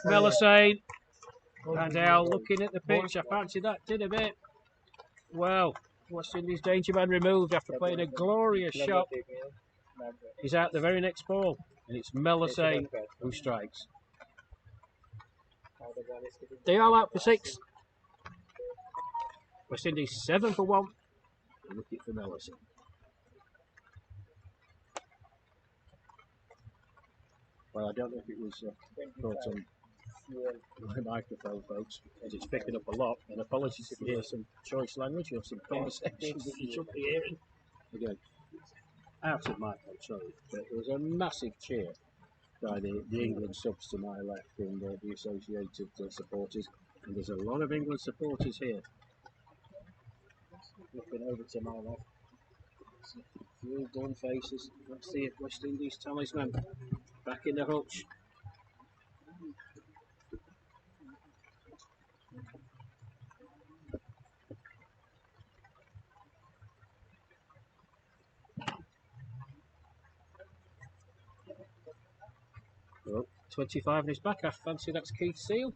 Melisane and Dayal looking at the pitch. I fancy that did a bit. Well, West Indies danger man removed after playing a glorious shot. He's out the very next ball, and it's Melisane who strikes. They are out for 6. West Indies 7 for 1. Looking for Melisane. Well, I don't know if it was caught on my microphone, folks, as it's picking up a lot. And apologies if you hear some choice language or some conversations that you shouldn't be hearing. Again, out of my control. But there was a massive cheer by the England subs to my left and the associated supporters. And there's a lot of England supporters here. Looking over to my left. A few done faces. Let's see if West Indies talisman back in the hutch. Well, 25 in his back. I fancy that's Keith Seal.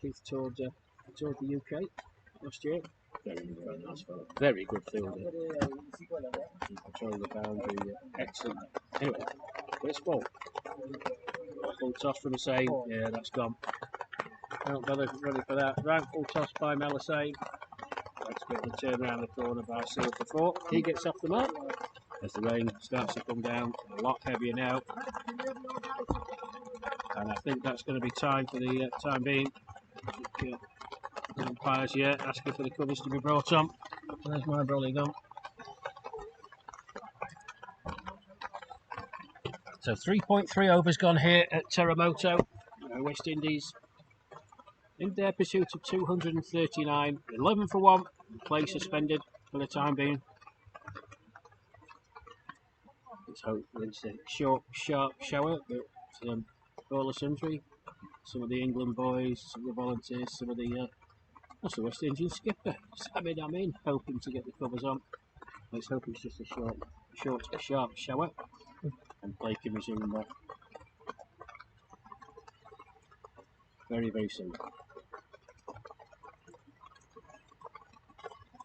Keith toured the UK last year. Very nice fellow. Very good fielder. Controlling the boundary. Excellent. Anyway, this ball. Full toss from Hussain. Yeah, that's gone. Don't bother running for that. Right, full toss by Melisane. That's a bit of a turn around the corner by Seal for 4. He gets off the mark as the rain starts to come down. A lot heavier now. And I think that's going to be time for the time being. Umpires here asking for the covers to be brought on. There's my brolly gone. So 3.3 overs gone here at Teramoto. West Indies in their pursuit of 239. 11 for 1. Play suspended for the time being. Let's hope it's a short, sharp shower, but all the sundry. Some of the England boys, some of the volunteers, some of the that's the West Indian skipper. I'm in, hoping to get the covers on. Let's hope it's just a short, sharp shower, and play can resume very, very soon.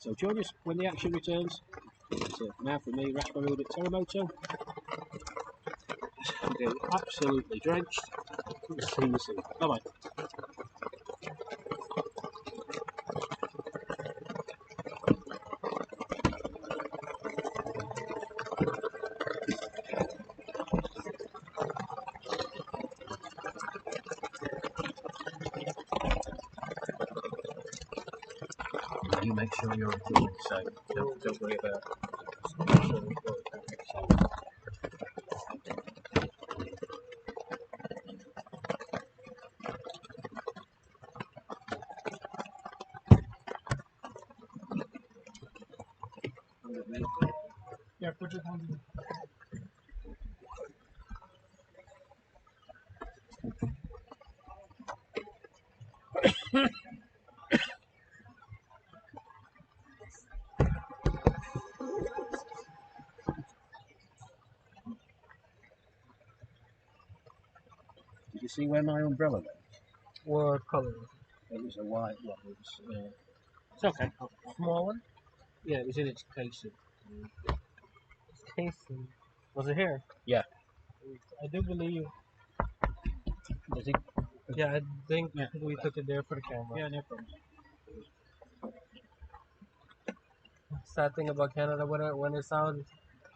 So join us when the action returns. Now for me, Rash Mahmood at Teramoto. I'm absolutely drenched. See you soon. Bye bye. make sure you're doing so. Don't worry about just make sure you're doing so. Yeah, put it on. Did you see where my umbrella went? What color? It was a white one. It was, It's okay. Small one? yeah, it was in its casing. Casing. Was it here? Yeah. I do believe. Does it? Yeah, I think Yeah. we took it there for the camera. Yeah, no problem. Sad thing about Canada, when it sounds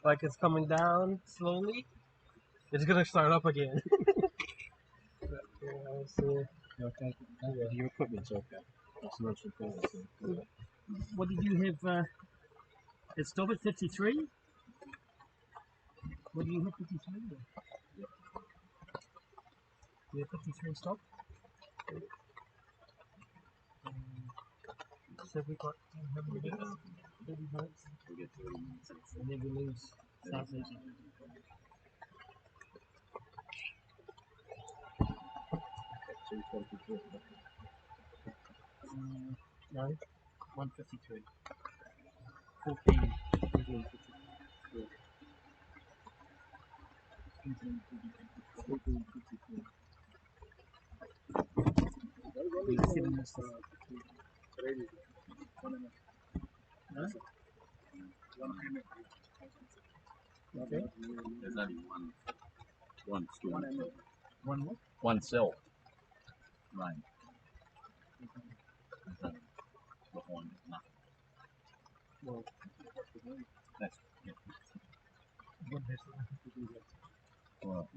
like it's coming down slowly, it's gonna start up again. Yeah, I see. Okay. Your equipment's okay. That's the most important thing. What did you have? It stopped at 53? What do you have 53? You have 53 stop? So we got 30 minutes. And then we lose South Asia. No, 153. 14. 14. Okay. There's only one storm. One more? One cell. Right. There's behind it, nothing. Well, That's, yeah. what has to do that? Well,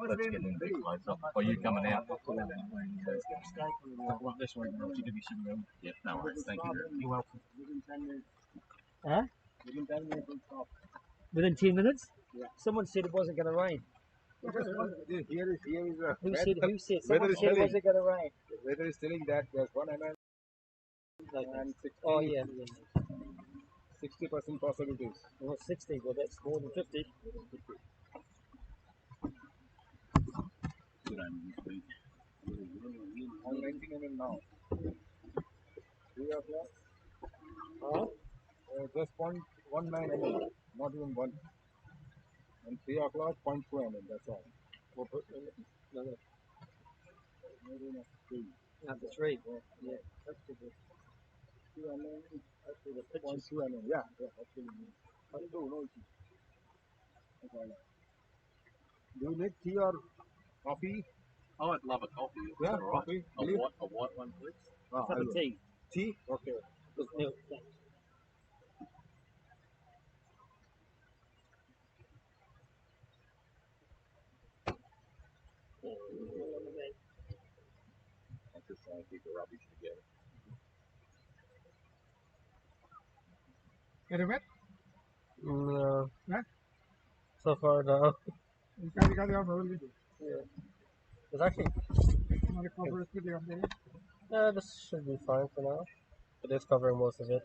let's get in a bit closer. Are you coming out? Well, this one, to give you some room. Yeah, no worries. Thank you. You're welcome. Huh? Within 10 minutes, we'll stop. Within 10 minutes? Yeah. Someone said it wasn't going to rain. Here is Who said? Who said? weather Someone is said it telling. wasn't going to rain. The weather is telling that there's 1 mm and 60, Oh, yeah. 60% possibilities. Well, 60, well, that's more than 50. Good on you, sweet. I'm 19 mm now. 3 o'clock, Huh? just 0.19 mm, not even 1. And 3 o'clock, 0.2 mm, that's all. We'll put no, no, Maybe not 3. after 3. Yeah, that's good. 2 mm, Actually, the 0.2 pictures. mm, yeah, absolutely. No issue. Okay. Do you need tea or coffee? Oh, I'd love a coffee. Is Yeah, that all right? coffee. A white one, please. Ah, Cup I of will. tea Tea? Okay. with milk. Thanks. I'm just trying to keep the rubbish together. Get it wet? No. Huh? So far, no. Yeah. It's actually. Yeah, this should be fine for now. It is covering most of it.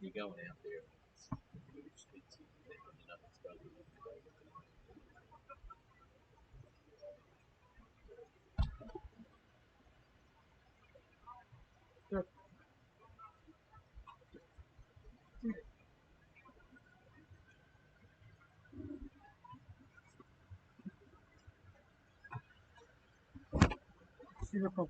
You're going out there. It's expensive. You know, it's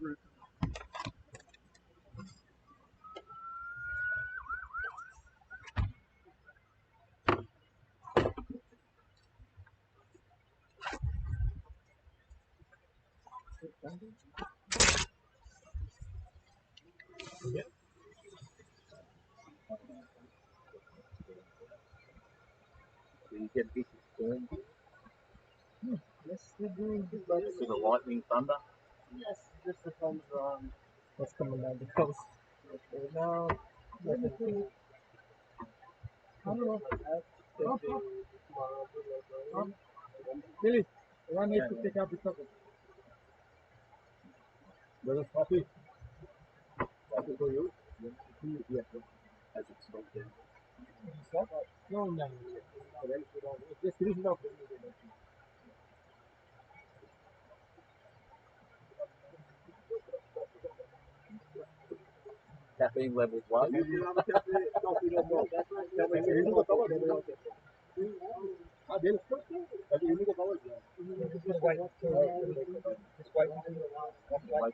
going to be Yeah. You get this storm. Yes, we're doing good. See the lightning thunder. Yes, just depends on what's coming down the coast. Right now, nothing. I don't know. Billy, one needs to pick up the cover. Brother, coffee. Coffee for you. Yeah. As expected. No, no. Just finish it off. Caffeine levels low. Wait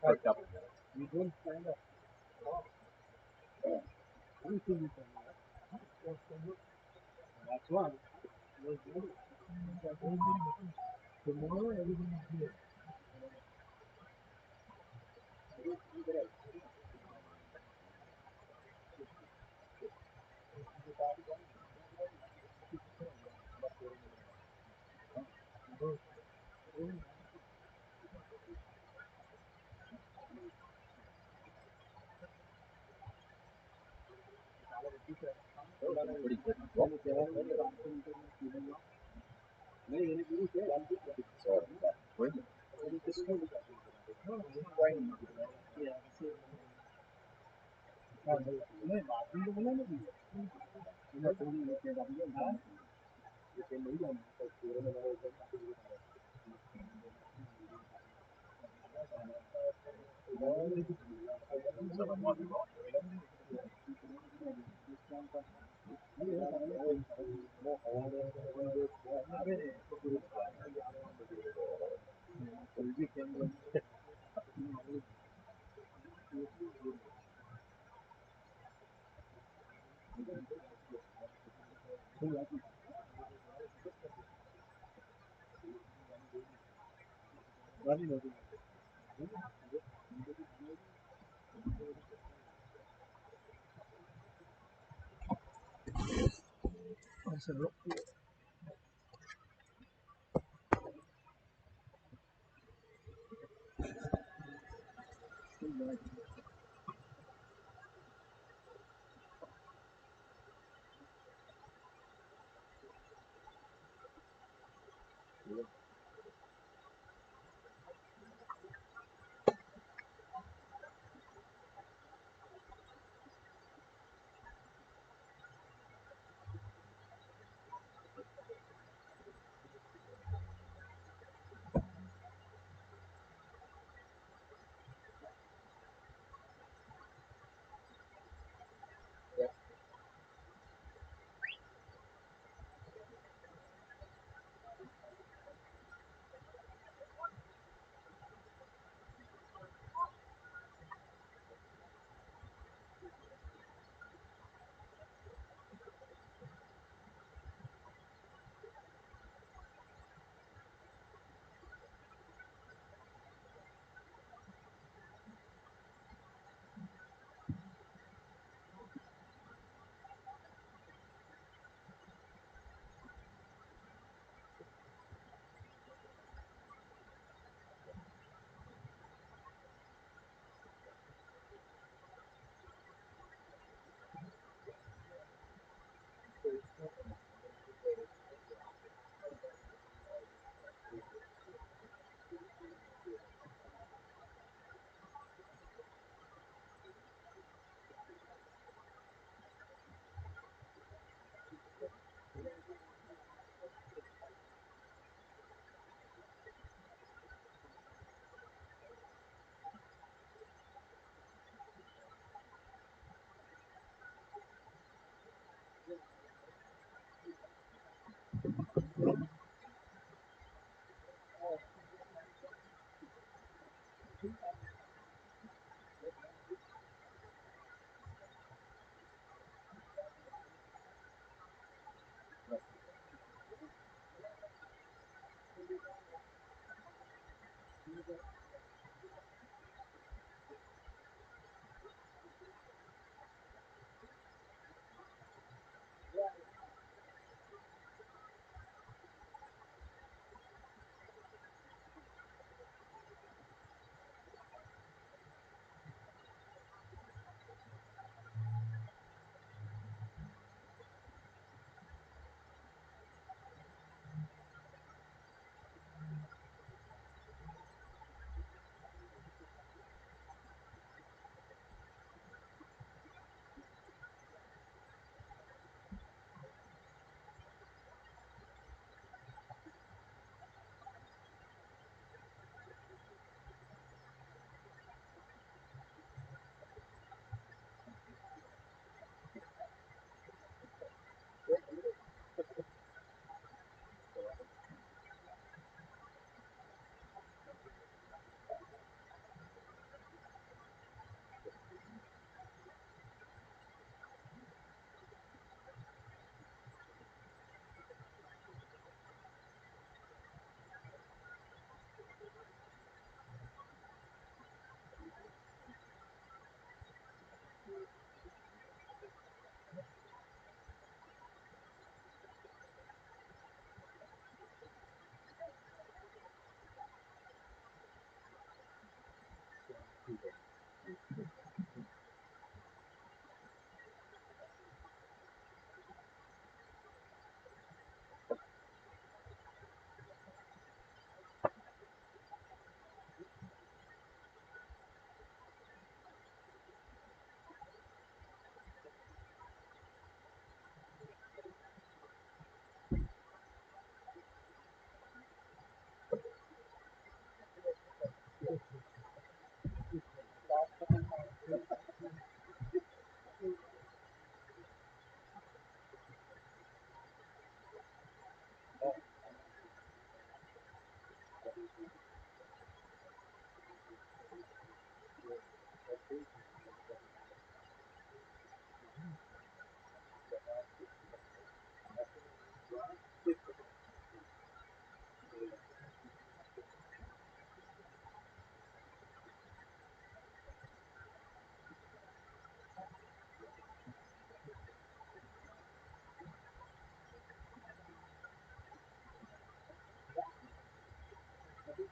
for a couple of minutes. You don't stand up. Anything you can do. That's one. Tomorrow, everything is here. Pretty good. When? So that might be right.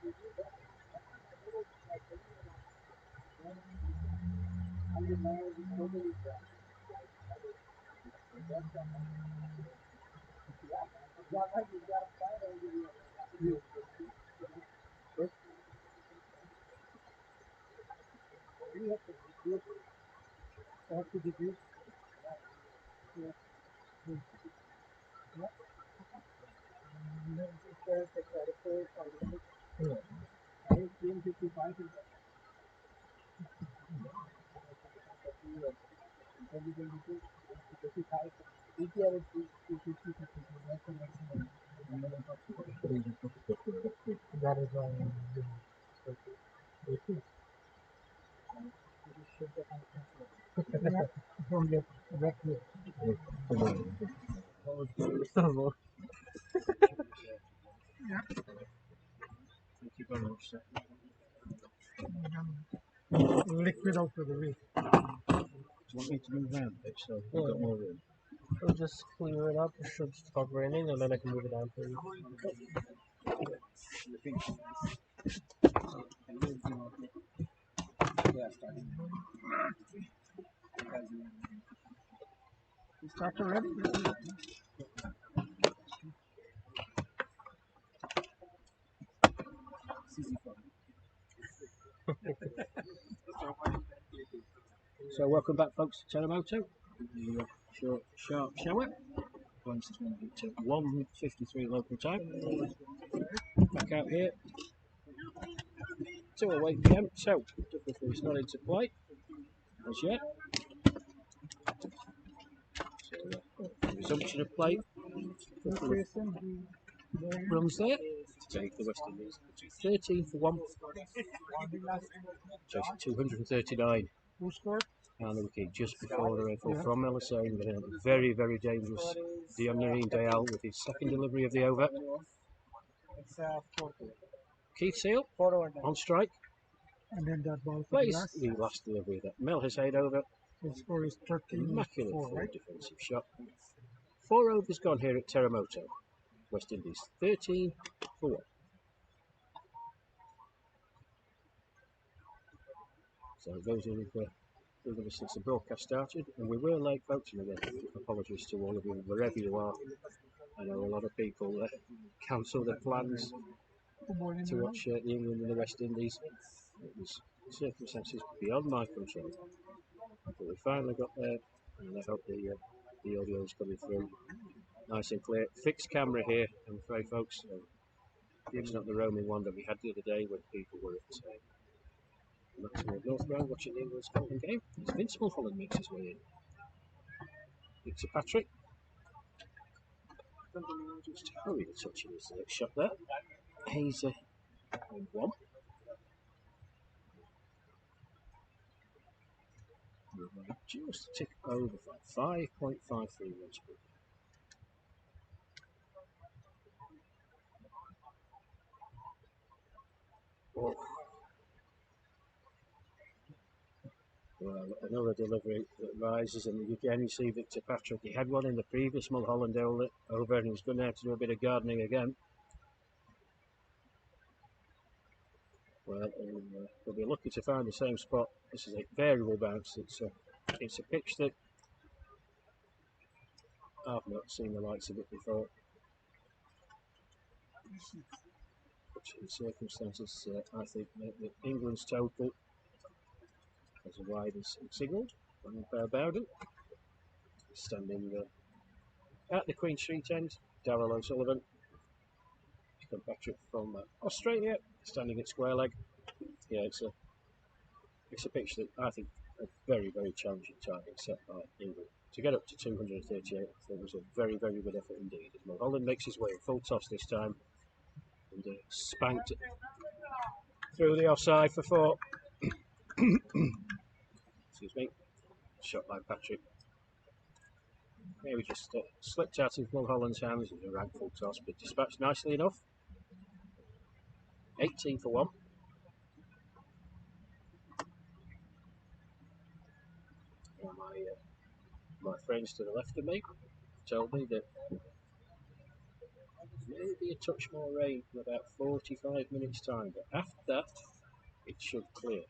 That is from your record. Thank you very much, sir. Liquid out of the way. Do you want me to move around a bit so we've got more room? I'll just clear it up. It should stop raining, and then I can move it down for you. You start already? So welcome back, folks, to Teramoto. The short, sharp shower. Runs to 1:53 local time. Back out here. 2:08 PM. So double three's not into play as yet. So resumption of play. Runs there to take the West Indies to 13 for 1. Chasing 239. Who scored? And the wicket just before the rainfall from Melisane. Very, very dangerous. Dionarine Dayal with his second delivery of the over. It's 4. Keith Seal 4 over. on strike. And then that ball for the Plays last. the last delivery of that. Mel Hussain over. The score is 13 Immaculate 4, right? defensive shot. 4 overs gone here at Teramoto. West Indies 13 for 1. So those are with us since the broadcast started, and we were late, folks, and again, apologies to all of you wherever you are. I know a lot of people cancel their plans to watch the England and the West Indies. It was circumstances beyond my control, but we finally got there, and I hope the audio is coming through nice and clear. Fixed camera here, I'm afraid, folks. It's not the roaming one that we had the other day when people were at Maximum North Ground watching the England Scotland game. It's Vince Mulholland makes his way in. Victor Patrick. Just hurry the touch in his shot there. He's on 1. Just tick over 5.53 runs per. Oh. Well, another delivery that rises, and again you see Victor Patrick. He had one in the previous Mulholland over, and he's going to have to do a bit of gardening again. Well, we'll be lucky to find the same spot. This is a variable bounce. It's a pitch that I've not seen the likes of it before. Which in circumstances, I think that England's total as wide as signalled from Bowden. Standing at the Queen Street end, Darrell O'Sullivan. Patrick from Australia, standing at square leg. Yeah, it's a pitch that I think a very, very challenging target set by England. To get up to 238, I think was a very, very good effort indeed. As Mulholland makes his way full toss this time and spanked through the offside for 4. Excuse me. Shot by Patrick. Maybe just slipped out of Mulholland's hands and a rank full toss, but dispatched nicely enough. 18 for 1. My friends to the left of me told me that Maybe a touch more rain in about 45 minutes time, but after that it should clear.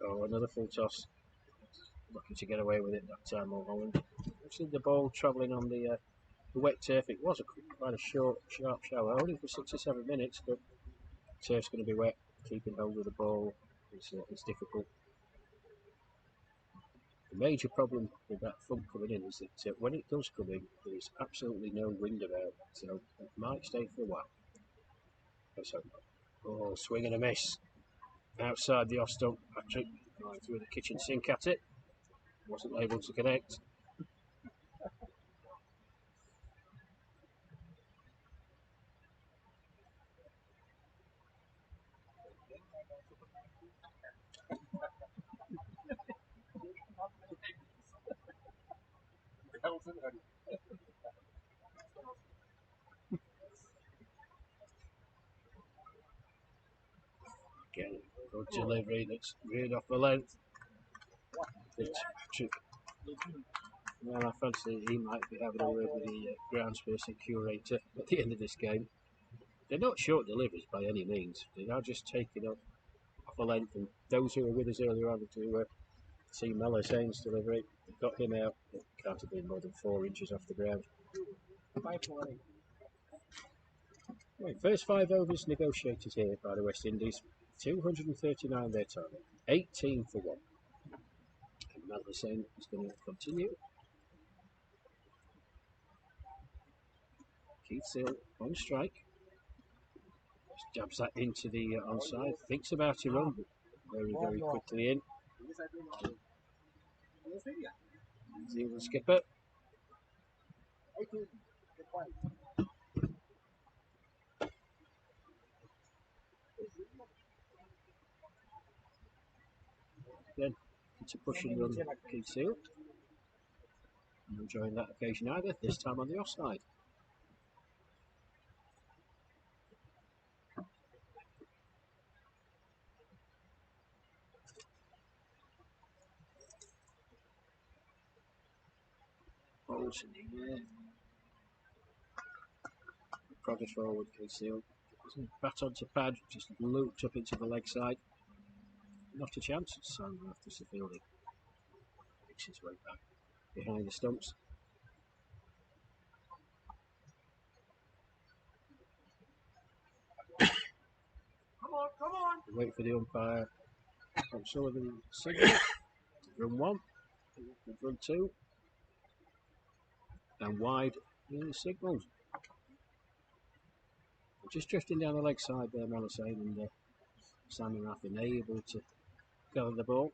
Oh, another full toss. Looking to get away with it that time, Holland. I've seen the ball travelling on the wet turf. It was quite a short, sharp shower, only for 6 or 7 minutes, but the turf's going to be wet. Keeping hold of the ball is difficult. The major problem with that front coming in is that when it does come in, there's absolutely no wind about, so it might stay for a while. Let's hope not. Oh, swing and a miss. Outside the off stump, Patrick going through the kitchen sink at it. Wasn't able to connect. Again, good delivery that's reared off the length. Well, I fancy he might be having a word with the groundsperson curator at the end of this game. They're not short deliveries by any means. They are just taking off a length, and those who were with us earlier on to see Mel Hussein's delivery, got him out. It can't have been more than 4 inches off the ground. Right, first 5 overs negotiated here by the West Indies. 239 their target, 18 for 1. And Mel Hussein is going to continue. Keith Seal on strike. Jabs that into the onside. Thinks about a run, but very quickly in. The England skipper. Again, it's a push and run, Keith Seal. Enjoying that occasion either, this time on the offside. Balls in the air. Prodded forward, Keith Seal. Bat onto pad, just looped up into the leg side. Not a chance, it's Sandra after the fielding. Picks his way back behind the stumps. Come on! Wait for the umpire. O'Sullivan signal. Run 1, run 2, and wide in the signals. Just drifting down the leg side there, Melisane, and Sammy Raffin able to gather the ball.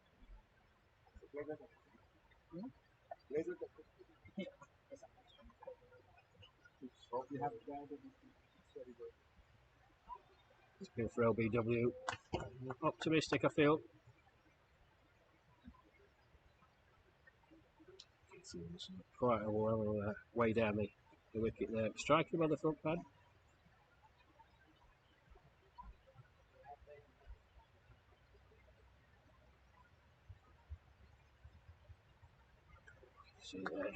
It's good for LBW. Optimistic, I feel. Quite a well way down the wicket there. Striking on the front pad. See there.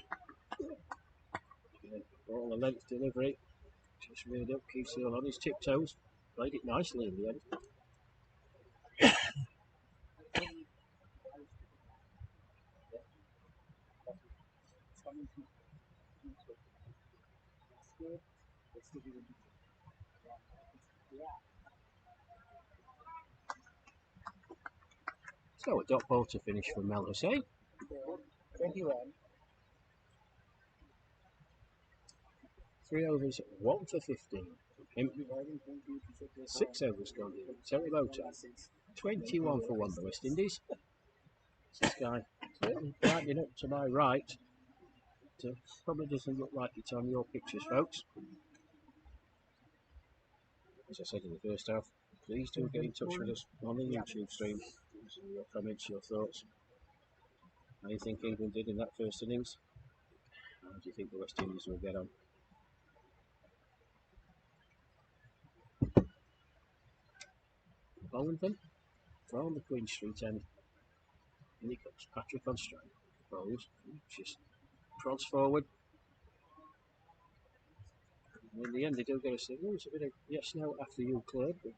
All the length delivery. Just reared up, Keith Seal on his tiptoes. Played it nicely in the end. So a dot ball to finish for Mel Hussein. 21. 3 overs, 1 for 15. Him. 6 overs gone in. Teramoto. 21 for 1, the West Indies. This guy lightening up to my right. It probably doesn't look like it's on your pictures, folks. As I said in the first half, please do get in touch with us on the YouTube stream. Your comments, your thoughts. How do you think England did in that first innings? How do you think the West Indies will get on? Bowenton from the Queen Street end. In he comes, Patrick on strike. Bowles, just prods forward. And in the end, they do get a signal. It's a bit of yes, no after you cleared, but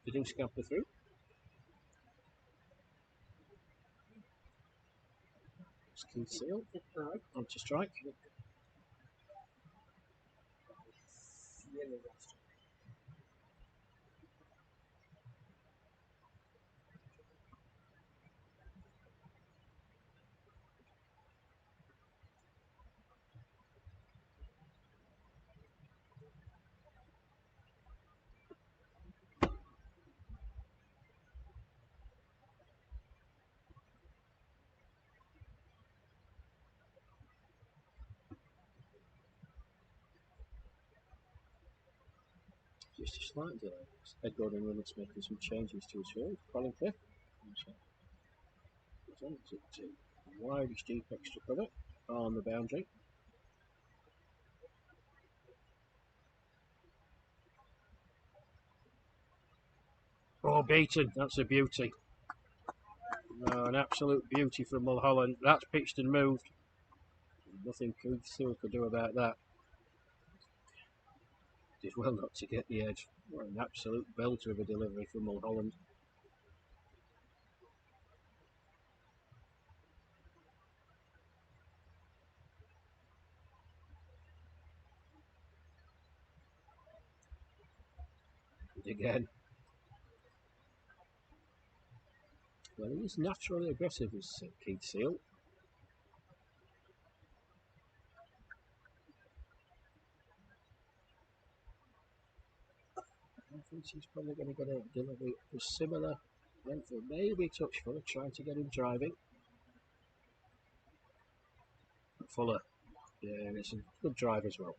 they do scamper through. It's Keith Seal on to strike. Just a slight delay. Ed Gordon Reynolds making some changes to his field. Colin Cliff. It's on to widest deep extra cover on the boundary. Oh, beaten. That's a beauty. Oh, an absolute beauty from Mulholland. That's pitched and moved. Nothing Keith Seal could do about that. Did well not to get the edge. What an absolute belter of a delivery from Mulholland. And again. Well, he is naturally aggressive, as Keith Seal. I think he's probably going to get a delivery of similar length, or maybe touch Fuller, trying to get him driving. Fuller, yeah, it's a good drive as well.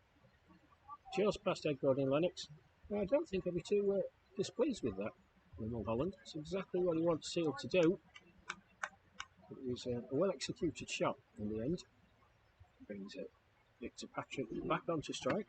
Just past Ed Gordon Lennox. I don't think I'd be too displeased with that in Mulholland. It's exactly what he wants Seal to do. It was a well executed shot in the end. Brings it Victor Patrick back onto strike.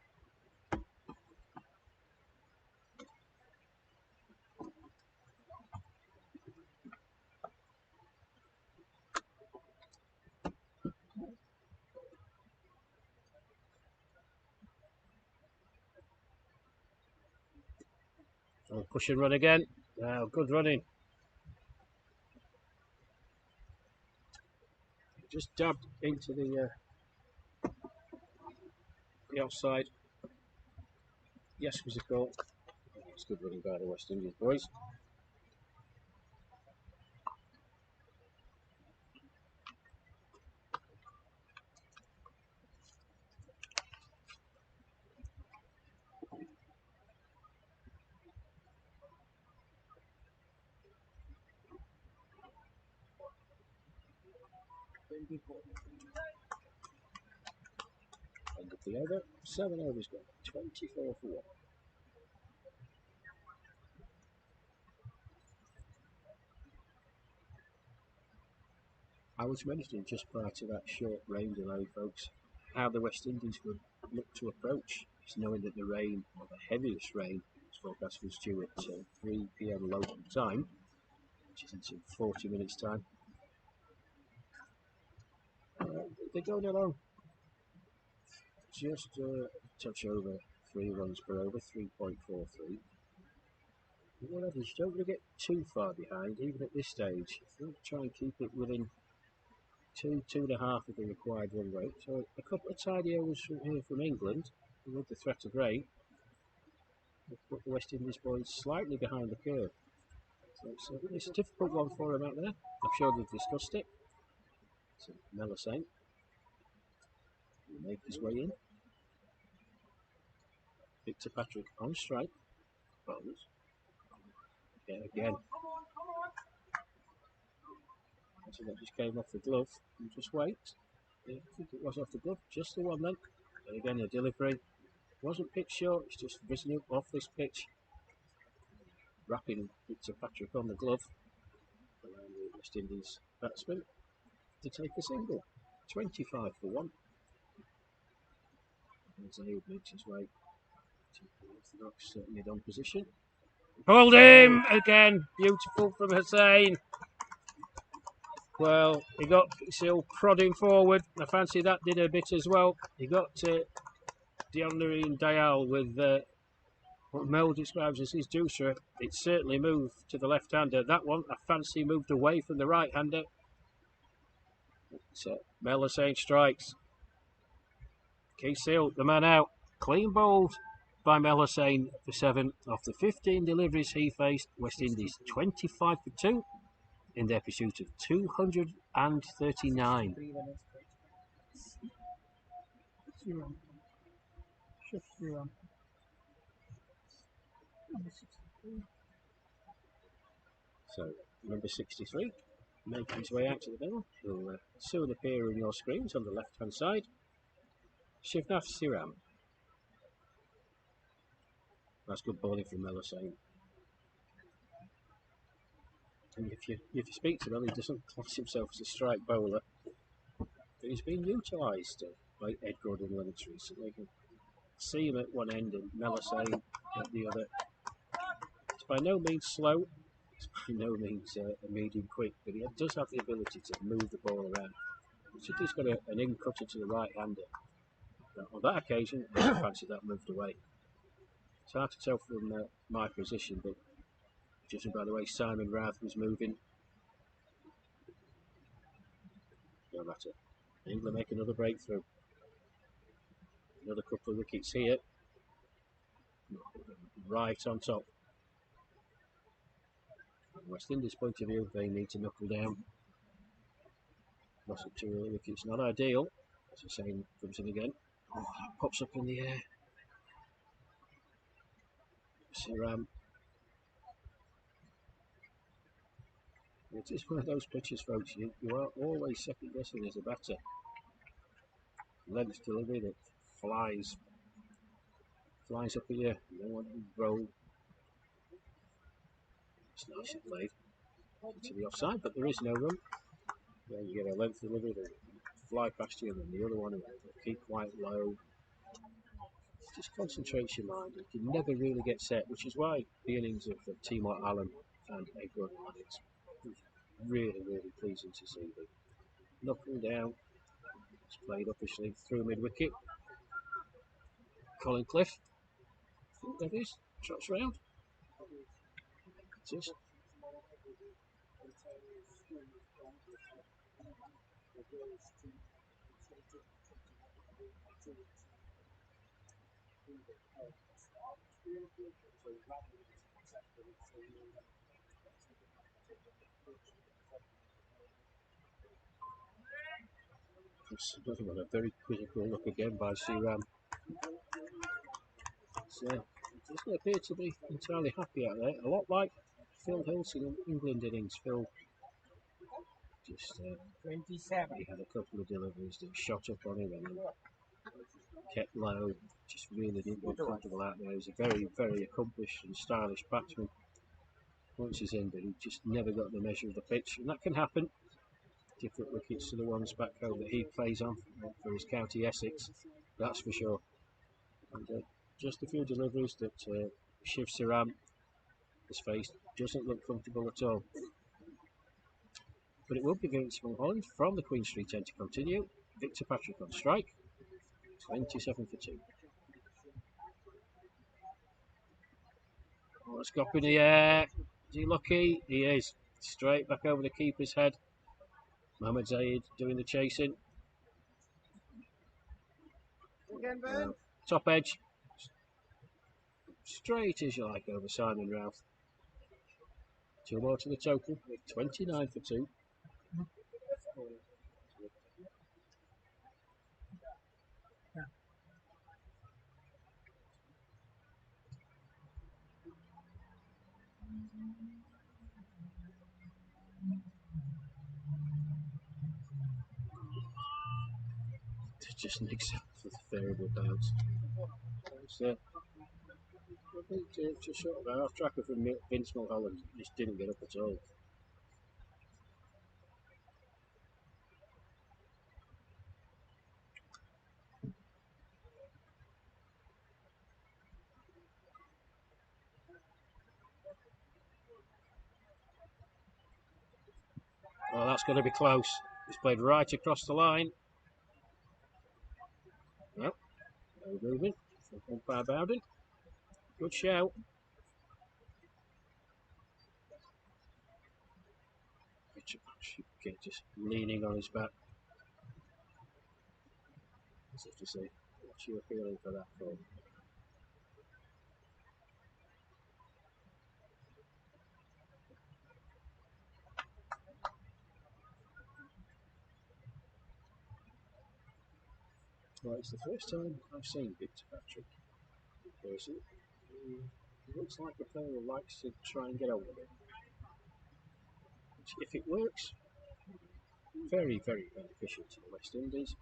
Oh, push and run again. Now, good running. Just dabbed into the outside. Yes, was a call. It's good running by the West Indies boys. End of the over. 7 overs gone. 24 for 1. I was mentioning just prior to that short rain delay, folks, how the West Indies would look to approach. It's knowing that the rain, or the heaviest rain, is forecast was due at 3 p.m. local time, which is in 40 minutes' time. They're going along just a touch over 3 runs per over, 3.43. Whatever, you don't want to get too far behind, even at this stage. You want to try and keep it within 2.5 of the required run rate. So a couple of tidy overs from here from England, with the threat of rain, will put the West Indies boys slightly behind the curve. So it's a difficult one for them out there. I'm sure they've discussed it. So Melisane will make his way in. Victor Patrick on strike. Bowls. Again. So that just came off the glove. And just wait. I think it was off the glove. Just the one then. And again, the delivery wasn't pitch short. It's just risen up off this pitch. Wrapping Victor Patrick on the glove. Allowing the West Indies batsman to take a single. 25 for 1. And Zaid makes his way to the orthodox mid-on position. Pulled him again. Beautiful from Hussain. Well, he got Seal prodding forward. I fancy that did a bit as well. He got Deandre Dial with what Mel describes as his juicer. It certainly moved to the left-hander. That one, I fancy, moved away from the right-hander. So Mel saying strikes. Keith Seal, the man out. Clean bowled by Mel Hussain for 7 off the 15 deliveries he faced. West Indies 25 for 2 in their pursuit of 239. So, number 63, making his way out to the middle. He'll soon appear on your screens on the left-hand side. Shivnath Siram. That's good bowling from Mel Hussain. And if you speak to him, he doesn't class himself as a strike bowler, but he's been utilised by Ed Gordon Lennox recently. You can see him at one end and Mel Hussain at the other. It's by no means slow, it's by no means a medium quick, but he does have the ability to move the ball around. So he's got an in cutter to the right-hander. On that occasion, I fancy that moved away. It's hard to tell from my position, but judging by the way Simon Rath was moving, no matter. England make another breakthrough. Another couple of wickets here. Right on top. From West Indies' point of view, they need to knuckle down. Lost up 2 early wickets, not ideal. As I say, comes in again. Oh, pops up in the air. Siram. It is one of those pitches, folks. You are always second guessing as a batter. Length delivery that flies up at you. You don't want to roll. It's nicely played to the offside, but there is no run. Then you get a length delivery that fly past you, and then the other one will keep quite low. Just concentrates your mind. You can never really get set, which is why the innings of Timor Allen and Ed Gordon Lennox was really, really pleasing to see. Them knuckling down. It's played uppishly through mid-wicket. Colin Cliff, I think that is, trots round. Just another one, a very critical look again by Siram. So, he doesn't appear to be entirely happy out there. A lot like Phil Hilton in England innings. Phil just 27. he had a couple of deliveries that shot up on him and kept low. Just really didn't look comfortable out there. He's a very, very accomplished and stylish batsman once he's in, but he just never got the measure of the pitch, and that can happen. Different wickets to the ones back home that he plays on for his county Essex, that's for sure. And just a few deliveries that Shiv Siram has faced doesn't look comfortable at all. But it will be Vince Mulholland from the Queen Street end to continue. Victor Patrick on strike, 27 for 2. Oh, let's go up in the air. Is he lucky? He is. Straight back over the keeper's head. Mohamed Zaid doing the chasing. Top edge. Straight as you like over Simon Routh. 2 more to the total. 29 for 2. Just nicks out for the variable bounce. So, I think just short of half tracker from Vince Mulholland just didn't get up at all. Oh, that's going to be close. He's played right across the line. Well, No moving. Umpire Bowden. Good shout. Just leaning on his back. As if to say, what's your feeling for that for? Well, it's the first time I've seen Victor Patrick in person. He looks like a player who likes to try and get over it. If it works, very, very beneficial to the West Indies.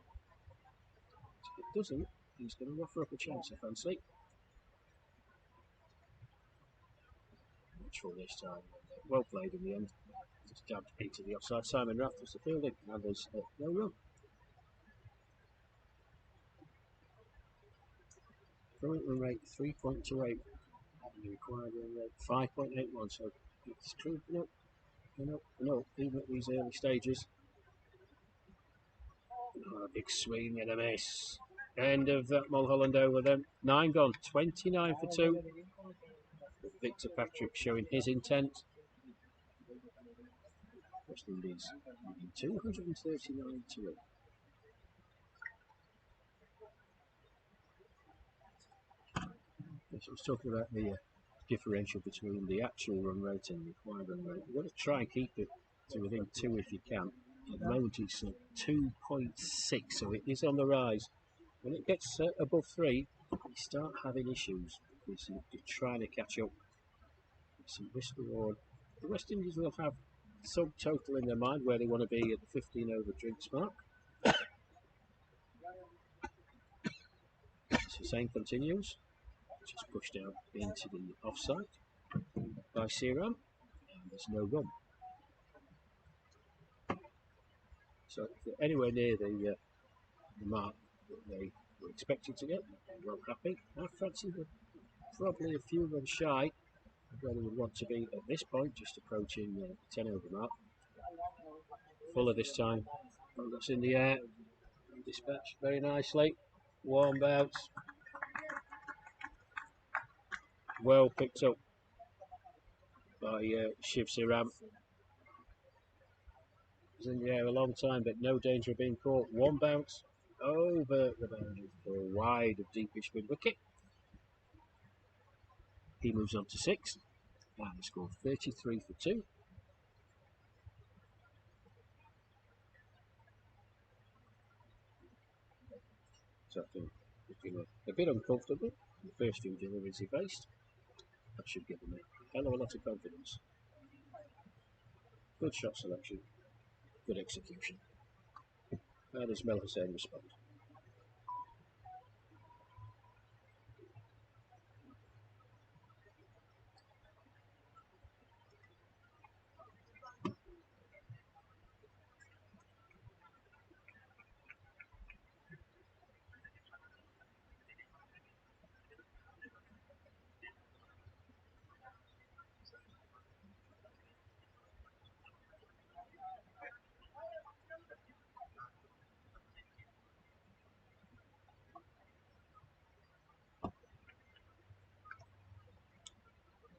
If it doesn't, he's going to offer up a chance, I fancy. Much for this time. Well played in the end. Just dabbed into the offside. Simon Rath was the fielding, and there's no run. Current run rate 3.28. And the required run rate 5.81. So it's creeping up and up and up, even at these early stages. Oh, a big swing and a miss. End of that Mulholland over them. 9 gone, 29 for 2. Victor Patrick showing his intent. West Indies 239 to 0. Yes, I was talking about the differential between the actual run rate and the required run rate. You've got to try and keep it to within 2 if you can. At the moment it's 2.6, so it is on the rise. When it gets above 3, you start having issues because you're trying to catch up. Some risk reward. The West Indies will have some total in their mind where they want to be at the 15 over drinks mark. So same continues. Just pushed out into the offside by Seram, and there's no run. So if they're anywhere near the mark that they were expected to get, they're well happy. I fancy they're probably a few runs shy of where they would want to be at this point, just approaching the 10 over mark. Fuller this time, that's in the air, dispatched very nicely. Warm bounce, well picked up by Shiv Seram. Was in the air a long time, but no danger of being caught. One bounce over the boundary for a wide of deepish mid wicket. He moves on to 6 and he scored 33 for 2. So looking a bit uncomfortable in the first few deliveries he faced. That should give him a hell of a lot of confidence. Good shot selection, good execution. How does Mel Hussain respond?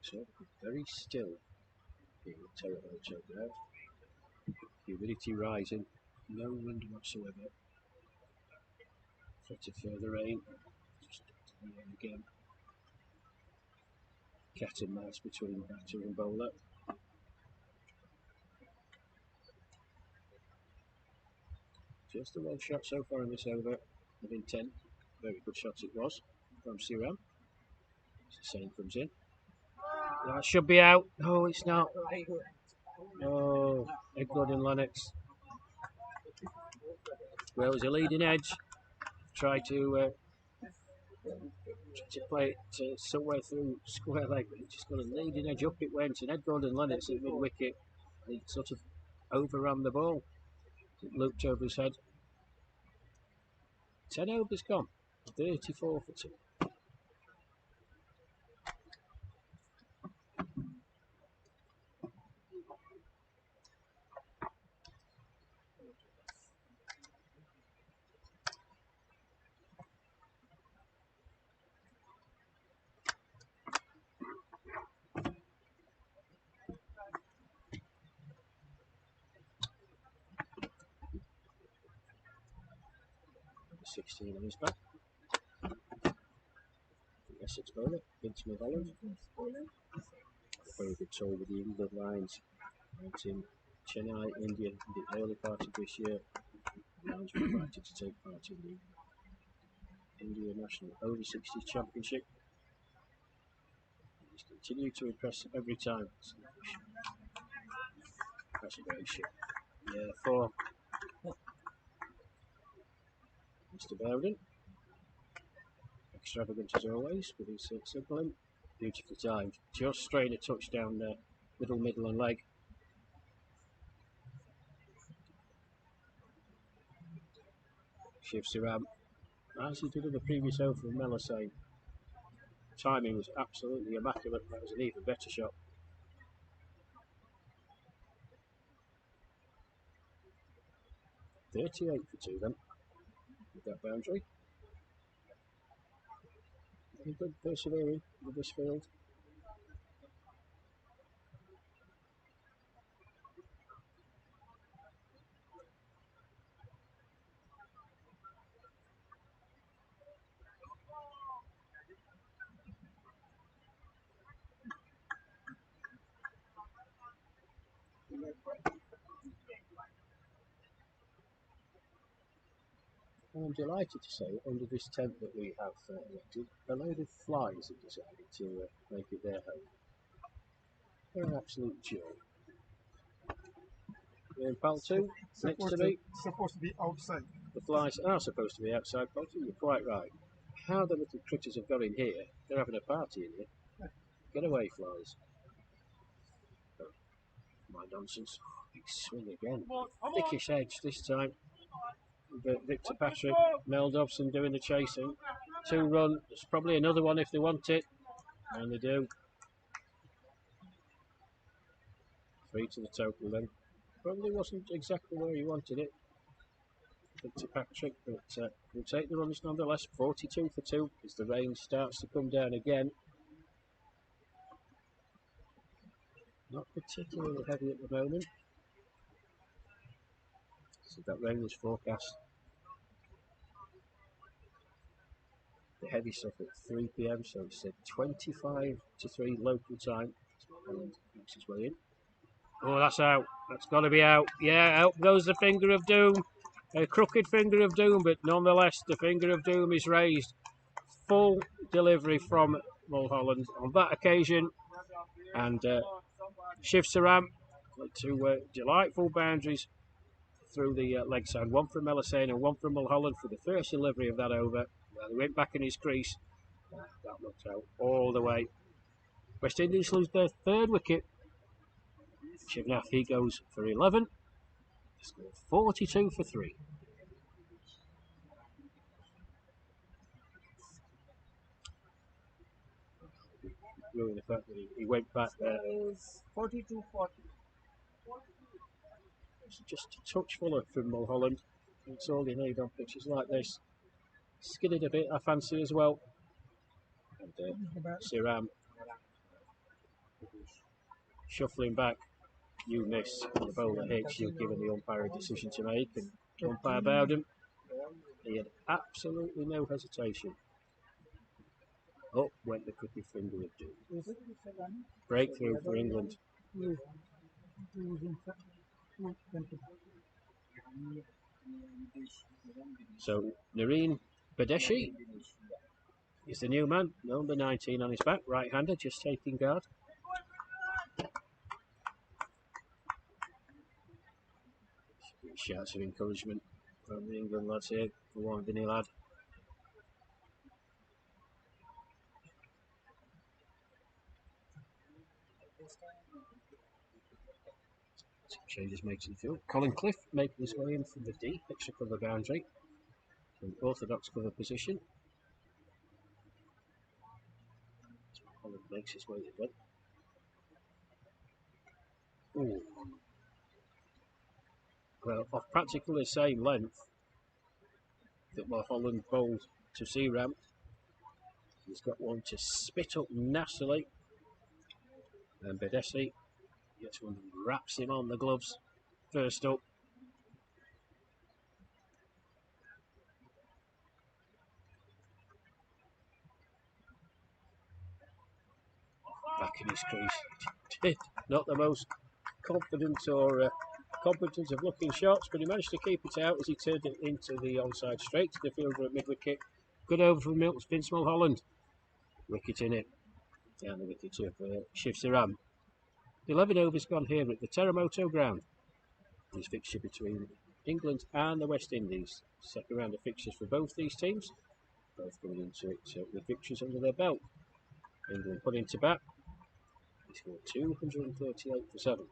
So very still here at Teramoto now. Humidity rising, no wind whatsoever. Threat of further rain. Just to the end again. Cat and mouse between batter and bowler. Just the one shot so far in this over of intent. Very good shot it was from Seram. Hussain comes in. That should be out. No, it's not. Oh, Edward and Lennox. Well, it was a leading edge. Tried to play it somewhere through square leg, but he just got a leading edge. Up it went, and Edward and Lennox at mid wicket. He sort of overran the ball. It looped over his head. 10 overs gone. 34 for 2. 16 on his back. Essex bowler, Vince Mulholland. Very good tour with the England lines. Out in Chennai, India, in the early part of this year. The lines were invited to take part in the India National Over 60s Championship. He's continued to impress every time. That's a great shot. Yeah, for Mr. Bowden. Extravagant as always, but he's simple and beautifully timed. Just straight a touch down there, middle and leg. Shifts around, as he did in the previous over from Melisane. Timing was absolutely immaculate. That was an even better shot. .38 for 2 then, with that boundary. Good persevering with this field. I'm delighted to say, under this tent that we have erected, a load of flies have decided to make it their home. They're an absolute joy. We're in pile 2, next to me. Supposed to be outside. The flies are supposed to be outside, pile 2, you're quite right. How the little critters have got in here, they're having a party in here. Get away, flies. Oh, my nonsense. Big swing again. Thickish edge this time. Victor Patrick, Mel Dobson doing the chasing. 2 run, there's probably another one if they want it, and they do. 3 to the total then. Probably wasn't exactly where he wanted it, Victor Patrick, but we'll take the runs nonetheless. 42 for 2 as the rain starts to come down again. Not particularly heavy at the moment. So that rain was forecast. The heavy stuff at 3 PM, so it's 25 to 3 local time. And makes his way in. Oh, that's out. That's got to be out. Yeah, out goes the finger of doom. A crooked finger of doom, but nonetheless, the finger of doom is raised. Full delivery from Mulholland on that occasion. And Shiv Saram with 2 delightful boundaries through the leg side. One from Melisane and one from Mulholland for the first delivery of that over. He went back in his crease. That looked out all the way. West Indies lose their 3rd wicket. Shivnath, he goes for 11. Score 42 for 3. Really the fact that he went back there. 42-40. It's just a touch fuller from Mulholland. That's all you need on pitches like this. Skidded a bit, I fancy, as well. And Siram shuffling back. You miss. The bowler hits. You've given the umpire a decision to make. And umpire Bowden, he had absolutely no hesitation. Up went the crooked finger of doom. Breakthrough for England. So Nareen Badeshi is the new man, number 19 on his back, right-hander, just taking guard. Shouts of encouragement from the England lads here for one Vinny lad. Changes made to the field. Colin Cliff making his way in from the deep extra cover boundary from orthodox cover position. Colin makes his way again. Ooh. Well, off practically the same length that Mulholland bowled to Searam. He's got one to spit up nastily. And Badesi gets one and wraps him on the gloves. First up. in his crease. Not the most confident or competent of looking shots, but he managed to keep it out as he turned it into the onside straight to the fielder at mid-wicket. Good over from Vince Mulholland. Wicket in it. Down the wicket of Shiv Saram. 11 overs gone here at the Teramoto ground. This fixture between England and the West Indies. Second round of fixtures for both these teams. Both coming into it with victories under their belt. England put into bat. He scored 238 for 7.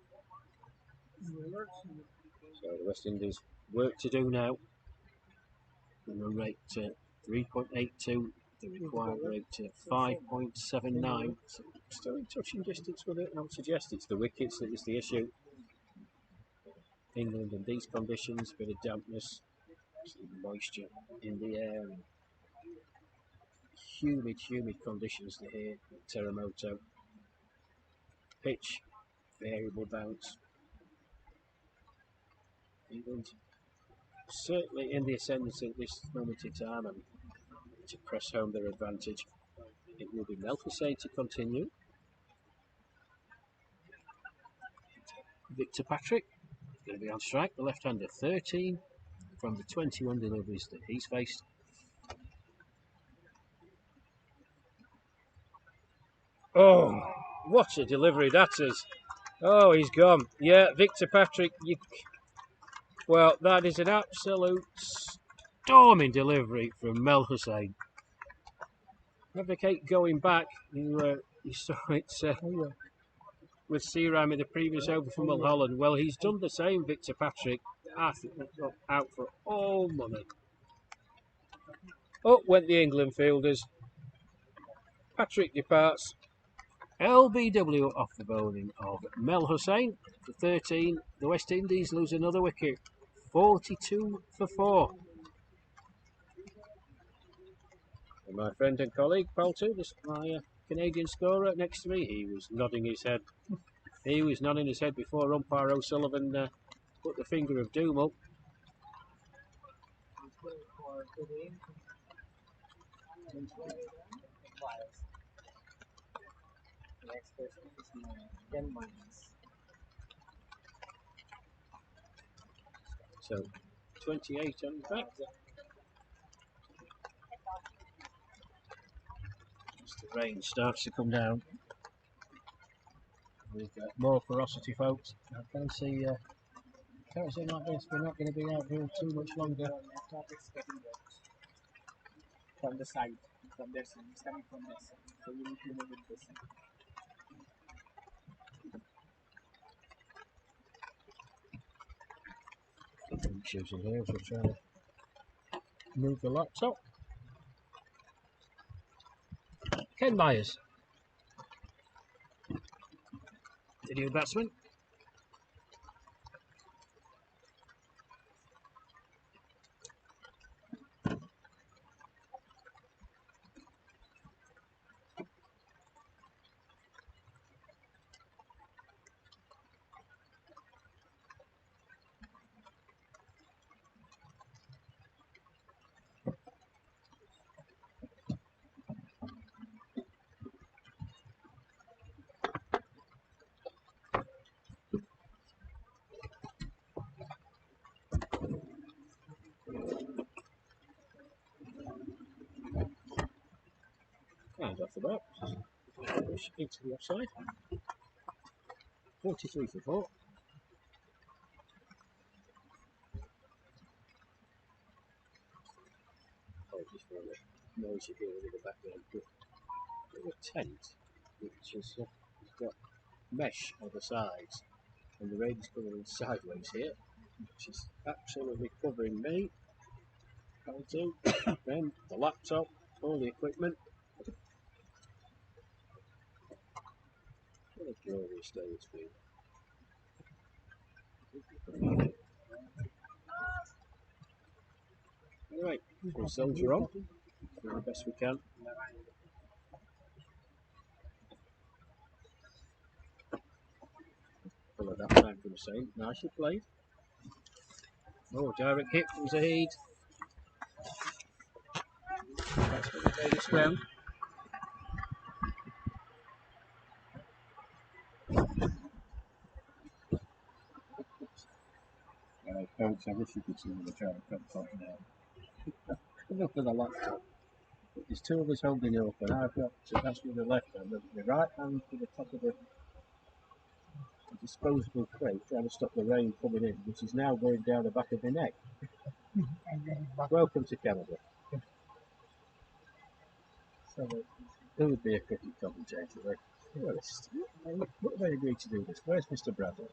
So the West Indies work to do now. The run rate 3.82. The required rate 5.79. So still in touching distance with it. I would suggest it's the wickets that is the issue. England in these conditions, a bit of dampness, some moisture in the air, and humid conditions here at Teramoto. Pitch, variable bounce. England certainly in the ascendant at this moment in time, and to press home their advantage. It will be Mel Hussain to continue. Victor Patrick going to be on strike, the left-hander, 13 from the 21 deliveries that he's faced. Oh, what a delivery that is. Oh, he's gone. Yeah, Victor Patrick, well, that is an absolute storming delivery from Mel Hussain. Advocate going back, you saw it with Searam in the previous over for Mulholland. Well, he's done the same, Victor Patrick. I think that's out for all money. Up went the England fielders. Patrick departs. LBW off the bowling of Mel Hussain for 13. The West Indies lose another wicket. 42 for 4. And my friend and colleague, Paltu, my Canadian scorer next to me, he was nodding his head. He was nodding his head before umpire O'Sullivan put the finger of doom up. So 28 on back. As the rain starts to come down, we've got more ferocity, folks. I can't see like this. We're not going to be out here too much longer. From the side, from their side, it's coming from this side. So you need to move it this side. Shoes in here as we're trying to move the laptop. Ken Myers, the new batsman. And off the bat, into the offside. 43 for 4. Apologies for the noise you hear in the background. A tent which has got mesh on the sides, and the rain's coming in sideways here, which is absolutely covering me. Then the laptop, all the equipment. What a glorious day it's been. Anyway, we'll soldier on, do the best we can. Follow that time from Hussain, nicely played. Oh, direct hit from Zahid. That's what the Vegas ground. I wish you could see the Teramoto now. Look at the laptop. There's two of us holding it up, and I've got to pass with the left hand, the right hand to the top of the disposable crate, trying to stop the rain coming in, which is now going down the back of the neck. Welcome to Canada. So, who would be a cricket commentator? Like, well, what have I agreed to do this? Where's Mr. Bradley?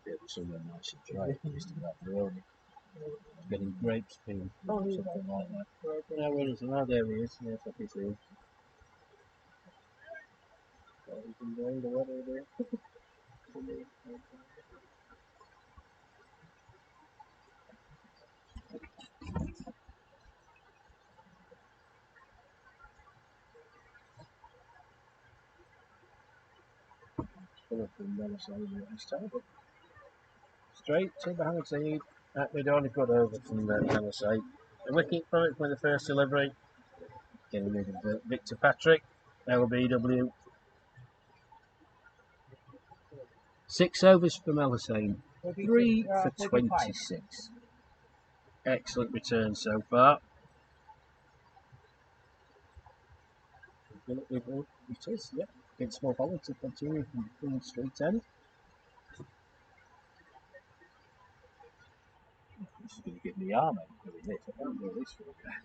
Yeah, somewhere nice and dry, Mr. Bradley. Getting grapes peeled, something like that. Now, well, there he is. Yes, I can see him. He's enjoying the weather there. Straight to Mohammed Saeed at mid-on, got over from Mohammed Saeed. The wicket from it for the first delivery. Getting rid of Victor Patrick, LBW. 6 overs from El Hussein, 3 for 26. Excellent return so far. It is, yeah. Against Small Holland to continue from the Queen Street end. This is going to give me the arm out doing this. I don't do this for a guy.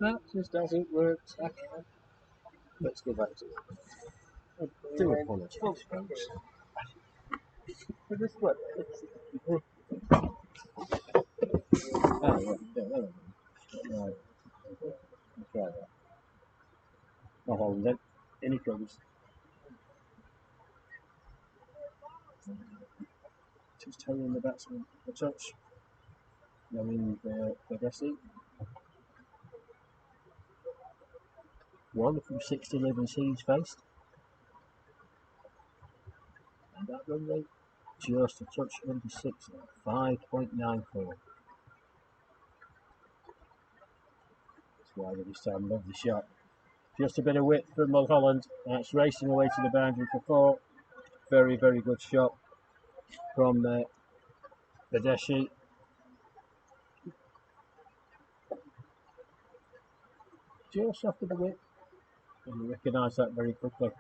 That just doesn't work. Let's go back to it. I do apologise, folks. For this one. Oh, right. Yeah, there we go. Right. Let's try that. Not holding it. In he comes. Just telling the batsman a touch. Knowing the Bessie. 1 from 6 deliveries he's faced. And that run rate just a touch under 6, 5.94. That's why this time love the shot. Just a bit of width from Mulholland. That's racing away to the boundary for 4. Very, very good shot from Badeshi. Just after the width. And you recognise that very quickly.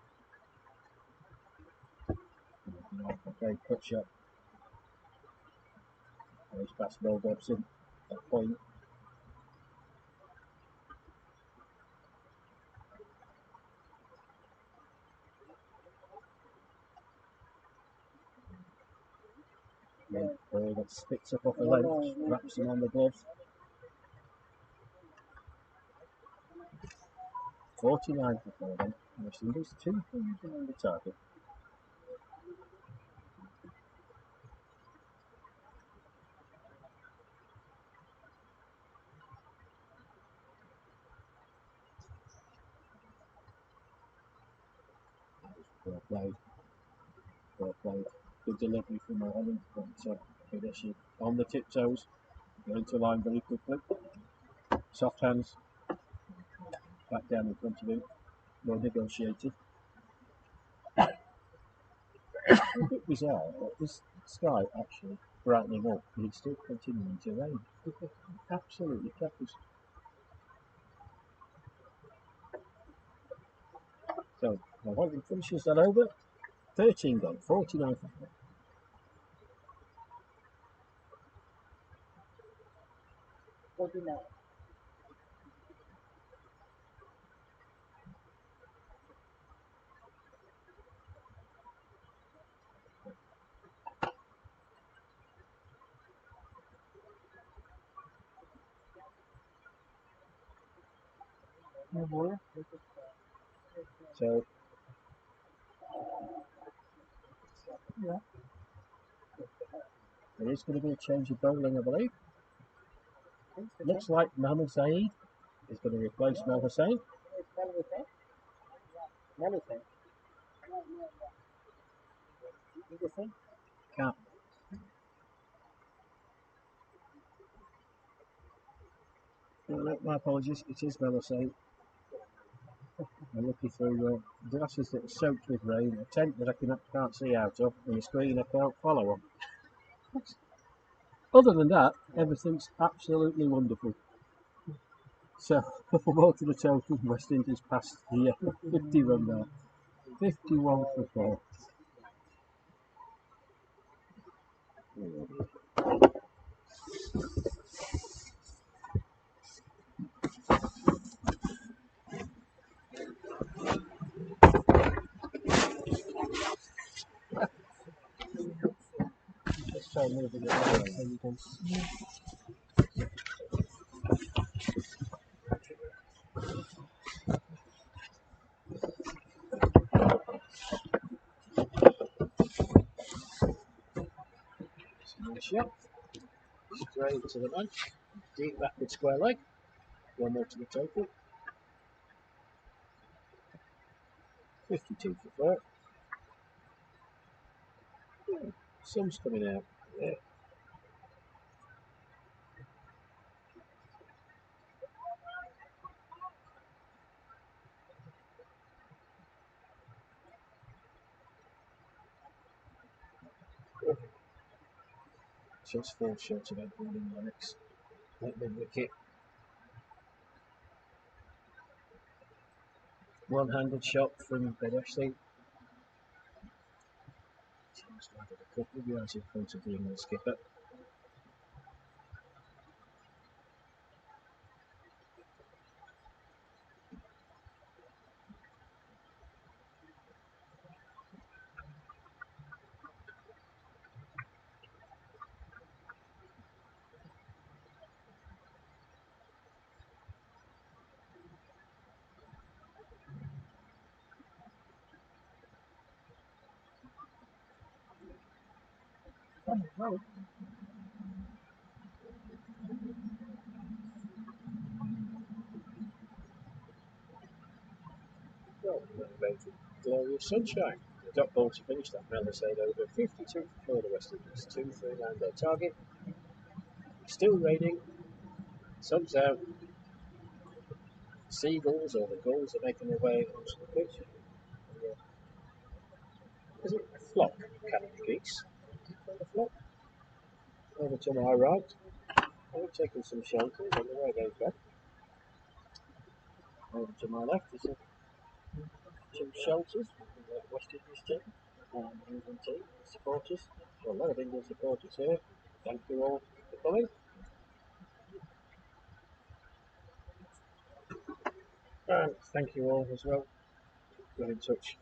Okay, cut shot. And he's past Bill Dobson at point. Then ball that spits up off the leg, wraps him on the gloves. 49 for 4 then. West Indies 2 on the target. Well played. Well played. Good delivery from Mulholland, but Badeshi on the tiptoes. Going to line very quickly. Soft hands. Back down in front of him. Well negotiated. A bit bizarre, but this sky actually brightening up and it's still continuing to rain. Absolutely crackers. So, Mulholland finishes that over. 13 gone, 49 for 4. So, there is going to be a change of bowling, I believe. Looks like Mohammed Saeed is going to replace Mel Hussein. Can't. No, my apologies. It is Velocite. I'm looking through glasses that are soaked with rain, a tent that I can't see out of, and a screen I can't follow on. Other than that, everything's absolutely wonderful. So, a couple more to the total. West Indies passed the 50 run there. 51 for 4. Let's try and move it around so you can see. Nice shot. Straight to the man. Deep backward square leg. One more to the total. 52 for 4. Sun's coming out. Yeah. Just 4 shots of opening Lennox. That big wicket. One-handed shot from Bedeshley. Seems to have a couple of yards in front of the England skipper. Well, glorious sunshine. The dot ball to finish that Palisade over 52 for the West Indies. 2-3 their target. Still raining. Sun's out. Seagulls or the gulls are making their way onto the pitch. Is it a flock? Cannon geese. A flock. Over to my right. I'm taking some shelters on the way going back. Over to my left is some shelters from the West Indies team and the England team, supporters. So a lot of England supporters here. Thank you all for coming. And thank you all as well. Get in touch.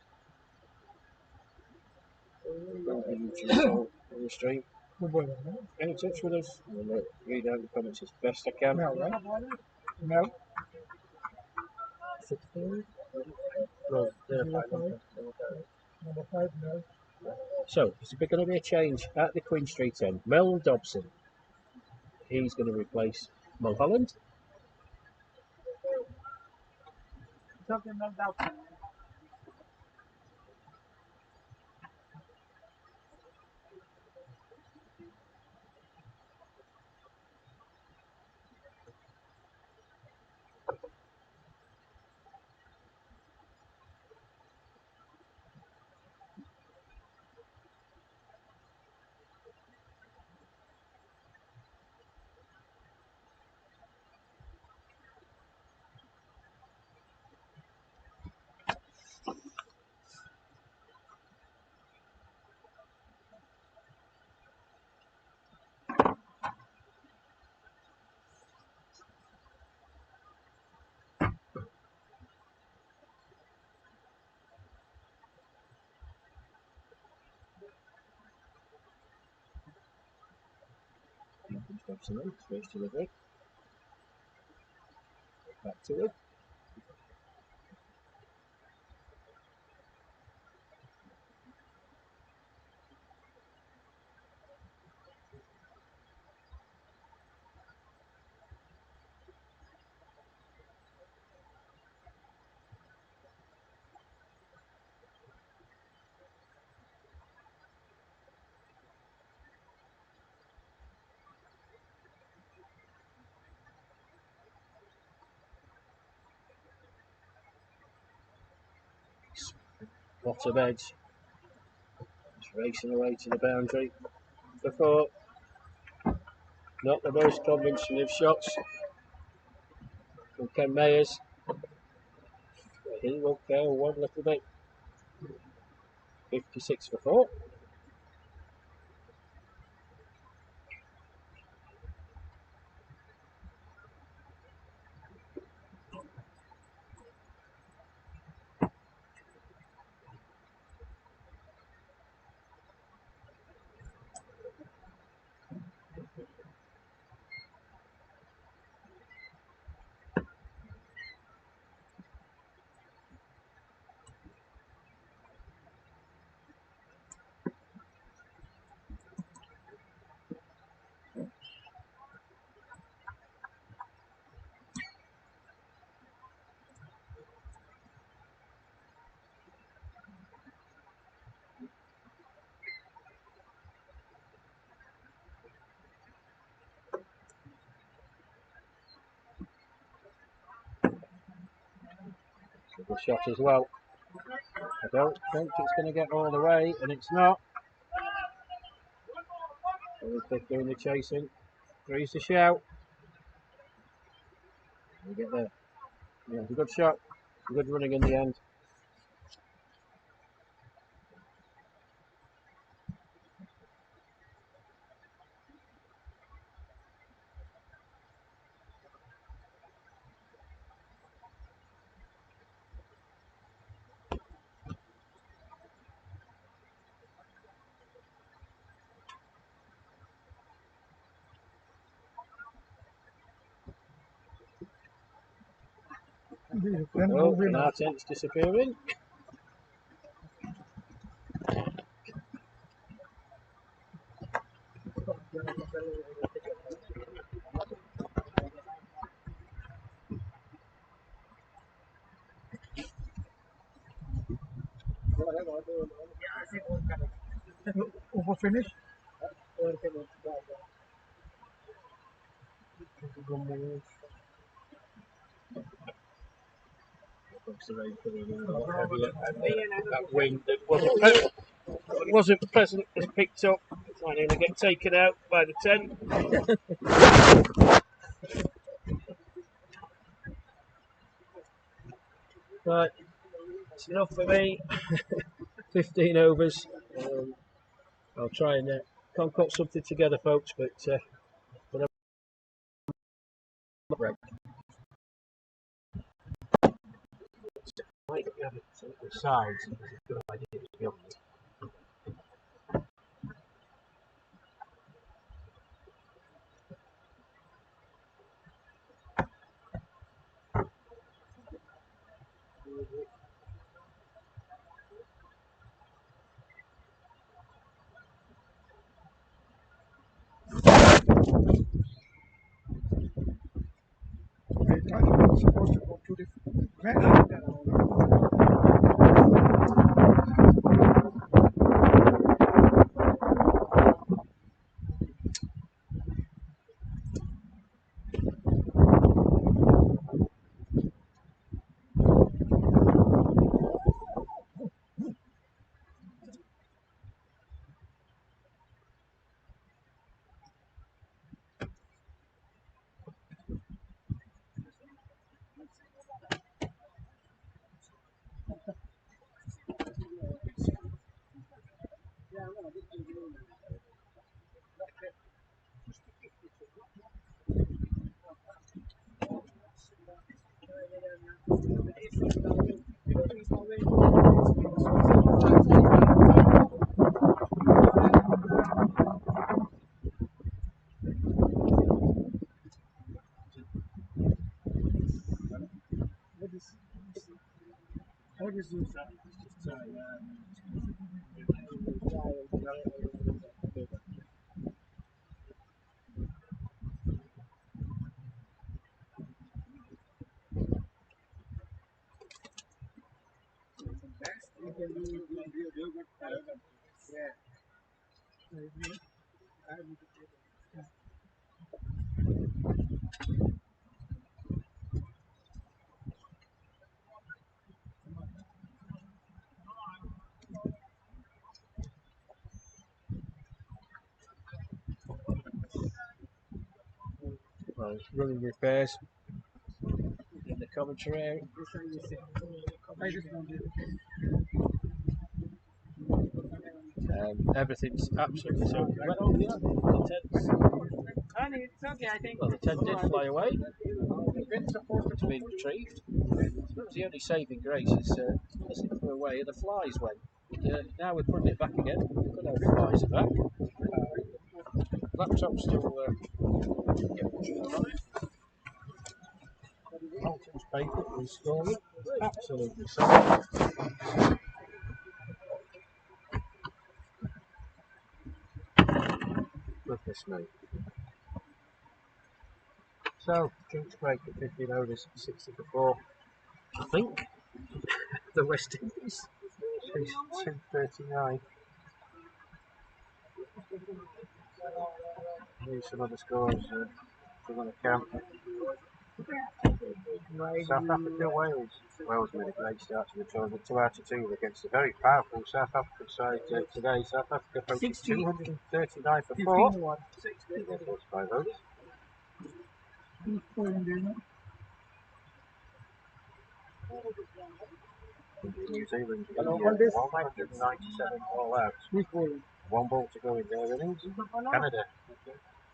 On the stream. Get in touch with us. We'll read out the comments as best I can. No, right? No. 16? No, Number 5, no. So, is there going to be a change at the Queen Street end? Mel Dobson. He's going to replace Mulholland. Talking about that. Dobson on, first delivery. Back to it. Bottom edge. Just racing away to the boundary. Before, not the most convincing of shots from Ken Mayers. He won't go one little bit. 56 for 4. Good shot as well. I don't think it's going to get all the way, and it's not. Elizabeth doing the chasing. Three's the shout. We get there. Yeah, it's a good shot. Good running in the end. Oh, and our tent's disappearing. Over finish. That wing that wasn't present was picked up. Trying to get taken out by the tent. Right, it's enough for me. 15 overs. I'll try and concoct something together, folks, but whatever. Might have it to the sides. It's a good idea to be honest. I'm supposed to go to the What is this? Well, running repairs in the commentary area. Everything's absolutely sound. Well, yeah, the tents. Well, the tent did fly away. It's been retrieved. The only saving grace is as it flew away, the flies went. Now we're putting it back again. Good old flies are back. Laptop's still Bolton's paper restoring. Absolutely solid. Goodness me. So, drinks break at 15 overs, 60 for 4. I think the West Indies is 239. Here's some other scores from on account. South Africa, Wales. Wales made a great start to the tournament, 2 out of 2 against a very powerful South African side today. South Africa posted 239 for 4. 5 overs. New Zealand 197 all out. 1 ball to go in their innings. Canada,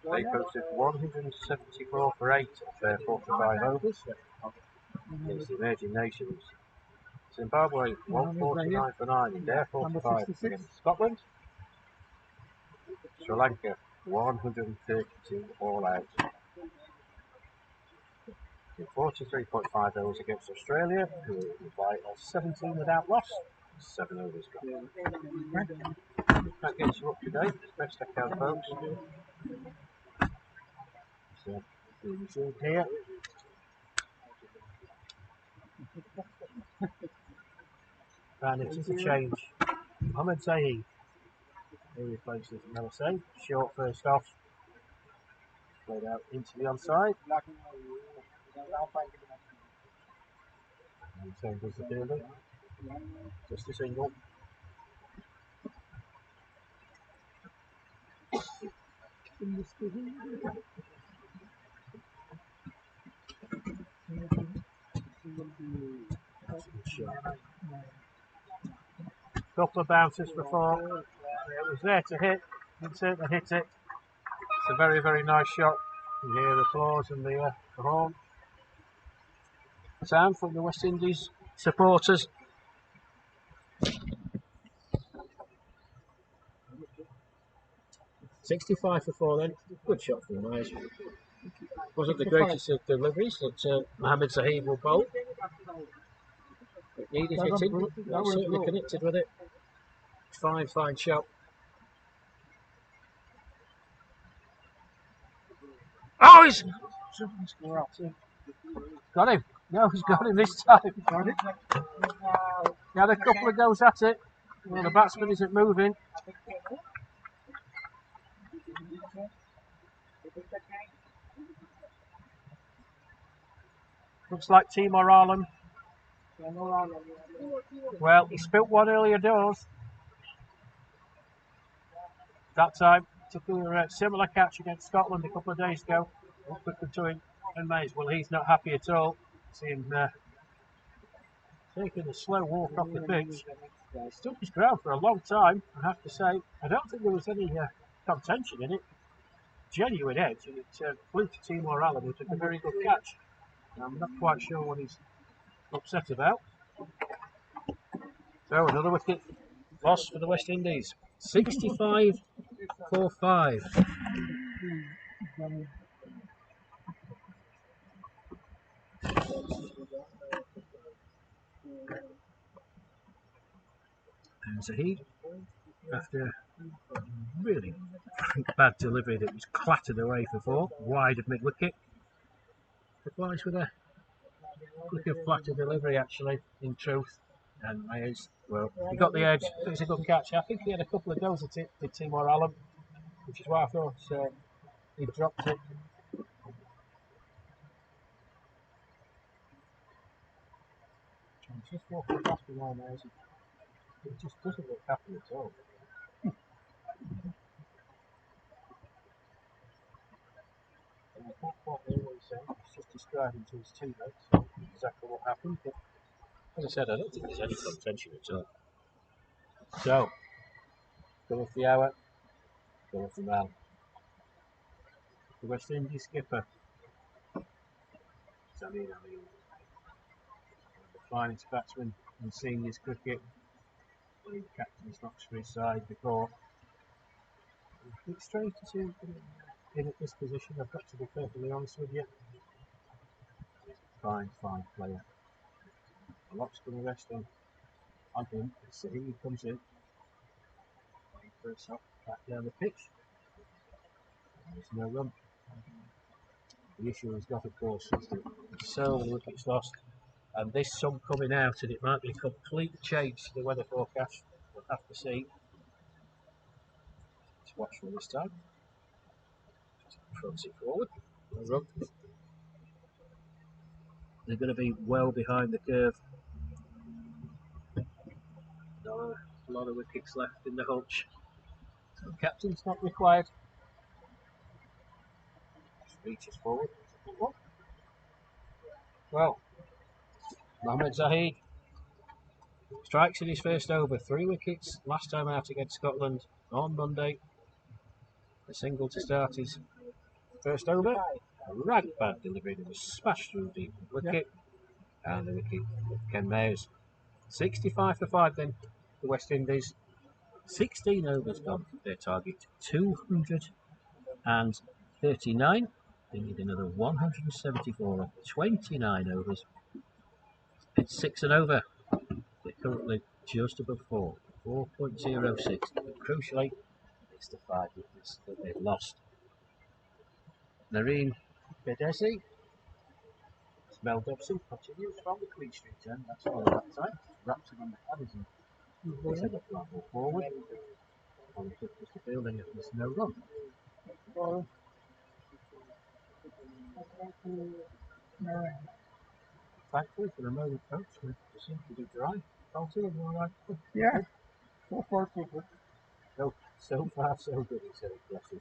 they posted 174 for 8 off their 45 overs. Against the emerging nations. Zimbabwe 149 for 9 in their 45 against Scotland. Sri Lanka 132 all out. In 43.5 overs against Australia, who will by 17 without loss. 7 overs gone. That gets you up to date as best I can, folks. So, here. And it is a change. Mohamed Zahi, who replaces Melisay. Short first off. Played out into the onside. And same does the fielder. Just a single. Couple of bounces before. It was there to hit. It certainly hit it. It's a very, very nice shot. You hear the applause and the horn sound from the West Indies supporters. $65 for 4 then. Good shot from the eyes. Wasn't the greatest of deliveries that Mohamed Zahi will bowl. It needed hitting. That certainly connected with it. Fine shot. Oh, he's got him. No, he's got him this time. He had a couple of goes at it. Well, the batsman isn't moving. Looks like Timor Alam. Well, he spilt one earlier doors. That time, took a similar catch against Scotland a couple of days ago. Quickly to him and Mays. Well, he's not happy at all. See him taking a slow walk off the pitch. He stood his ground for a long time, I have to say. I don't think there was any contention in it. Genuine edge, and it flew to Timor Alam, who took a very good catch. I'm not quite sure what he's upset about. So another wicket loss for the West Indies. 65 for 5. And Zahid, after really bad delivery that was clattered away for 4, wide of mid wicket, replies with a quicker, flatter delivery actually, in truth. And Mayers, well, he got the edge. It was a good catch. I think he had a couple of goes at it with Timor Alam, which is why I thought he dropped it. He's just walking past me now, Mayers. It just doesn't look happy at all. I can't quite hear saying. He's just describing to his teammates exactly what happened. But as I said, I don't think there's any contention at all. So, coming for the hour, coming for man. The West Indies skipper, Samir Ali, one of the finest batsmen in seniors cricket. He captained Oxford's side before. It's strange to see him in at this position, I've got to be perfectly honest with you. Fine player. A lot's going to rest on him. Let's see, he comes in. First off, back down the pitch. There's no run. The issue he's got, of course, is that so many wickets lost. And this sun coming out, and it might be a complete change to the weather forecast. We'll have to see. Let's watch for this time. Fronts it forward. No run. They're going to be well behind the curve. Not a lot of wickets left in the hunch. So captain's not required. Reaches forward. Well, Mohamed Zahid strikes in his first over. 3 wickets last time out against Scotland on Monday. A single to start his first over. A rag bad delivery that was smashed through deep wicket. And the wicket of Ken Mayers. 65 for 5 then, the West Indies. 16 overs gone. Their target 239. They need another 174 off 29 overs. It's 6 and over. They're currently just above 4. 4.06. But crucially, it's the 5 wickets that they've lost. Nareen Bedesi. Mel Dobson continues from the Queen Street end. That's all that time. Brampton on the Addison. He's in the flat ball forward. On the fifth was the fielding. There's no run. Thankfully, for the moment, folks, we seem to be dry. Colton, are you alright? Yeah, so far so good. So far, so good, he said. Bless him.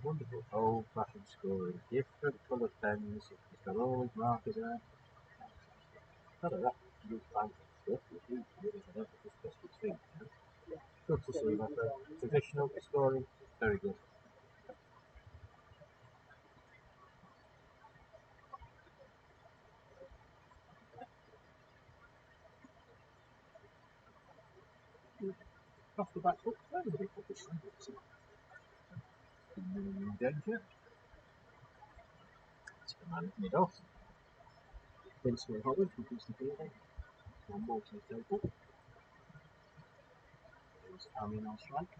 Wonderful old-fashioned scoring. Different coloured pens. He's got all his markers there. None of that new fancy stuff. Just his thing. Good to see that. Traditional scoring, very good. Off the back foot, very good position. In danger. It's the man at mid-off. Vince Howard from the fielding. One more to the table. There's Amin on strike.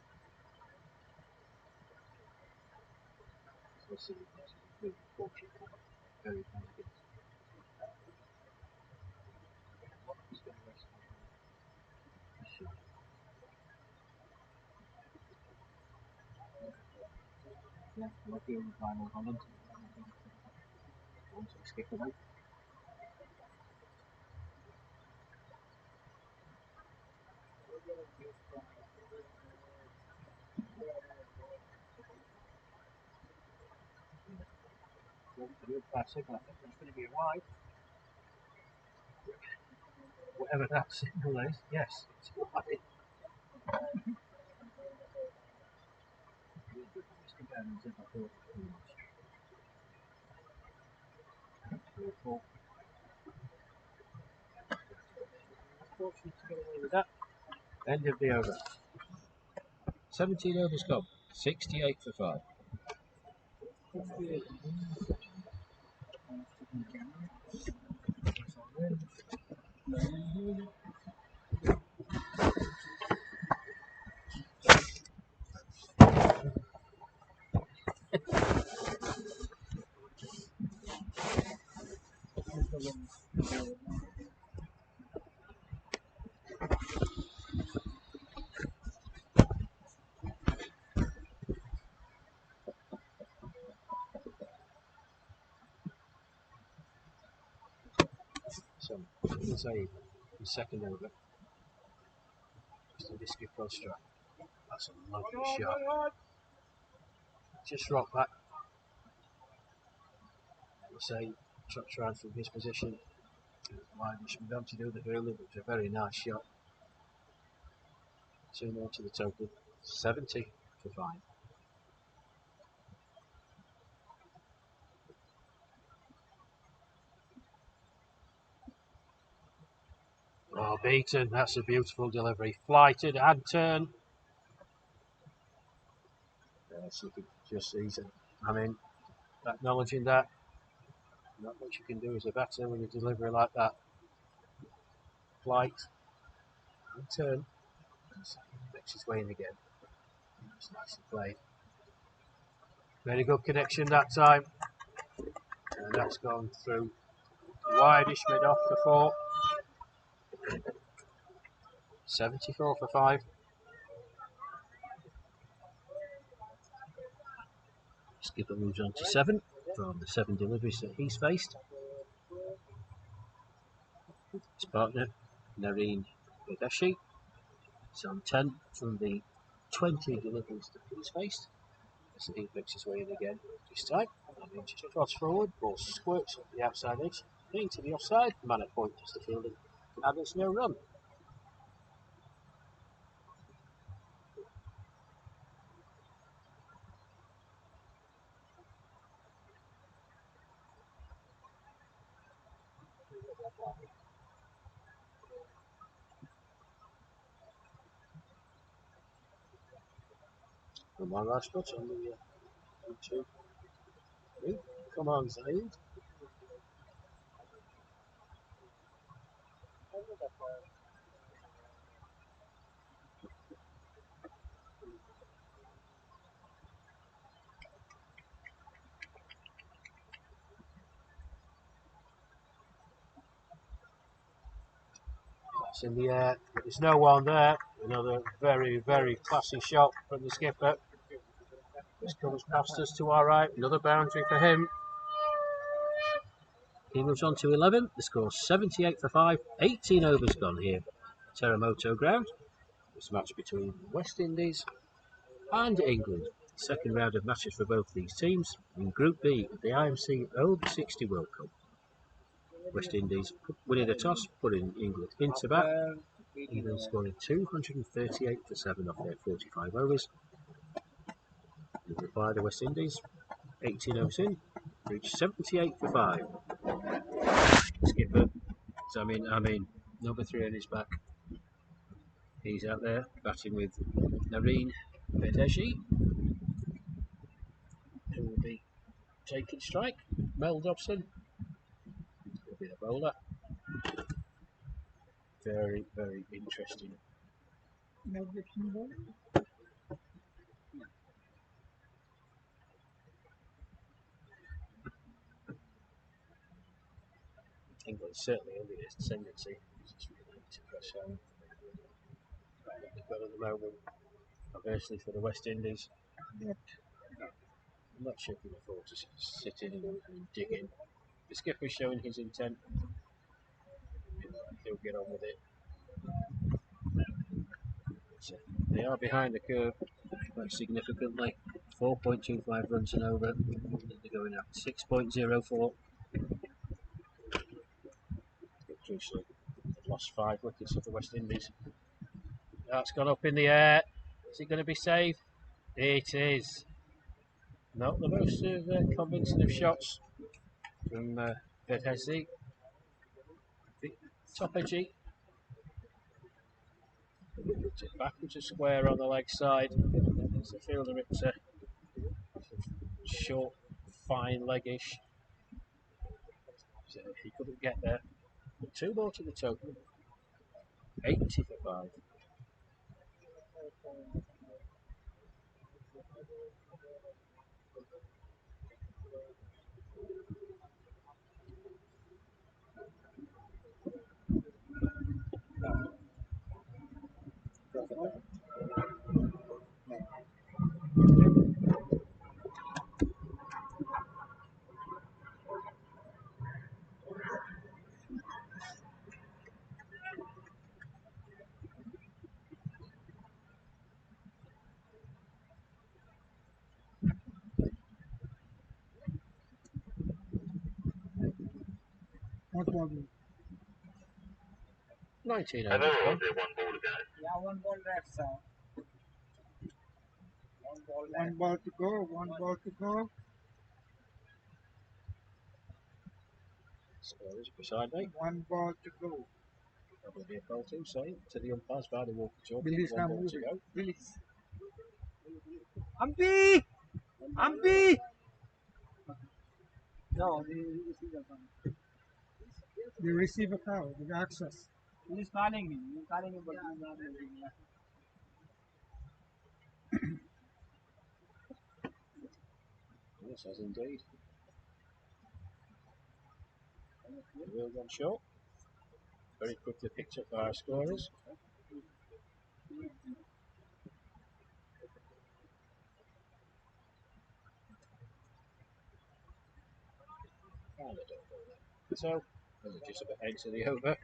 So see, it's really fortunate. Very good. What was going to rest on the shot? Yeah, lucky in the final Holland. Once we skip it out. I think that's going to be a wide. Whatever that signal is, yes, it's wide. Unfortunately, to get away with that. End of the over. 17 overs gone. 68 for 5. So, let's say the second over. Just a biscuit cross strike. That's a lovely shot. just rock back. Say, try from his position. Why we should be able to do the hurling, which was a very nice shot. 2 more to the total. 70 for 5. Oh, beaten. That's a beautiful delivery. Flighted and turn. Yes, you can just see it. I mean, acknowledging that, not much you can do as a batter when you deliver like that. Flight and turn. Makes his way in again. It's nicely played. Very good connection that time. And that's gone through. Wideish mid off for 4. 74 for 5. Skipper moves on to 7 from the 7 deliveries that he's faced. His partner, Nareen Yodeshi, is on 10 from the 20 deliveries that he's faced. As he makes his way in again this time. Nareen just trots forward, ball squirts up the outside edge, into the offside, man at point just the fielding, and there's no run. Come on, Rajput, on the 2, 3. Come on, Zaid. That's in the air, but there's no one there. Another very, very classy shot from the skipper. This comes past us to our right. Another boundary for him. He moves on to 11. The score's 78 for 5. 18 overs gone here. Teramoto ground. It's a match between West Indies and England. Second round of matches for both these teams in Group B of the IMC Over 60 World Cup. West Indies winning the toss, putting England into bat. England scoring 238 for 7 off their 45 overs. In reply, the West Indies, 18 overs in, reached 78 for 5. Skipper, number 3 on his back. He's out there batting with Nareen Bedeshi, who will be taking strike. Mel Dobson will be the bowler. Very, very interesting. England certainly under this tendency. It's really to press home. They've got at the moment, obviously for the West Indies. I'm not sure if we can afford to sit in and dig in. The skipper's showing his intent. He'll get on with it. So they are behind the curve quite significantly. 4.25 runs and over. They're going up 6.04. Crucially, they've lost 5 wickets of the West Indies. That's gone up in the air. Is it going to be safe? It is. Not the most convincing of shots from Vedhesi. Top edgy. Backwards a square on the leg side. It's a fielder, it's a short, fine leggish. So he couldn't get there. 2 more to the total. 80 for 5. What ball? 19 I know overs gone. only one ball to go. Yeah, one ball left, sir. One ball One left. ball to go. One ball to go. Scorers beside me. One ball to go. Probably be a call to say to the umpires by the walkie-talkie. Billy's One not ball to moving. go. Billy's. Ampi! Ampi! No, this is a fun. The receiver call. The access. He's calling me. He's calling me, but he's not moving. Yes, as indeed. The wheel gone short. Very quickly picked up by our scorers. And a double there. So, we're just about into the over.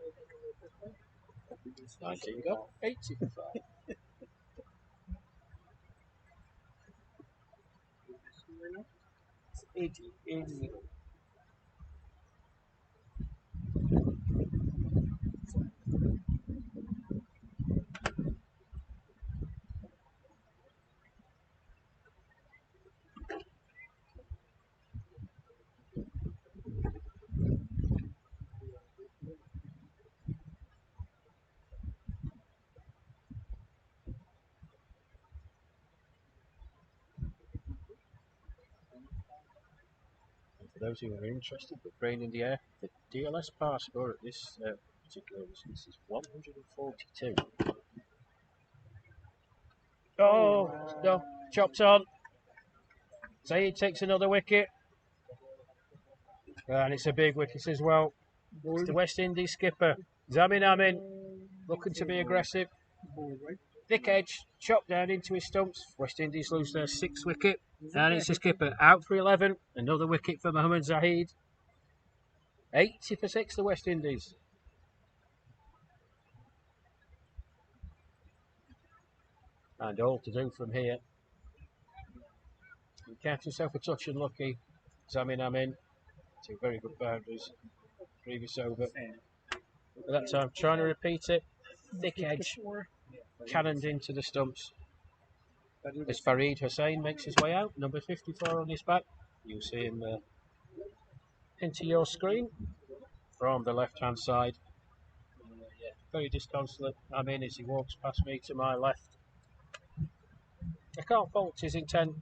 19 gone. 80 for 5. 80. And for those who are interested, the brain in the air, the DLS par score at this particular instance is 142. Oh, no, chopped on. Zaid takes another wicket. And it's a big wicket as well. It's the West Indies skipper, Zamin Amin, looking to be aggressive. Ball, right? Thick edge, chopped down into his stumps. West Indies lose their 6th wicket. And it's the skipper out for 11. Another wicket for Mohammad Zahid. 80 for 6, the West Indies. And all to do from here. He counts himself a touch unlucky. Zamin Amin, 2 very good boundaries. Previous over. At that time, trying to repeat it. Thick edge, cannoned into the stumps. As Farid Hussain makes his way out, number 54 on his back. You'll see him into your screen from the left-hand side. Very disconsolate. I'm in as he walks past me to my left. I can't fault his intent.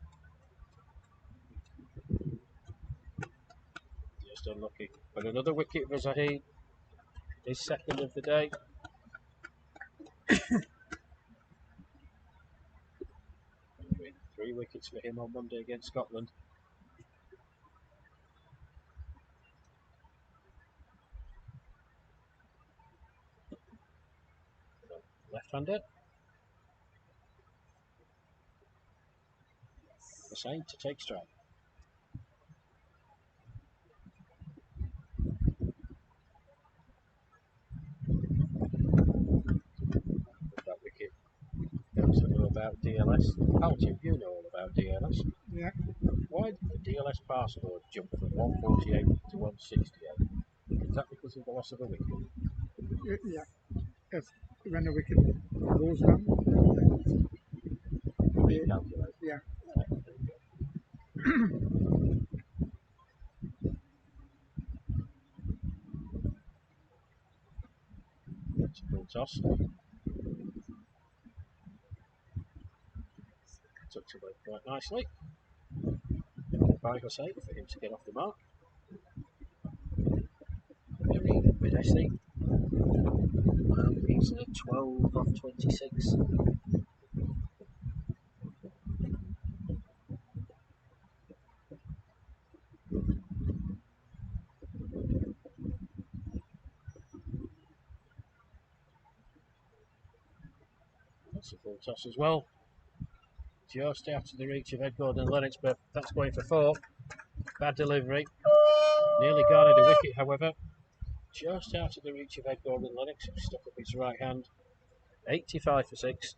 Just unlucky. But another wicket for Zahid. His 2nd of the day. 3 wickets for him on Monday against Scotland. Left-hander. Hussain to take strike. That wicket. Those that know about DLS. Alton, you know all about DLS. Yeah. Why did the DLS par score jump from 148 to 168? Is that because of the loss of a wicket? Yeah. If when the wicket goes down, Recalculate. yeah. It's a full toss. Tucked away quite nicely. By Hussain for him to get off the mark. Very Bedesi. He's at 12 off 26. That's a full toss as well. Just out of the reach of Ed Gordon Lennox, but that's going for 4. Bad delivery. Nearly garnered a wicket, however. Just out of the reach of Ed Gordon Lennox, who stuck up his right hand. 85 for 6.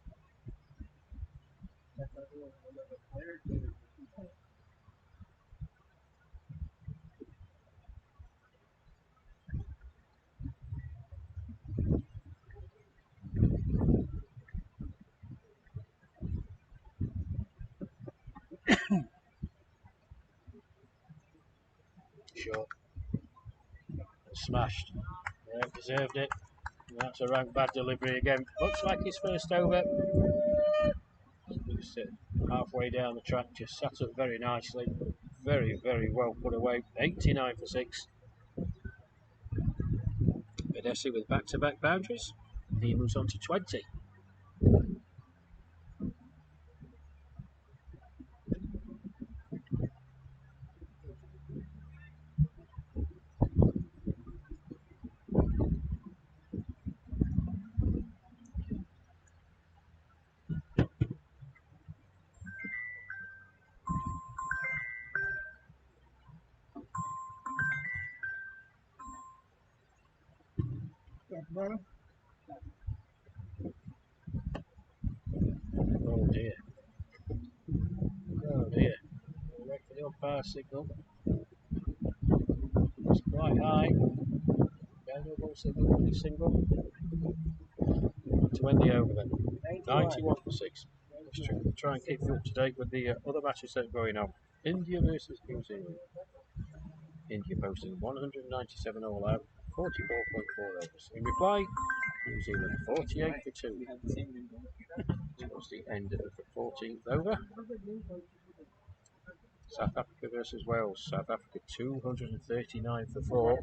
short. Smashed. Yeah, deserved it. That's a rank bad delivery again. Looks like his first over. Just halfway down the track, just sat up very nicely. Very, very well put away. 89 for 6. Bedesi with back-to-back boundaries. He moves on to 20. Oh dear. Oh dear. We'll wait for the umpire signal. It's quite high. Valuable signal, single. To end the over then. 91 for 6. Let's try and keep you up to date with the other matches that are going on. India versus New Zealand. India posting 197 all out, 44.4 overs. In reply, New Zealand 48 for 2. Towards the end of the 14th over. South Africa versus Wales. South Africa 239 for 4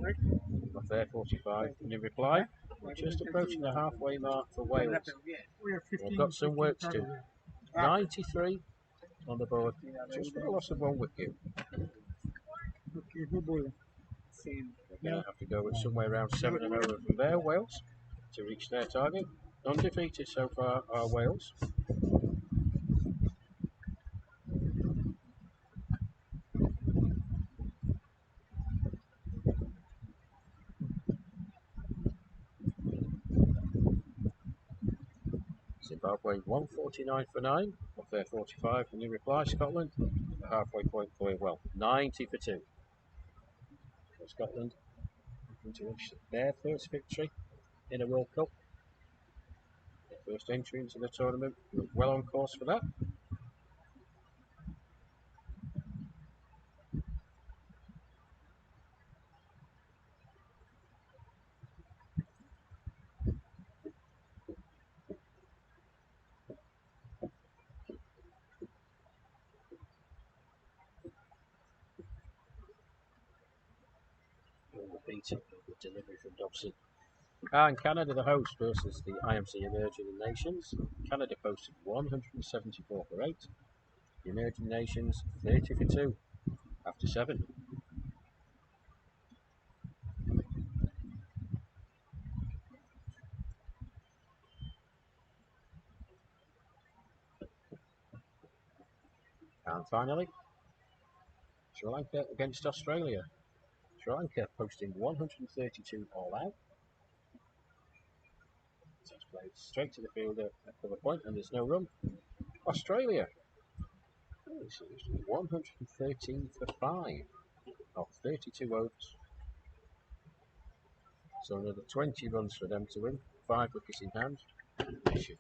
of their 45. And in reply, we're just approaching the halfway mark for Wales. We've got some work to do. 93 on the board, just for a loss of 1 wicket. They're going to have to go with somewhere around 7 and over from there, Wales, to reach their target. Undefeated so far are Wales. Zimbabwe 149 for 9 of their 45, and in reply, Scotland, the halfway point going well, 90 for 2. For Scotland, looking to reach their first victory in a World Cup. Their first entry into the tournament, look well on course for that. Beaten with delivery from Dobson. And Canada, the host, versus the IMC Emerging Nations. Canada posted 174 for 8. The Emerging Nations 30 for 2 after 7. And finally, Sri Lanka against Australia. Sri Lanka posting 132 all out. That's played straight to the fielder at cover point, and there's no run. Australia, 113 for 5 of 32 overs. So another 20 runs for them to win. 5 wickets in hand. They should,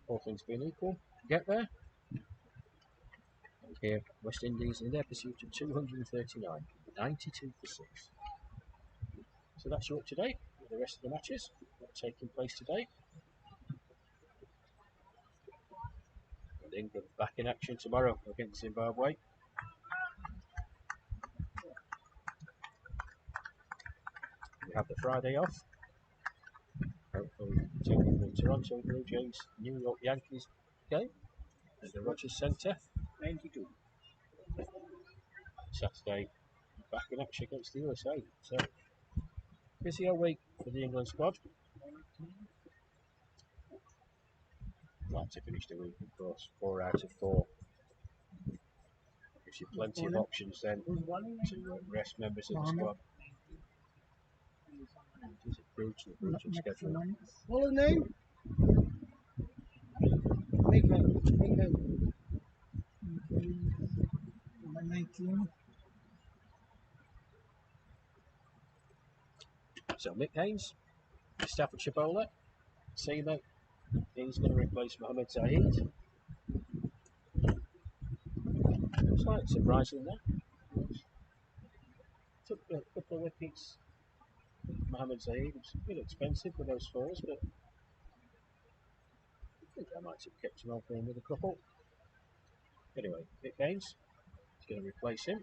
all things being equal, get there. And here, West Indies in their pursuit of 239, 92 for 6. So that's you up to date with the rest of the matches that are taking place today. And England back in action tomorrow against Zimbabwe. We have the Friday off. Hopefully taking the Toronto Blue Jays New York Yankees game at the Rogers Centre. 92. Saturday back in action against the USA. So busy a week for the England squad. Like to finish the week, of course, 4 out of 4. Gives you plenty of options then to rest members of the squad. It is a brutal schedule. What's his name? Big head. Number 19. So Mick Haynes, Staffordshire bowler, seamer, he's going to replace Mohammed Zahid. Looks like surprising that. took a couple of wickets. Mohammed Zaid was a bit expensive with those fours, but I think I might have kept him on for another couple. Anyway, Mick Haynes is going to replace him.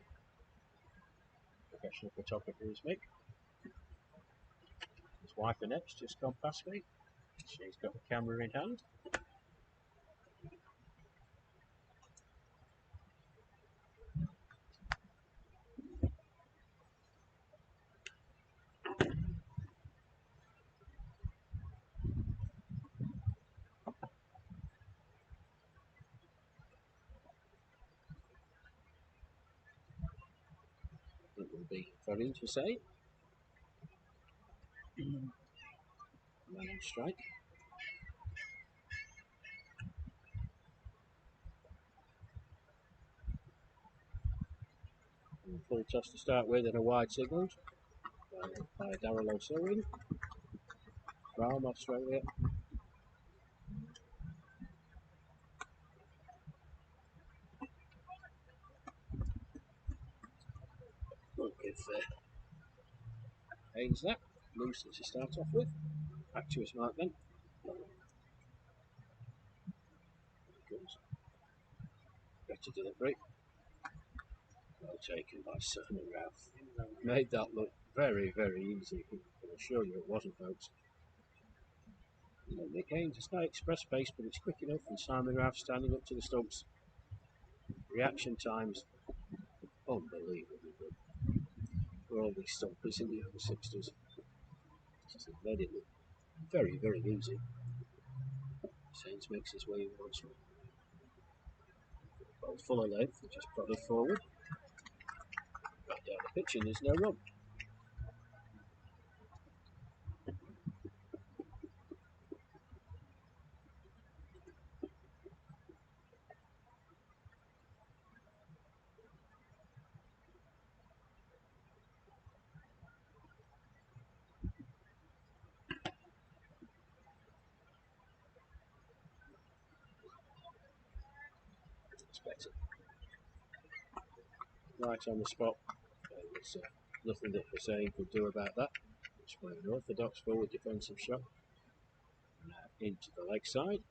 Professional photographer is Mick. His wife Annette's just gone past me. She's got the camera in hand. It will be for him to say. Man on strike. And full toss to start with and a wide signal by Darryl O'Sullivan from Australia. We'll give Haynes that. Loose to start off with. Back to his mark then. Comes. Better delivery. Well taken by Simon Ralph. Made that look very, very easy. I can assure you it wasn't, folks. Nick Haynes, it's not express pace, but it's quick enough, and Simon Ralph standing up to the stumps. Reaction times unbelievably good for all these stumpers in the over 60s. Just made it look very, very easy. Sainz makes his way in once more. Ball full of length, just prodded forward. Right down the pitch, and there's no run. Expected. Right on the spot. There's nothing that Hussein could do about that. It's an orthodox forward defensive shot. Into the leg side.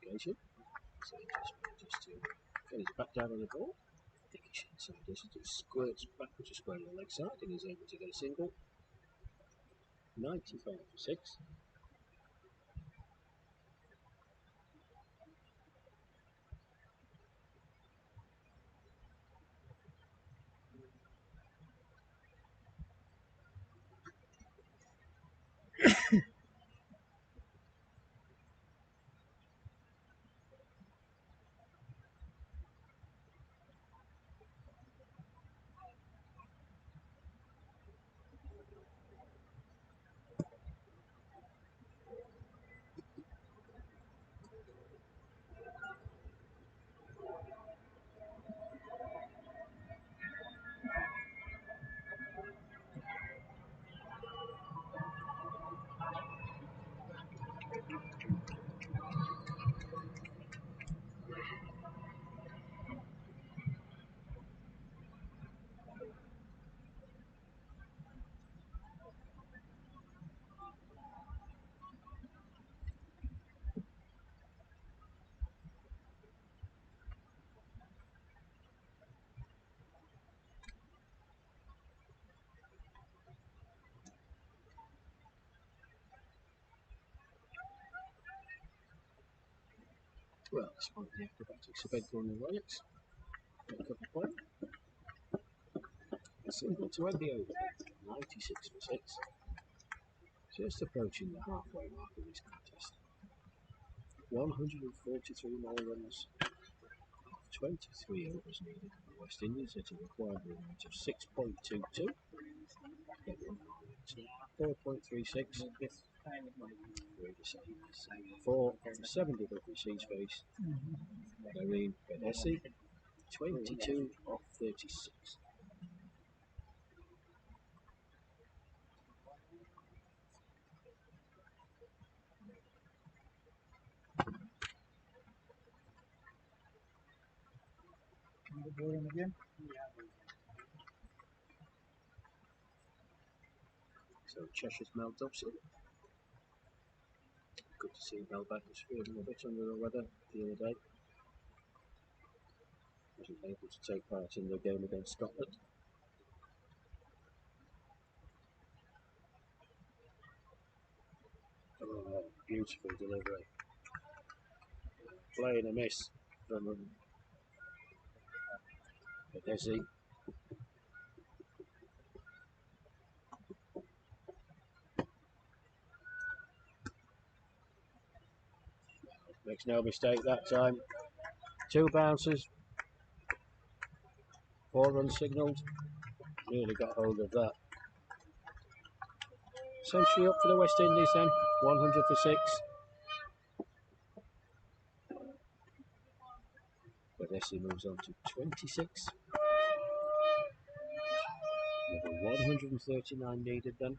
Occasion. So just to finish back down on the ball. I think he should say this. It squirts backwards to square on the leg side and is able to get a single. 95 for 6. Well, despite the acrobatics of Edgar and the Royals, pick up a point. A single to end the over. 96 for 6. Just approaching the halfway mark of this contest. 143 more runs. 23 overs needed. The West Indies at a required run rate of 6.22. 4.36. For 7 delivery seas face. Marine Bedesi. 22 off 36. The bowling again. So Cheshire's Mel Dobson. Good to see Mel back. Was feeling a bit under the weather the other day. Wasn't able to take part in the game against Scotland. Oh, beautiful delivery. Playing a miss from Bedesi. Makes no mistake that time. 2 bounces. 4 runs signalled. Really got hold of that. Century up for the West Indies then. 100 for 6. Bedesi moves on to 26. Another 139 needed then.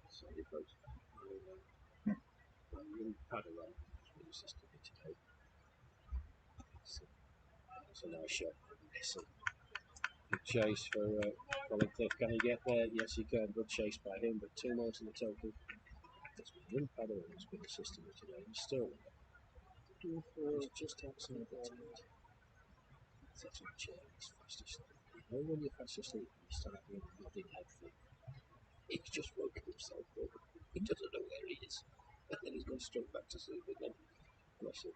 Sorry folks. Padawan assisted me today. That's a nice shot. Good chase for Colin Cliff. Can he get there? Yes, he can. Good chase by him, but 2 more to the total. That's William Padawan who's been assisting me today. He's still he's just outside the tent. Sits on a chair. He's fast asleep. You know when you're fast asleep, you start doing a nodding head thing. He's just woken himself up. He doesn't know where he is. And then he's gone straight back to sleep again. Bless him.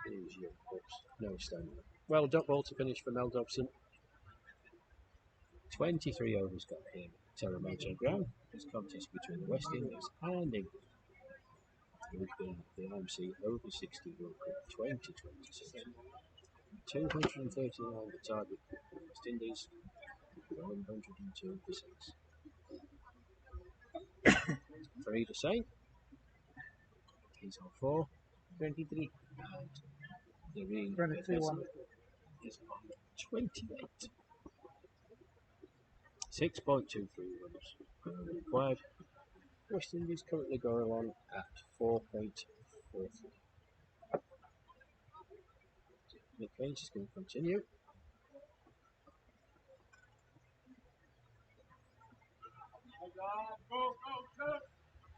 Here's your pups. No stamina. Well, dot ball to finish for Mel Dobson. 23 overs got here at Teramoto ground. This contest between the West Indies and England. It would be the IMC over 60 World Cup 2026. 239 the target for the West Indies. 102 for 6. 3 to say. He's on 4. 23. And the ring 23 1. is on 28. 6.23 runs required. West Indies currently going on at 4.43. The case is going to continue.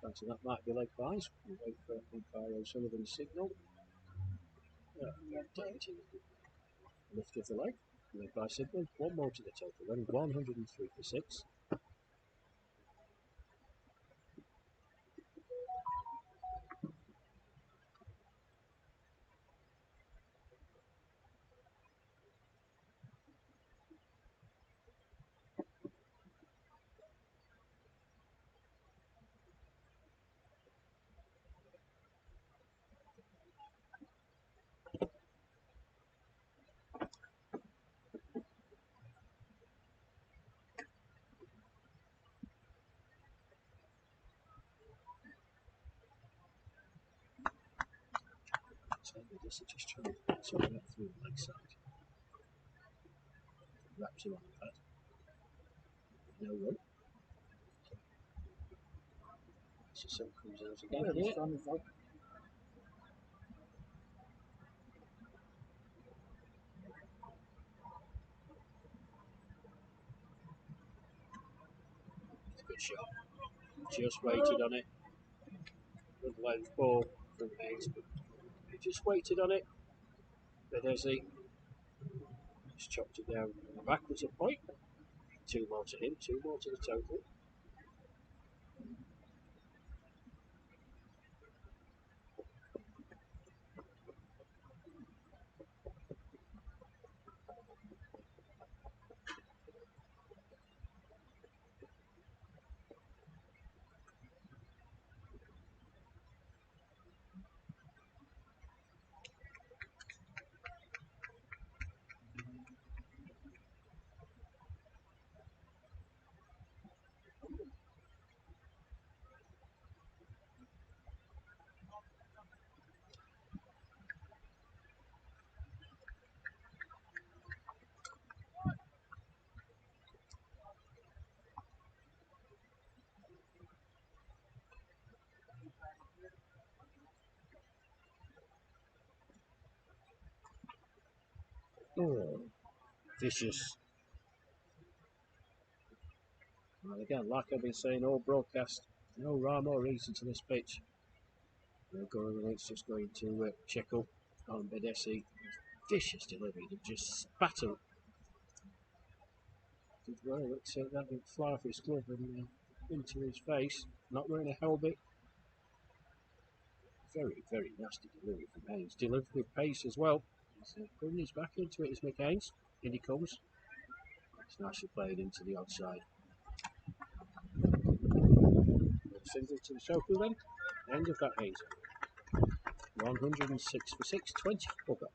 Fancy that might be leg byes. We'll wait for umpire O'Sullivan's signal. Lift of the leg. Leg by signal. 1 more to the total. Then 103 for 6. This is just trying to sort of get through the leg side. Wraps him on the pad. No run. So some comes out again here. It's a good shot. Just waited on it. Good length ball from Hayes, but he just waited on it. Bedesi just chopped it down backwards a point. 2 more to him, 2 more to the total. Oh, vicious. Well, again, like I've been saying all broadcast, no rhyme or reason to this pitch. It's just going to check up on Bedesi. Vicious delivery, they just spatter. Did well, that didn't fly off his glove and into his face. Not wearing a helmet. Very, very nasty delivery from Haynes. Delivered with pace as well. He's putting his back into it as Mick Haynes. In he comes. It's nicely played into the outside. Single to the total then. End of that Haynes. 106 for 6, 20 over.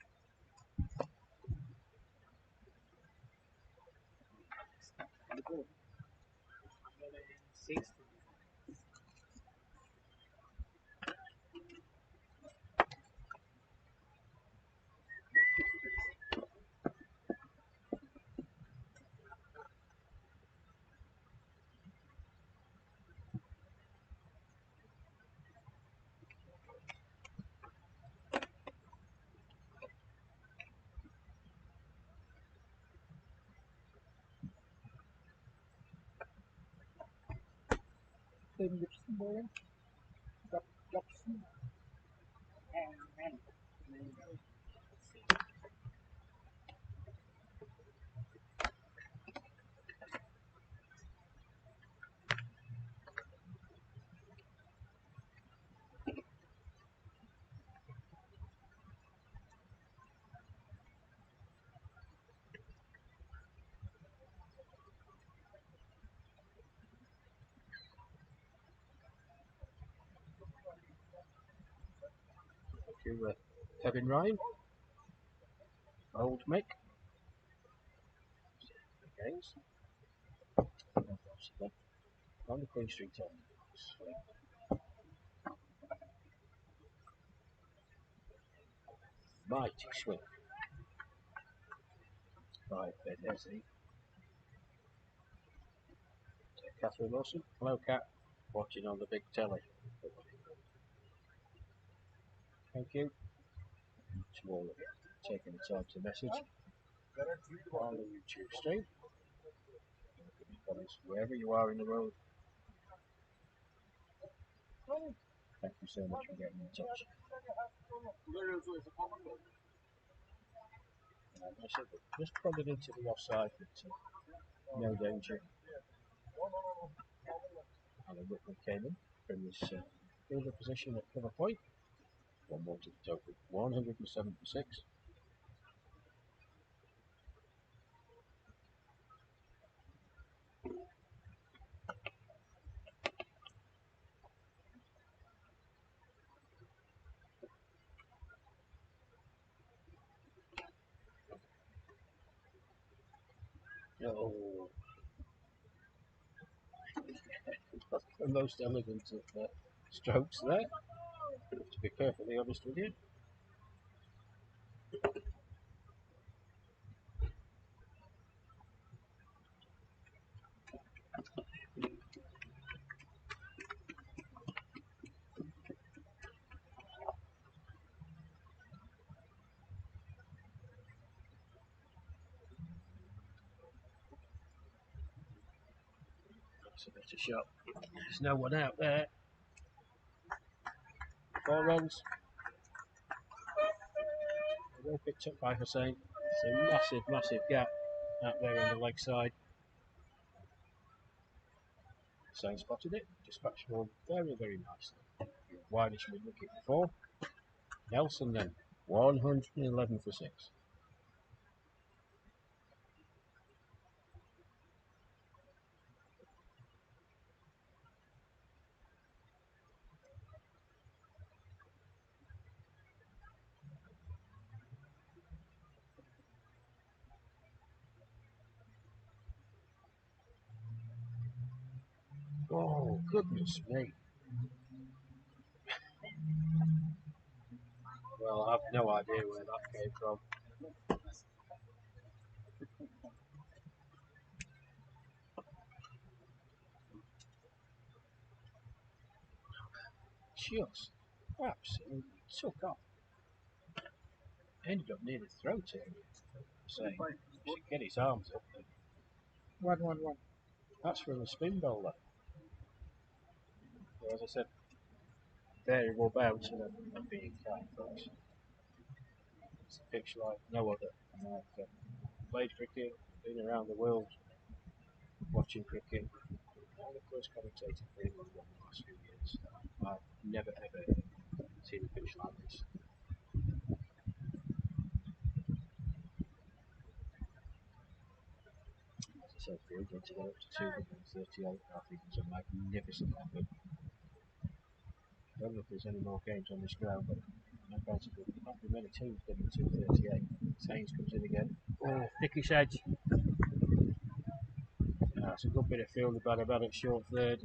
To Kevin Ryan, Old Mick, Games, on the Queen Street end. Mighty swing by Bedesi. Catherine Wilson, hello Cat, watching on the big telly. Thank you to all of you taking the time to message on the YouTube stream. Wherever you are in the world, thank you so much for getting in touch. I said, just prodded into the offside, but no danger. Alan Whitman came in from his fielder position at cover point. 1 more to the total, 176. Oh, the most elegant of strokes there, to be perfectly honest with you. That's a better shot. There's no one out there. 4 runs. Well picked up by Hussain. It's a massive gap out there on the leg side. Hussain spotted it, dispatched one very, very nicely. Widest mid wicket before. Nelson then, 111 for 6. Oh, goodness me. Well, I have no idea where that came from. Just absolutely took off. Ended up near the throat area. So, he should get his arms up. 1-1-1. That's from a spin bowler. So, as I said, variable bounce and a big cat, folks. It's a pitch like no other. I've played cricket, been around the world watching cricket. I'm the first commentator for England in the last few years. I've never ever seen a pitch like this. As I said, for England to get up to 238, I think it's a magnificent effort. I don't know if there's any more games on this ground, but not going to be many teams getting 238. Sainz comes in again. Oh, thickish edge. That's a good bit of field about at short third.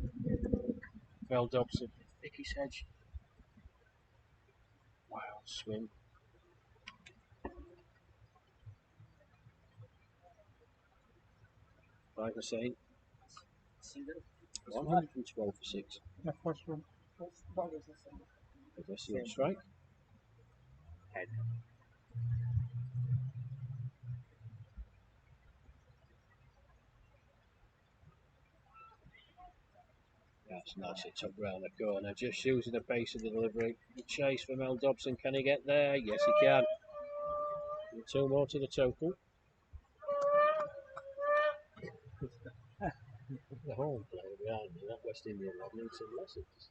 Mel Dobson, thickish edge. Wild swing. Like I was saying, 112 for 6. The first one. First ball is the same. Possession on strike. Head. That's nicely tucked round the corner, just using the pace of the delivery. The chase for Mel Dobson, can he get there? Yes, he can. And 2 more to the total. The home player behind me, that West Indian lad needs some lessons.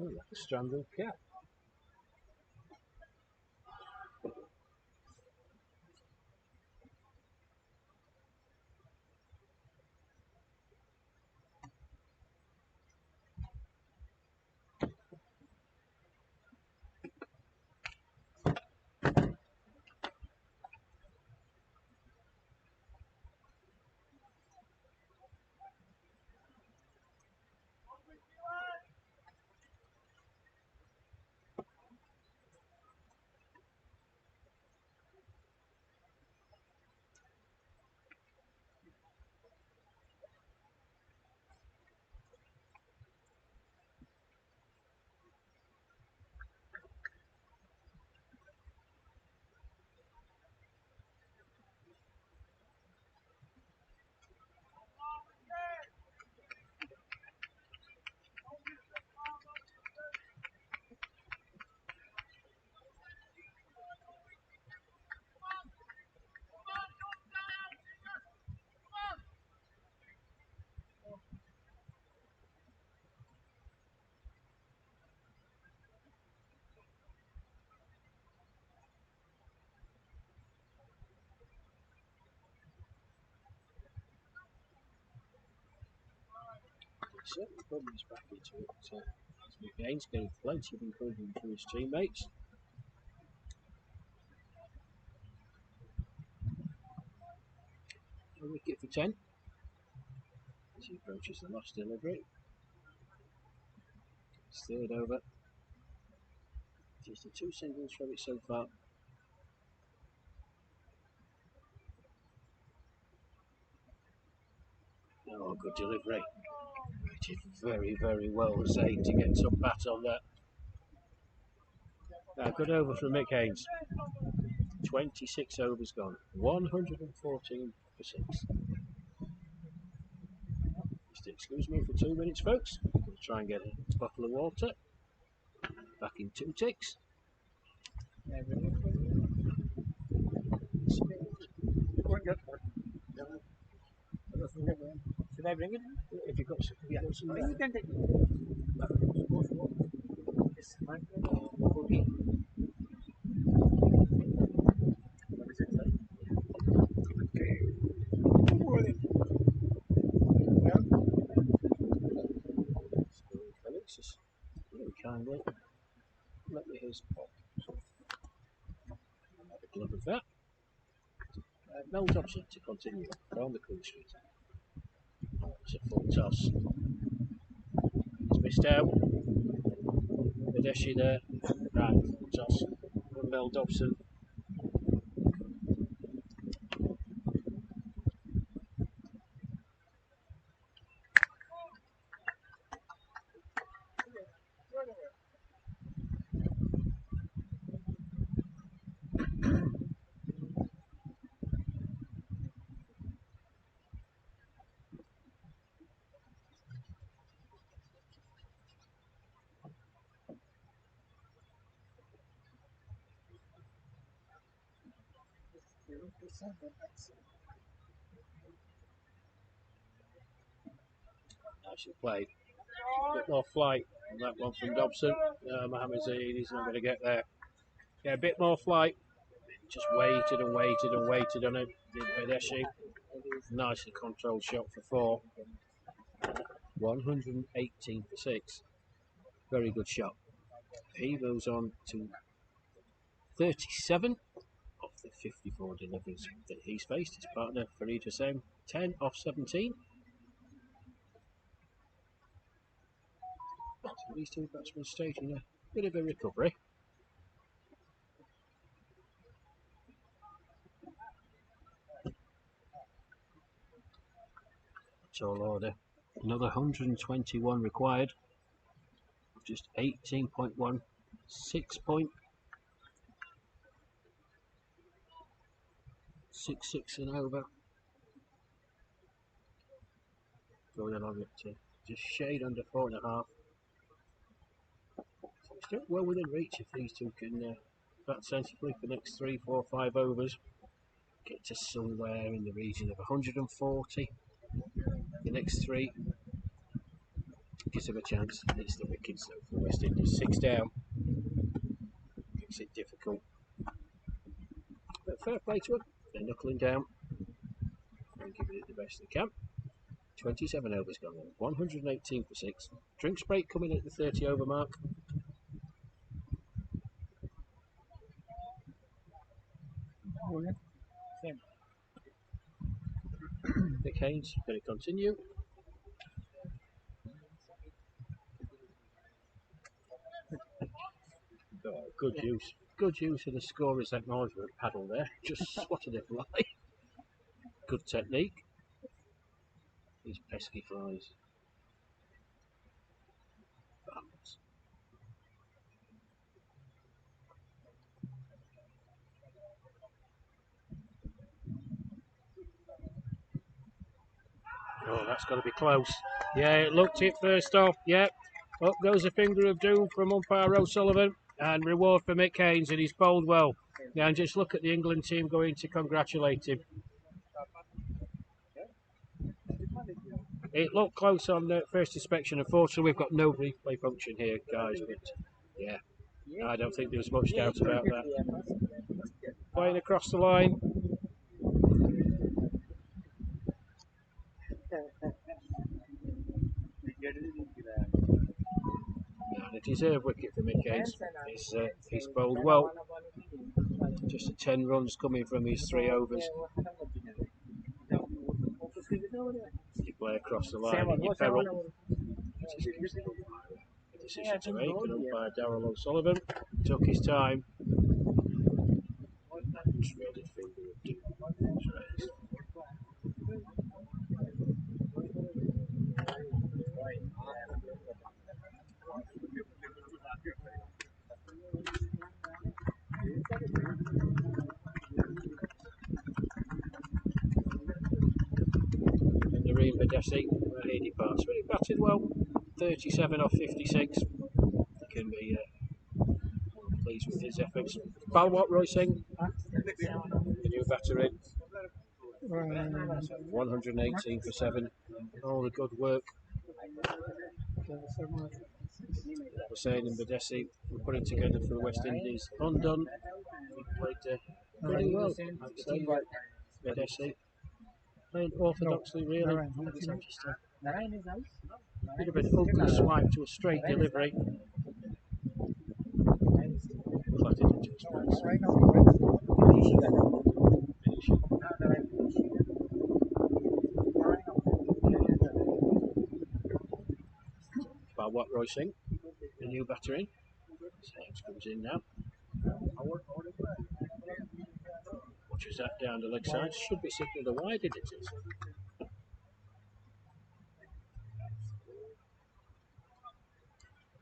Oh, like a strangled cat. Certainly putting his back into it. Smith Gaines getting plenty of encouragement from his teammates. A wicket for 10 as he approaches the last delivery. His third over. Just the 2 singles from it so far. Oh, good delivery. It did very, very well, Zane, to get some bat on that. Good over from Mick Haynes. 26 overs gone. 114 for 6. Just excuse me for 2 minutes, folks. I'm going to try and get a bottle of water. Back in 2 ticks. Should I bring it? If you've got some, You can take it. Yes, fine. cookie. What is it, sir? Felix is very kindly let me his pop. Have a glove of that. Mel Dobson to continue down the Queen Street. Oh, it's a full toss. He's missed out. Nadeshi there. Right, full toss from Mel Dobson. Nicely played. Bit more flight on that one from Dobson. Mohamed Zaid, he's not going to get there. Yeah, a bit more flight. Just waited and waited and waited on it. Did Nadeshi. Nicely controlled shot for 4. 118 for 6. Very good shot. He moves on to 37 of the 54 deliveries that he's faced. His partner Farid Hussain, 10 off 17. So these 2 batsmen staging a bit of a recovery. Tall order. Another 121 required. Just 18.1. 6.66 and over. Going along at just shade under 4.5. Still well within reach if these 2 can bat sensibly for the next 3, 4, 5 overs. Get to somewhere in the region of 140. The next 3 gives them a chance. It's the wickets though for West Indies. 6 down. Makes it difficult. But fair play to them. They're knuckling down and giving it the best they can. 27 overs gone on. 118 for 6. Drinks break coming at the 30 over mark. Mick Haynes going to continue. Oh, good use. Good use of the scorer's acknowledgement paddle there. Just swatted it right. Good technique. These pesky flies. Balance. Oh, that's got to be close. Yeah, it looked it first off. Yep. Up goes a finger of doom from umpire O'Sullivan. And reward for Mick Haynes, and he's bowled well. Yeah, and just look at the England team going to congratulate him. It looked close on the first inspection. Unfortunately, we've got no replay function here, guys. But yeah, I don't think there was much doubt about that. Playing across the line. And a deserved wicket for Mick Haynes. He's bowled well. Just 10 runs coming from his 3 overs. You play across the line in your peril. A decision to make, and umpire Darrell O'Sullivan. Took his time. Shredded finger of doom. Raised. And the Reem Badesi, where he departs. But he batted well. 37 off 56. He can be pleased with his efforts. Balwat Roy Singh, the new batter in. 118 for 7. All the good work. Hussain and Badesi were putting together for the West Indies. Undone. He played pretty well, I'd say. Badesi. Played orthodoxly, really. Bit of an ugly swipe to a straight delivery. Flatted into his face. Balwat Roy Singh, the new batter in. Sames comes in now. Watches that down the leg side. Should be signalled a wide, it is.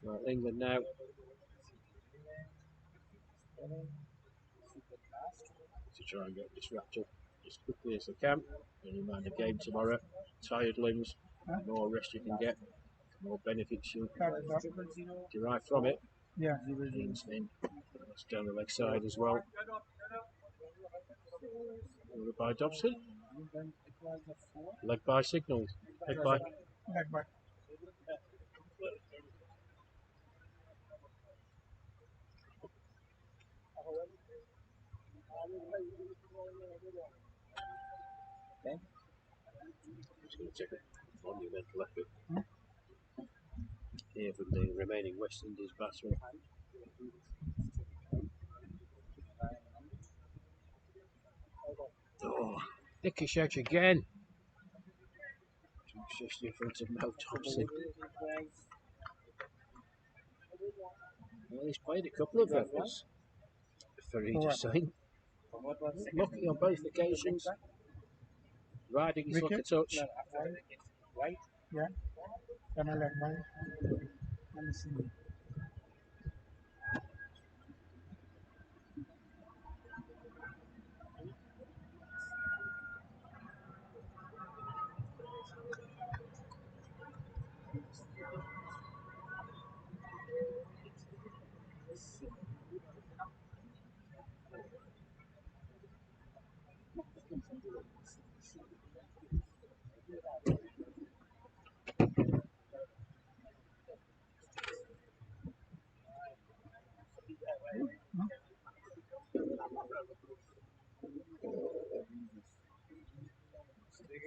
Well, England now to try and get this wrapped up as quickly as they can. Bearing in mind the game tomorrow. Tired limbs, the more rest you can get, the more benefits you derive from it. Yeah. Dean's in. That's down the leg side as well. Ordered by Dobson. Leg by signalled. Leg by. It's going to take a monumental effort here from the remaining West Indies batsmen. Oh, dickish edge again. Just in front of Mel Thompson. Well, he's played a couple of overs for Hussain. Lucky on both occasions. Riding his luck a touch. Right? Yeah. Can I let mine? Let me see.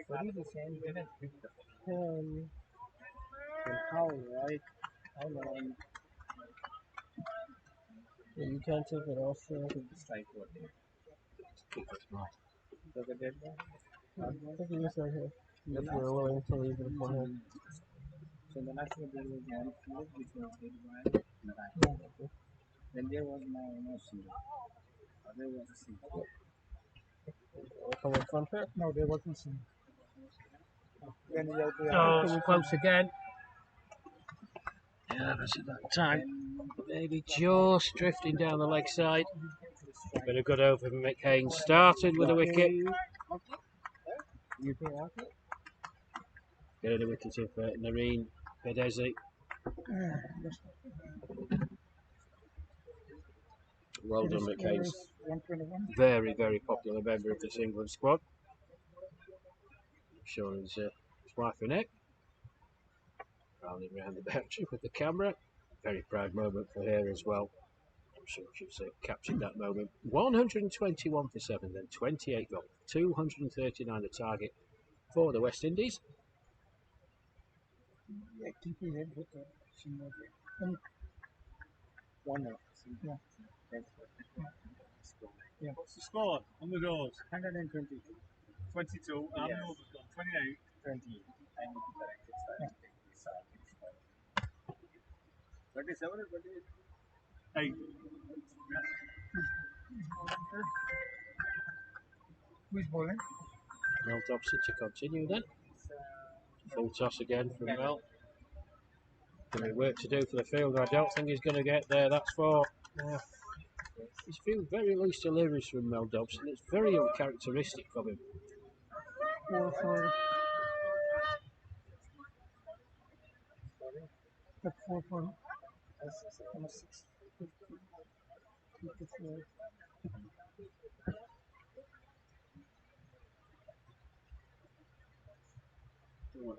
What is the same difference between and how, right? How long? Yeah, you can't take it off. So Strike what? I think you just right here. If you're willing to leave it for him. So the last one there was one field which was hit by the back. Then there was no single. There was a single. Come in front here. No, there wasn't single. Then you have to Oh, it's close again. Yeah, that's at that time. Maybe just drifting down the leg side. Been a good over from McCain. Started with a wicket. You pay after? Getting a wicket of Nareen Bedesi. Well done, McCain. Very, very popular member of this England squad. Showing his wife Annette. Rounding around the boundary with the camera. Very proud moment for her as well. I'm sure she's captured that moment. 121 for 7, then 28 gone. 239 the target for the West Indies. One more. Yeah. Yeah. What's the score on the doors? 120. 22. How many overs gone? 28. 20. I need to correct it. Yeah. 27 or 28? 8. Who's bowling? Mel Dobson to continue then. Full toss again from Mel. Going to be work to do for the fielder. I don't think he's going to get there. That's four. He's few very loose deliveries from Mel Dobson. It's very uncharacteristic of him. 4 for. That's 4 for. Number 6. 54.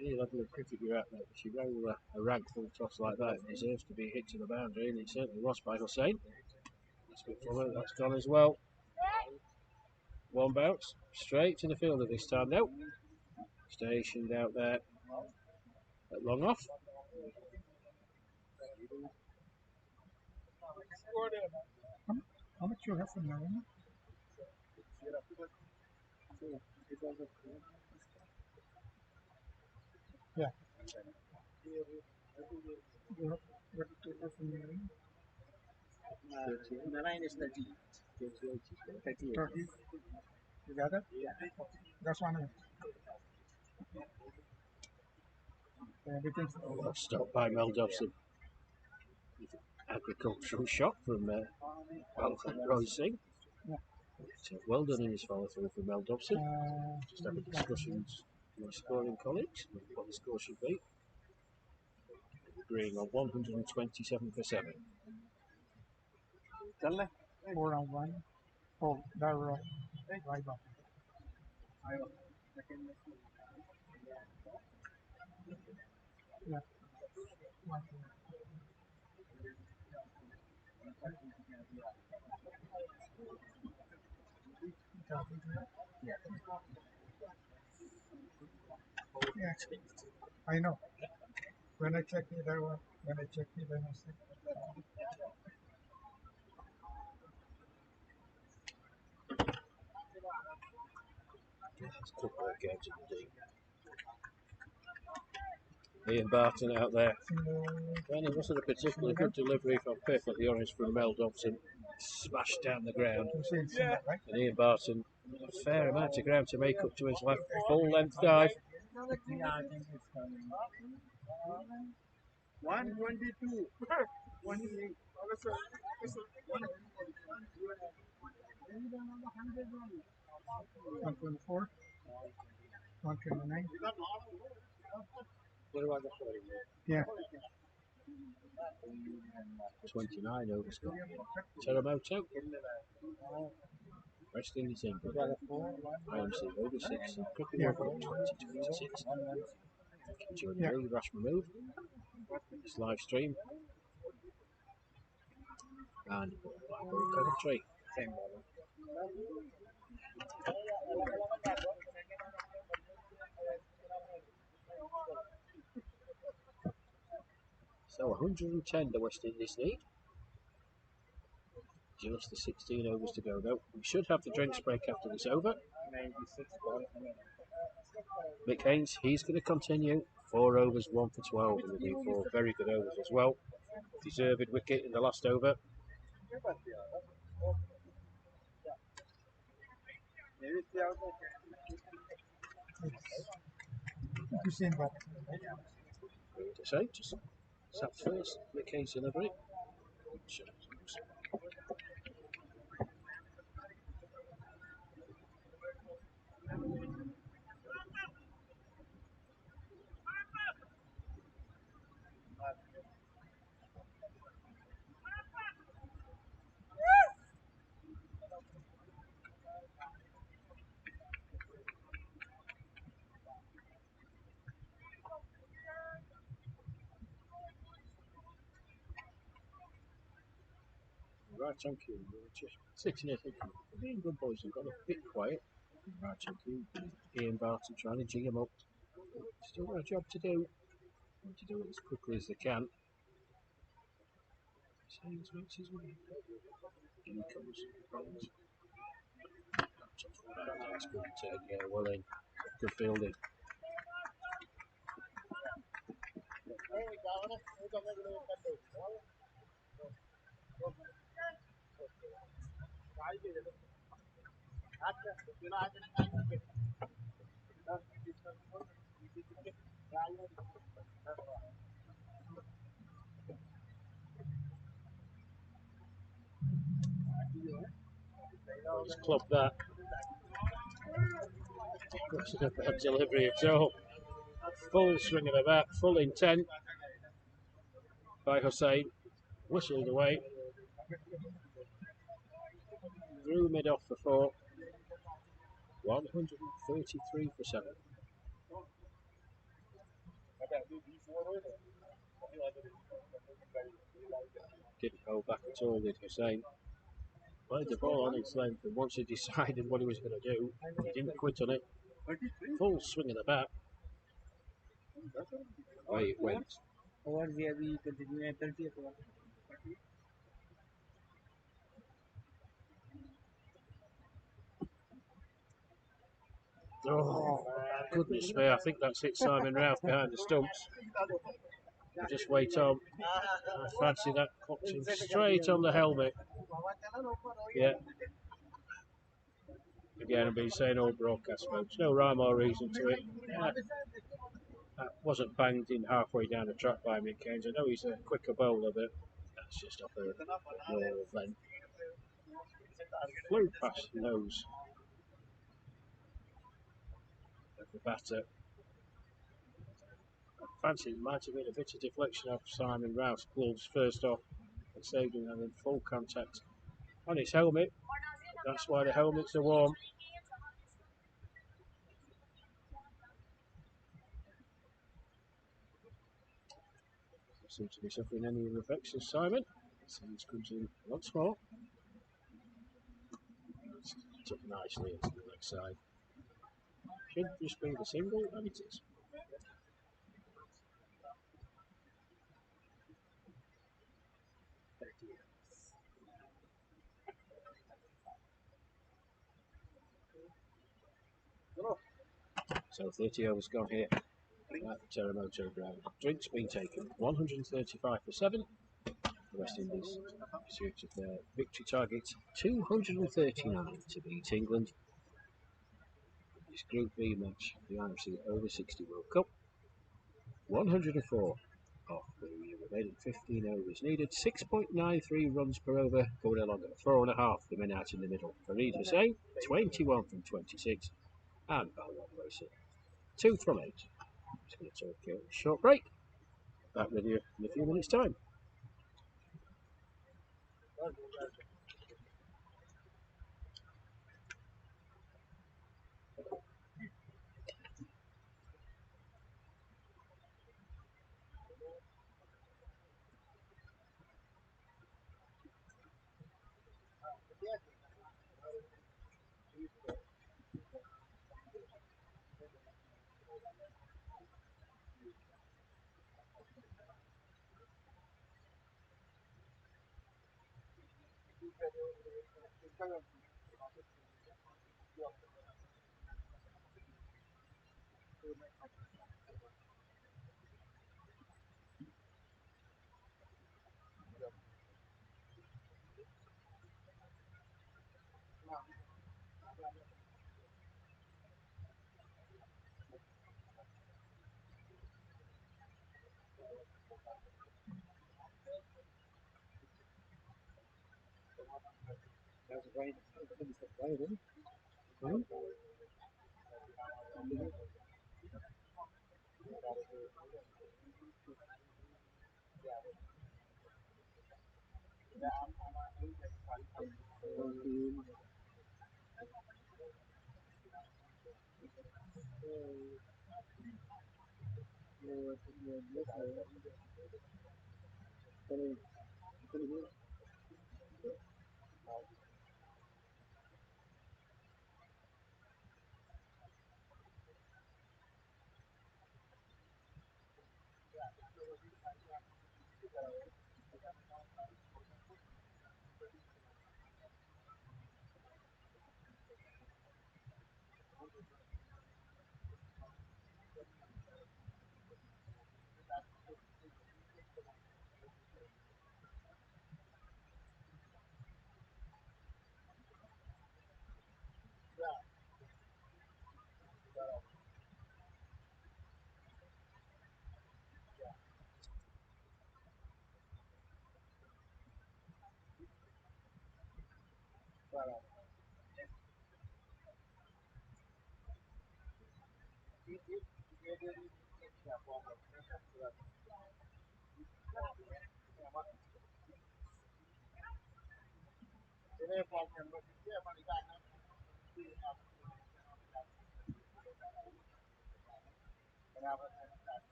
Any level of cricket you're at, mate, if you roll a rag full toss like that, it deserves to be hit to the boundary, and it certainly was by Hussain. That's a bit fuller, that's gone as well. One bounce, straight to the fielder this time now. Stationed out there at long off. How much you have for now? Yeah. You have what total for now? The line is 30. 30. You got it? Yeah. That's one. Everything's Well stopped by Mel Dobson. Agricultural shot from Roy Singh. Yeah. So well done in his follow through from Mel Dobson. Just having discussions with scoring colleagues what the score should be. Agreeing on 127 for 7. 4 on 1. Oh, that right off. Yeah. Yeah, I know. When I check it, I said, It's a couple of games indeed. Ian Barton out there. And it wasn't a particularly good delivery, if I'm perfectly honest, from Mel Dobson. Smashed down the ground. yeah. Right? And Ian Barton, a fair amount of ground to make up to his left full length dive. 122. 124. 129. Yeah. 29 over Scott. Teramoto. West Indies England. IMC over 6. Cricclubs 2026. During the really rash move. This live stream. And commentary. So 110 the West Indies need. Just the 16 overs to go though. We should have the drinks break after this over. Mick Haynes, he's going to continue. 4 overs, 1 for 12, and he'll do 4 very good overs as well. Deserved wicket in the last over. You seen that? To say, just sat first. Mick Haynes delivery. Right, thank you. Just sitting here thinking, the England boys have got a bit quiet. Right, thank you. Ian Barton trying to jig him up. Still got a job to do. Want to do it as quickly as they can. Haynes makes his way. In comes Haynes. That's good turn, yeah, well in. Good fielding. He's clubbed that. Wasn't a bad delivery at all. Full swing of the bat, full intent by Hussein. Whistled away. Through mid off for 4. 133 for 7. Didn't hold back at all, did Hussein. Played the ball on its length, and once he decided what he was going to do, he didn't quit on it. Full swing of the bat. Away it went. Oh, goodness me, I think that's hit Simon Ralph behind the stumps. Just wait on. I fancy that clocked him straight on the helmet. Yeah. Again, I've been saying all broadcast folks, no rhyme or reason to it. Yeah. That wasn't banged in halfway down the track by Mick Keynes. I know he's a quicker bowler, but that's just off a normal length. Flew past the nose of the batter. I fancy it might have been a bit of deflection off Simon Rouse gloves first off and saved him having full contact on his helmet. That's why the helmets are warm. Doesn't seem to be suffering any effects of Simon. Simmons comes in once more. It's up nicely into the leg side. Should just be the single, and it is. So 30 overs gone here at the Teramoto ground. Drinks being taken, 135 for 7. The West Indies pursuit of their victory target, 239 to beat England. This Group B match, the IMC Over 60 World Cup. 104 off the remaining 15 overs needed. 6.93 runs per over, going along at 4.5. The men out in the middle. Fareed Hussain, 21 from 26. And Balwan Racer, 2 from 8. Just going to take a short break. Back with you in a few minutes' time.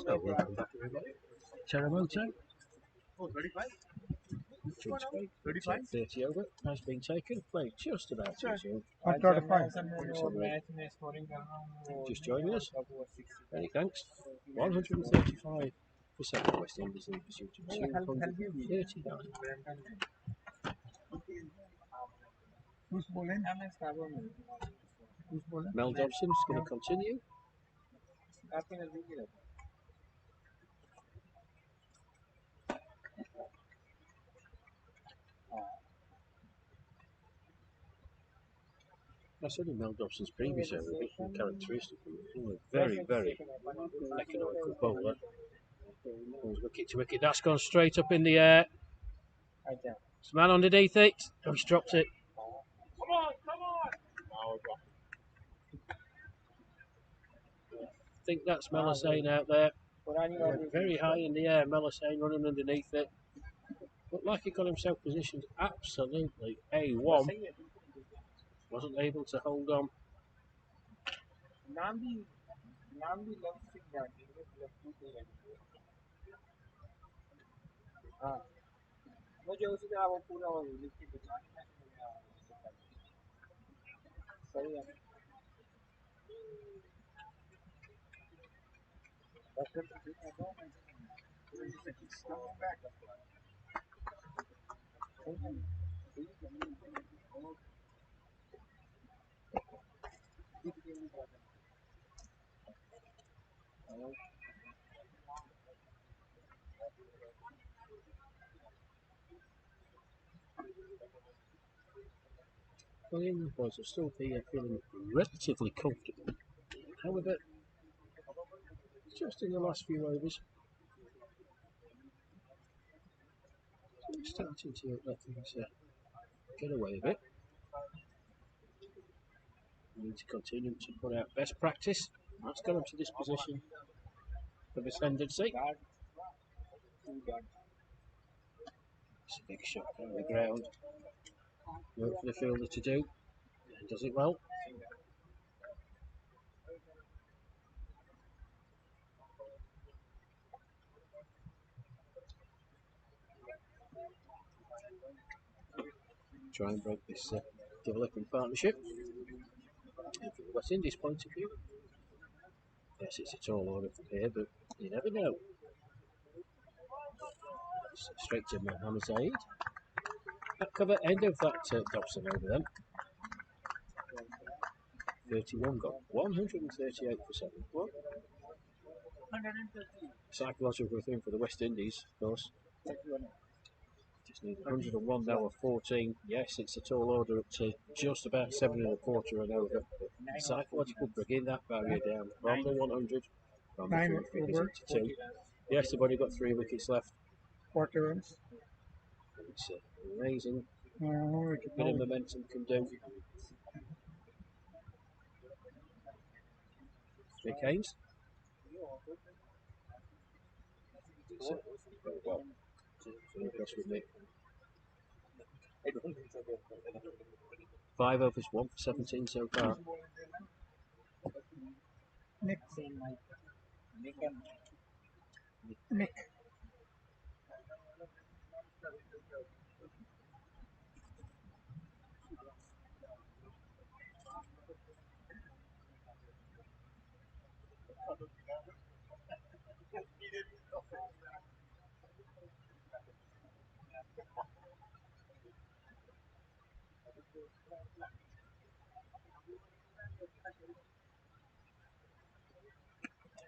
So welcome back everybody. Teramoto. Oh, 35? Judge Bay. 35? 30 over has been taken. Played just about 2-2. 135. Just joining us. Many thanks. 135 for second. West Indies in pursuit of 239. Who's bowling? Who's bowling? Mel Dobson's going to continue. I said in Mel Dobson's previous over, a bit characteristic. Very, very economical bowler. Pulls wicket to wicket. That's gone straight up in the air. There's a man underneath it. Oh, he's dropped it. Come on, come on! I think that's Melisane out there. Went very high in the air. Melisane running underneath it. Looked like he got himself positioned absolutely A1. Wasn't able to hold on. Well, the England boys will still be feeling relatively comfortable. However, just in the last few overs, we're starting to let things get away a bit. We need to continue to put out best practice. That's got them to this position of ascendancy. It's a big shot down the ground. Work for the fielder to do. And does it well. Try and break this developing partnership. And from the West Indies point of view, yes, it's a tall order from here, but you never know. Straight to Mohammed Zaid. That cover end of that Dobson over them. 31 gone. 138 for 7. What? Psychological thing for the West Indies, of course. Just need 101 now of 14. Yes, it's a tall order up to just about 7 1/4 and over. But psychological bringing that barrier down from the 100. From the 3 fingers into 2. Yes, they've only got 3 wickets left. Quarter runs. It's amazing. No, Bit of momentum can do. Mick Haynes. Very well. So impressed with Mick. 5 overs, 1 for 17 so far. Nick. Nick.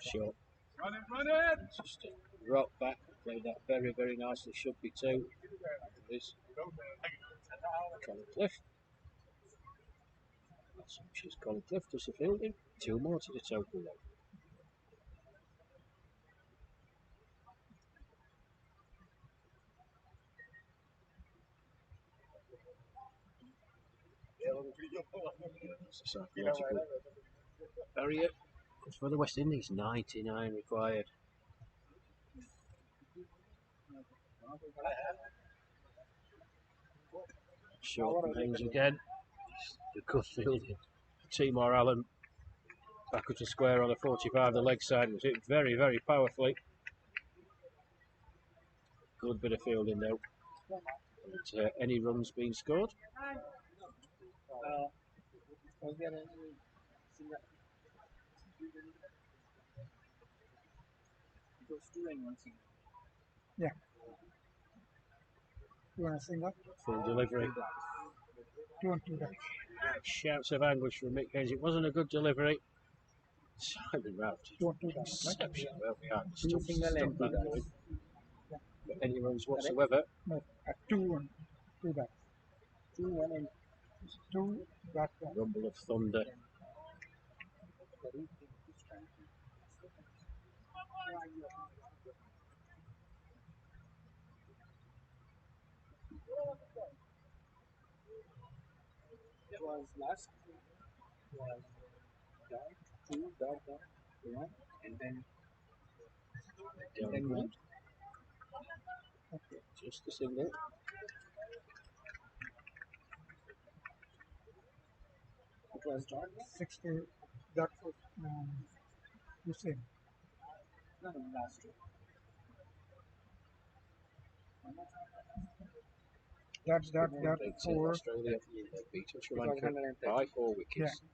Short. Run it! Just rock back, played that very, very nicely. Should be 2. It is. Colin Cliff. She's Colin Cliff does the fielding. 2 more to the total though. It's a psychological barrier. For the West Indies, 99 required. Short from Haynes again. The good fielding. Timor Allen back up to square on the 45, the leg side was hit very, very powerfully. Good bit of fielding though. And, any runs being scored? Was there any it was 2 and 1 single. Yeah. 2 and a single. Full delivery. 2 and 2 down. Shouts of anguish from Mick Hayes. It wasn't a good delivery. Simon Ralph did 2 and 2 down. exceptionally well behind. Two single and 2 down. But any runs whatsoever. No, 2 and 2 down. 2 1 and 2 back down. Rumble of thunder. It was last was down, 2 back down, 1 and then Down 1. Okay, just a single. It was done 60. That was you say no last 2. That's 4. Australia beat Sri Lanka by 4 wickets. Yeah.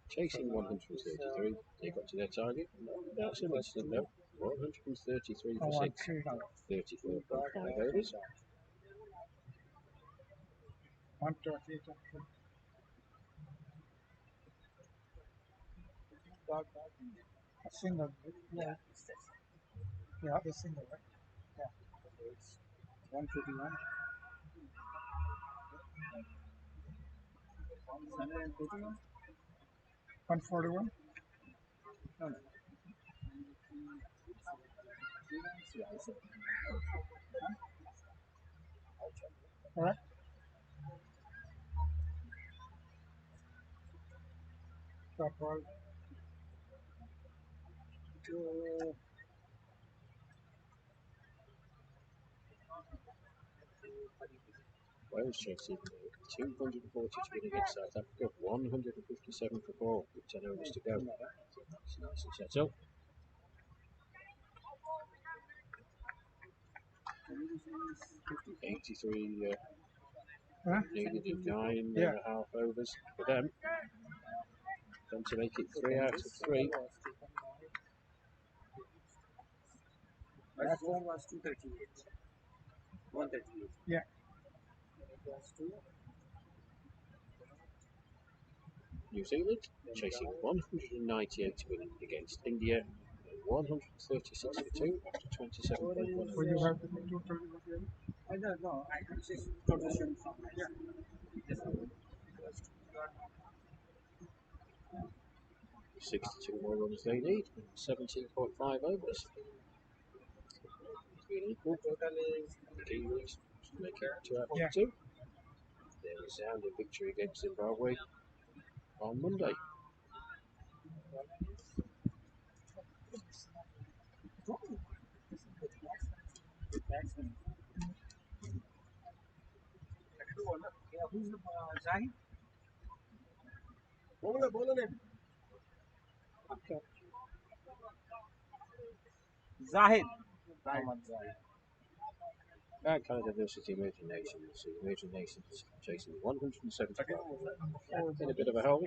Chasing 133, they got to their target. That's an instant though. 133 for 6. 34.5 overs. 138. A single. Yeah. Yeah, a single, right? Yeah. 151. 141. No. All right. Top ball. Wales chasing 240 to win against South Africa, 157 for 4 with 10 overs to go. That's nice and set up. 83 needed in 9.5 overs for them. Then to make it 3 out of 3. That one was 238. 138. Yeah. It was 2. New Zealand chasing 198 to win against India, 136 for 2 after 27.1 So you overs. have the total again? I don't know. I can just production from my 62 more runs they need, 17.5 overs. It's been equal. total is The Kiwis make it 2 out of Yeah. 2. Their resounding victory against Zimbabwe on Monday. batsman. Who's the Zahid? Bowler. Okay. Zahid. Canada versus the Emerging Nations. The Emerging Nations chasing 175 in a bit of a hole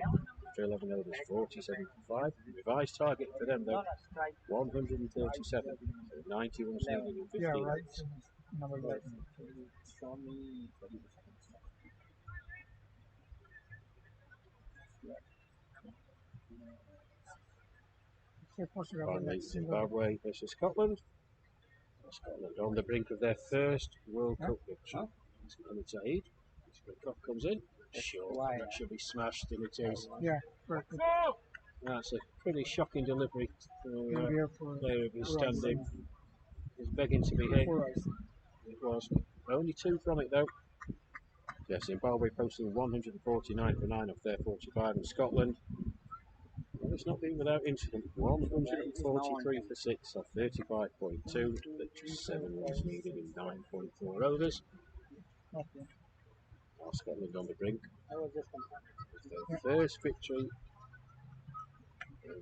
for 11 overs, 47 for 5. Revised target for them though, 137. So 90 runs needed in 15 Yeah, right. minutes. Number 11. Show me. Finally, Zimbabwe versus Scotland. Scotland on the brink of their first World Cup victory. Mohammed Zaid. Cricclubs comes in. Sure, that should be smashed, and it is. Yeah, perfect. That's a pretty shocking delivery for a Here for player who's Rice. standing. He's begging to be hit. For Rice. It was only 2 from it though. Yeah, Zimbabwe posting 149 for 9 off their 45 in Scotland. Well, it's not been without incident. 143 for 6 off 35.2, but just 7 runs needed in 9.4 overs. Okay. Now Scotland on the brink. I was just Their first victory.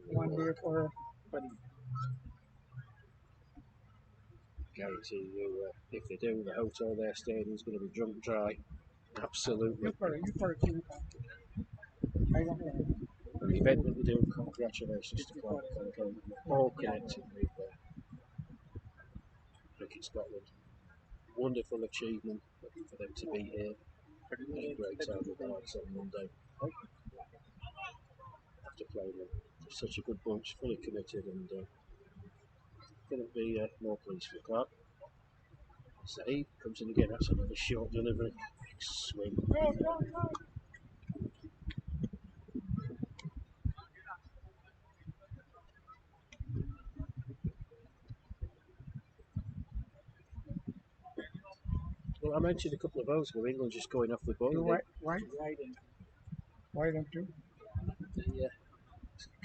one day for Buddy. Guarantee you, if they do, the hotel they're staying in is going to be drunk dry. Absolutely. You for a I don't know. An event that we do, congratulations to Clark Conco, all connected with Cricket Scotland. Wonderful achievement for them to be here. A great time with the lights on Monday. After playing with such a good bunch, fully committed, and couldn't be more pleased for Clark. Zaid comes in again, that's another short delivery. Big swing. Well, I mentioned a couple of hours ago, England just going off the ball. Why don't you? They,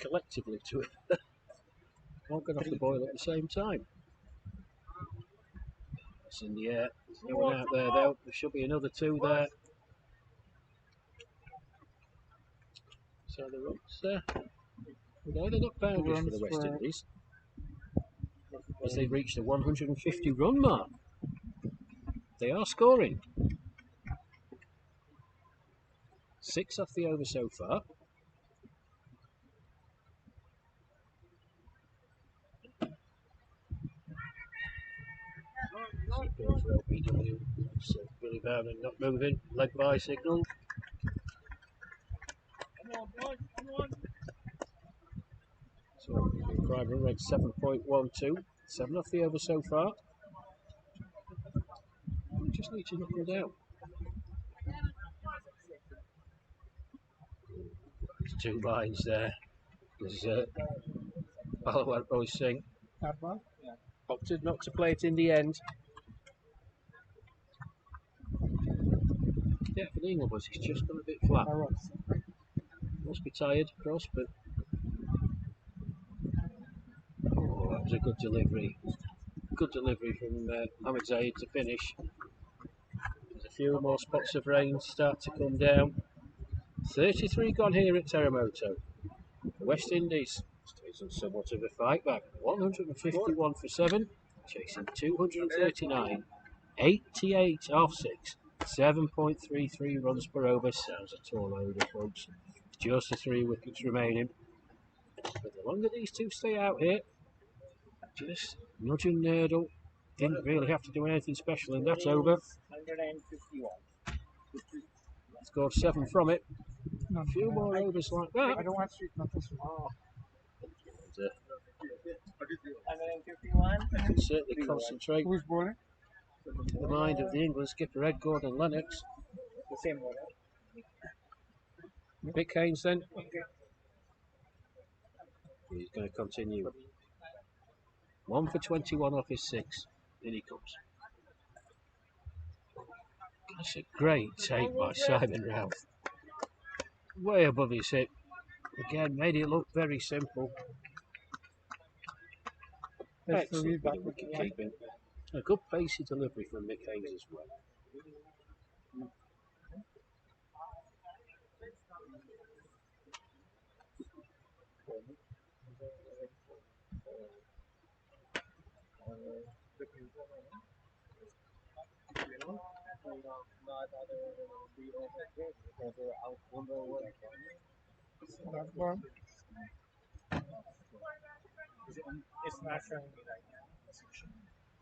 collectively to can't get off the boil at the same time. It's in the air. There's no one out there though. There should be another 2 there. So the runs they're not boundaries for the West Indies as they reach the 150 run mark. They are scoring. 6 off the over so far. Going for LBW. So Billy Bowden not moving. Leg by signal. So prime run rate 7.12. 7 off the over so far. We just need to knuckle down. There's 2 lines there. There's Balawat always saying opted not to play it in the end. Yeah, for the England boys, he's just gone a bit flat. Must be tired, of course, but oh, that was a good delivery. Good delivery from Mohammed Zaid to finish. There's a few more spots of rain start to come down. 33 gone here at Teramoto. The West Indies stays on somewhat of a fight back. 151 for 7, chasing 239. 88 off 6. 7.33 runs per over. Sounds a tall order, folks. Just the 3 wickets remaining. But the longer these 2 stay out here, just nudging Nerdle. Didn't really have to do anything special in that over. 151. Scored 7 from it. A few more overs like that. I don't want sweet nothing. And, 151. can certainly concentrate Who's bowling? the mind of the England skipper Ed Gordon Lennox. The same bowler. Vic Haynes then. He's going to continue. 1 for 21 off his 6. In he comes. That's a great take by Simon Routh. Way above his hip. Again, made it look very simple. Excellent bit of wicket keeping. A good pacey delivery from Mick Haynes as well. That one. It's not showing me right now.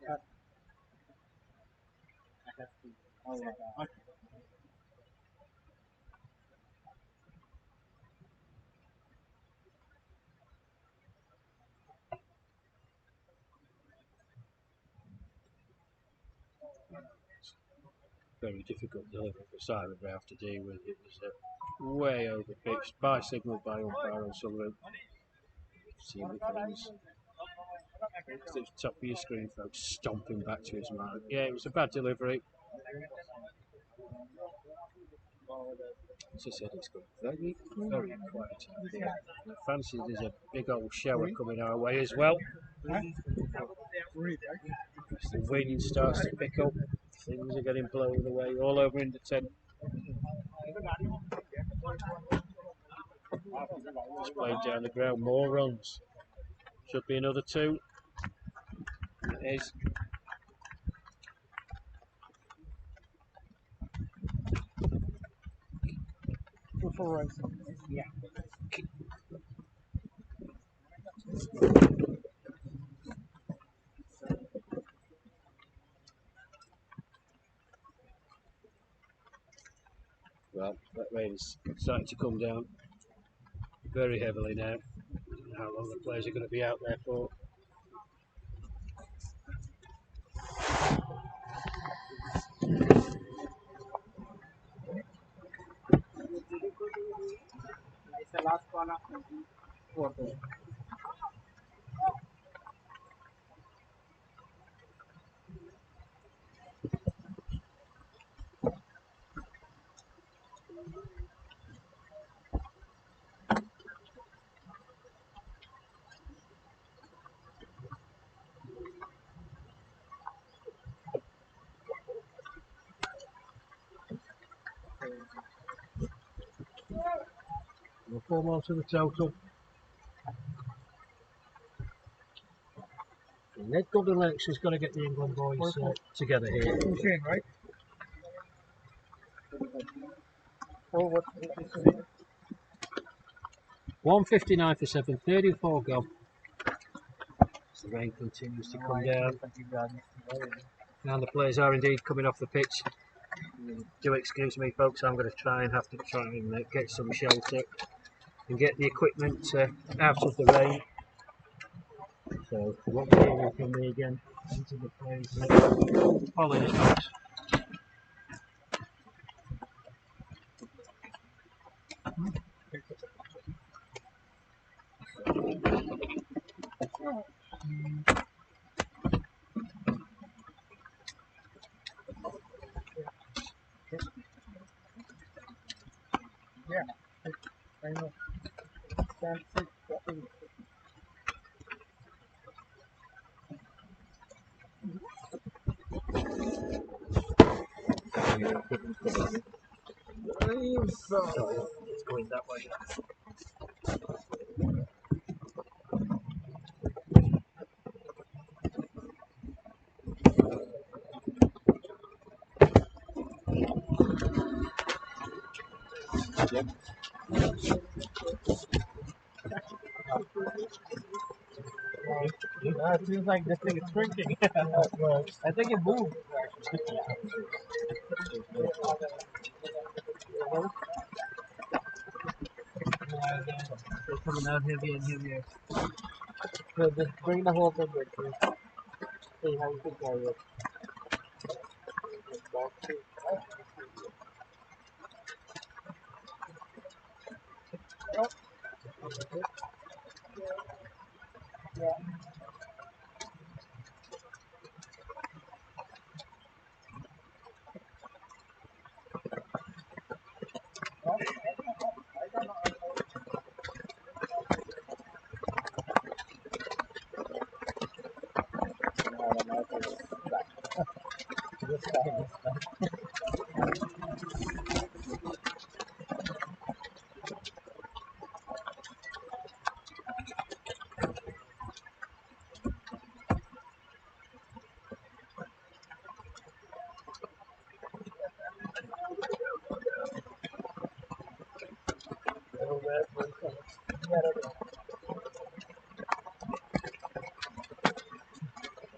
Yeah. I have to. Oh, yeah. very difficult delivery for Simon Ralph to deal with. It was way over pitched by signal by umpire on some route. See the things. It's the top of your screen, folks, stomping back to his mark. Yeah, it was a bad delivery. As I said, it's got very, very quiet. I fancy there's a big old shower coming our way as well. As the wind starts to pick up, things are getting blown away all over in the tent. Just playing down the ground, more runs. Should be another 2. It is. Yeah. Well, that rain's starting to come down very heavily now. I don't know how long the players are going to be out there for. It's the last one after the quarter. We'll 4 more to the total. Ned Goodalex is going to get the England boys together here. Machine, right? 1:59 for 7, 34 gone. As the rain continues to come down. And the players are indeed coming off the pitch. Do excuse me, folks, I'm going to try and get some shelter and get the equipment out of the rain. So, you won't be hearing from me again until the players follow it, folks. Yeah. I know. Stand 6, 8. It's going that way. It feels like this thing is shrinking. I think it moved. They're coming out heavier and heavier. So just bring the whole thing with you. See how you can carry it.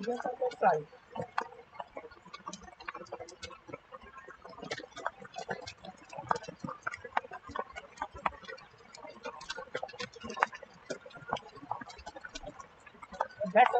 Just on that side. That's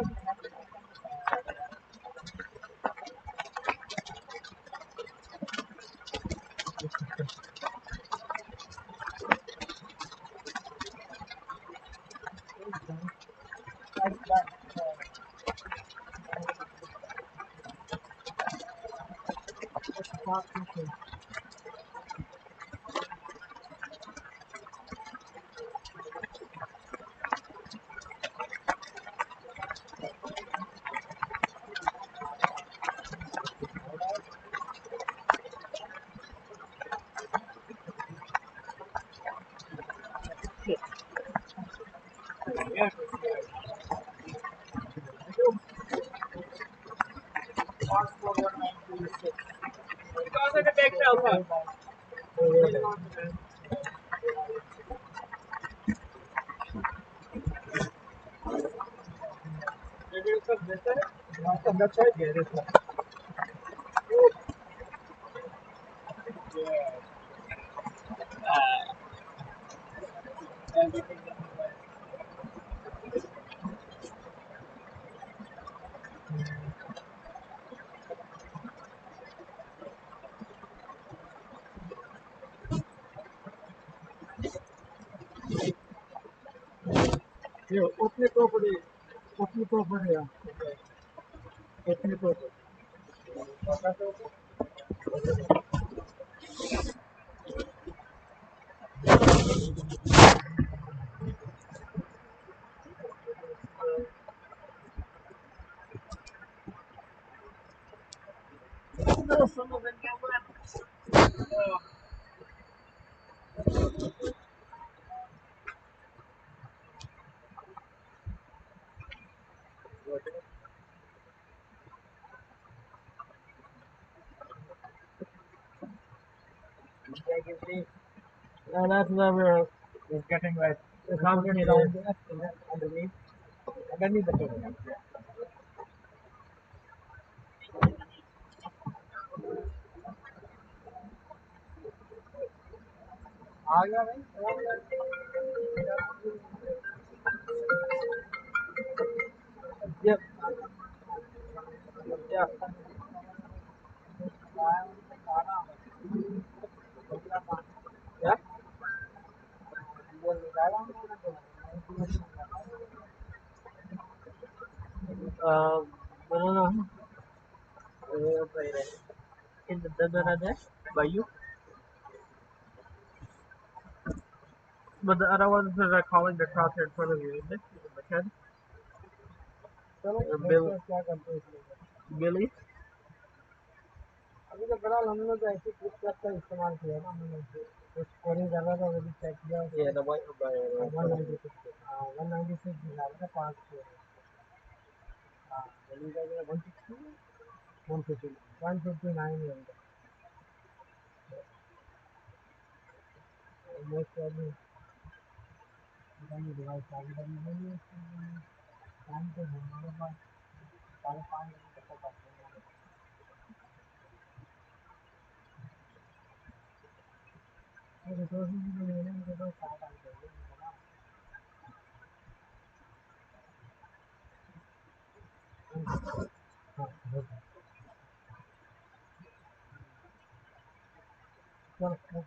Because of the big fella. That's right. Yeah, that's right. Yeah, open property. Open property. Yeah. Open property. That's where it's getting like it's not getting down there underneath. Underneath the table. आ गया भाई Yep. Yeah. Yeah. Banana in the banana by you, but the other ones that are calling the crosshair in front of you, isn't it? The head. Billy. अभी तो फिलहाल हम लोग ऐसे click का इस्तेमाल किया ना हमने तो स्कोरिंग कर रहा था वो भी चेक किया ये द वाइट by 196 196 निकाल के 5 हां जल्दी जाके 160 150 159 है मोस्ट प्रॉब्लम नहीं डिवाइस आ गया नहीं टाइम पे हमारे पास 5:30 तक का रिसोर्सेज भी नहीं है मेरे पास 7 आ गए चल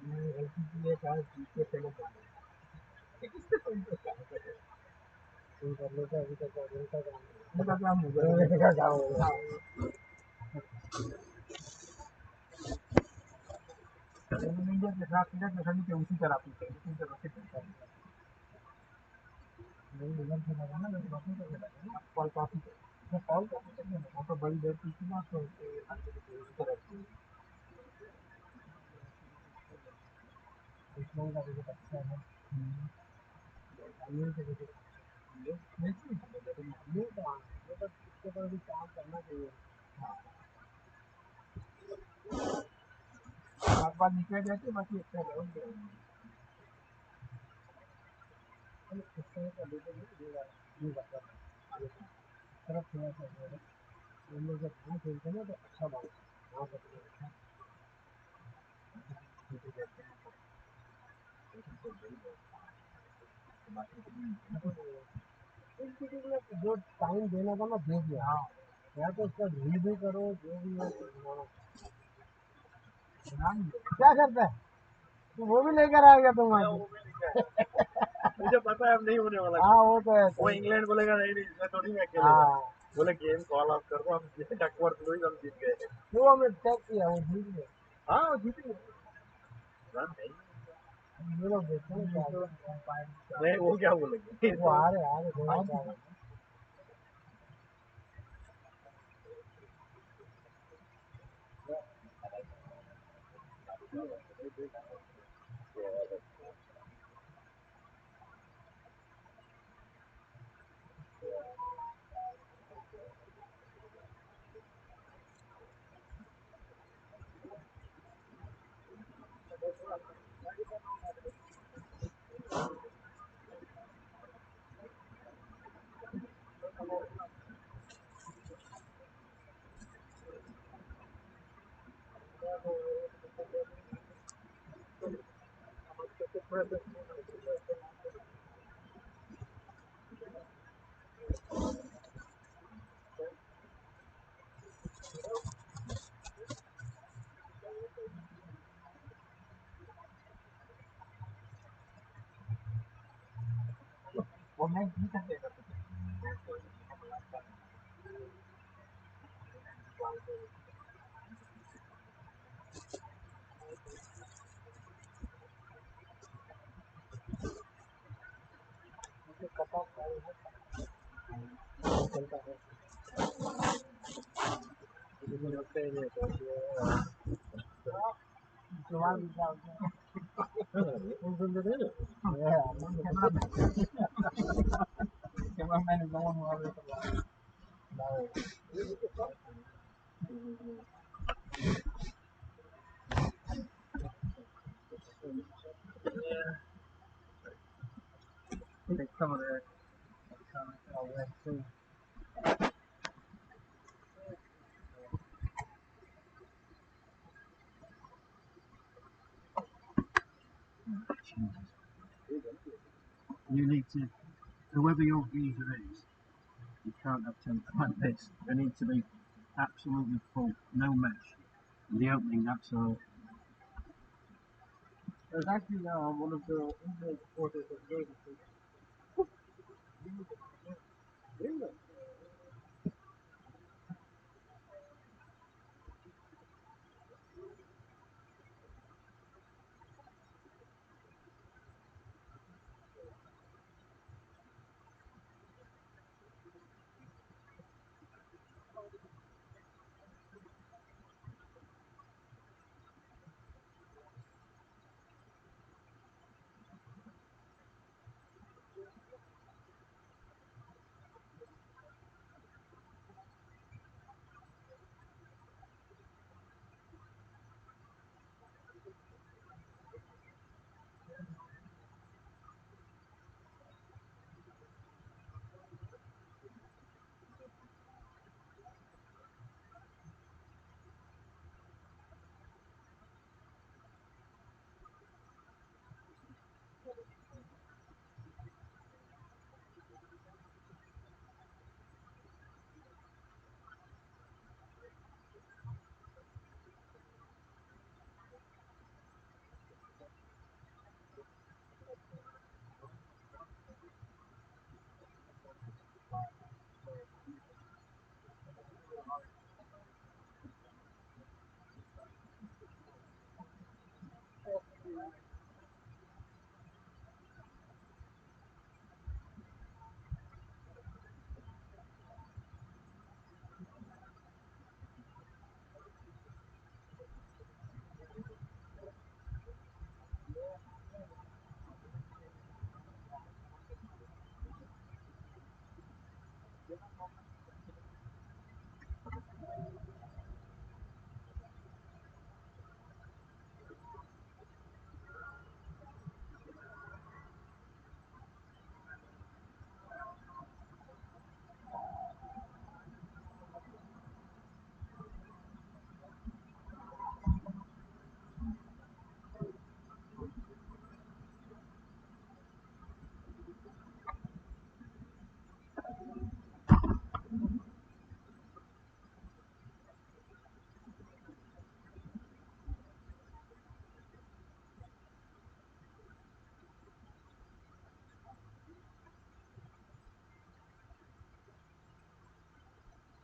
मैं एलपीजी ये चार्ज पीछे पहले कर लेते अभी तक का काम है का काम होगा इंडिया के साथ सीधा खड़ी के उसी तरह पीछे उसी तरह से चलता है नहीं इधर से लगा ना तो बाकी तो लगा ना कॉल काफी तो कॉल काफी तो तो बड़ी देर पीछे ना तो उसी तरह इसमें का भी अच्छा है ये से ये नहीं ये तो इसके पर भी काम करना चाहिए आप बात निकल जाती बाकी अच्छा है इसमें का भी ये बात है तरफ थोड़ा सा हम लोग जब वहाँ खेलते हैं ना तो अच्छा बात वहाँ पर इस चीज़ में जो टाइम देना था ना दे दिया। हाँ, या तो उसका रीड करो जो भी है तो क्या करता है तो वो भी लेकर आ गया तुम वहाँ मुझे पता है अब नहीं होने वाला। हाँ वो तो है वो इंग्लैंड बोलेगा नहीं नहीं मैं थोड़ी मैं खेलेगा। हाँ बोले गेम कॉल आउट कर दो हम डकवर्थ लुईस हम जीत गए। तो हमें टैग किया वो जीत गए हाँ वो जीत गए। रन नहीं ये लोग देखते हैं क्या नहीं वो क्या बोलेंगे वो आ रहे वो मैं जीत सकते camera man is the one who always some of the too. You need to, whoever your geezer is, you can't have two like this. They need to be absolutely full, no mesh. The opening absolute. There's actually one of the English supporters of Liverpool.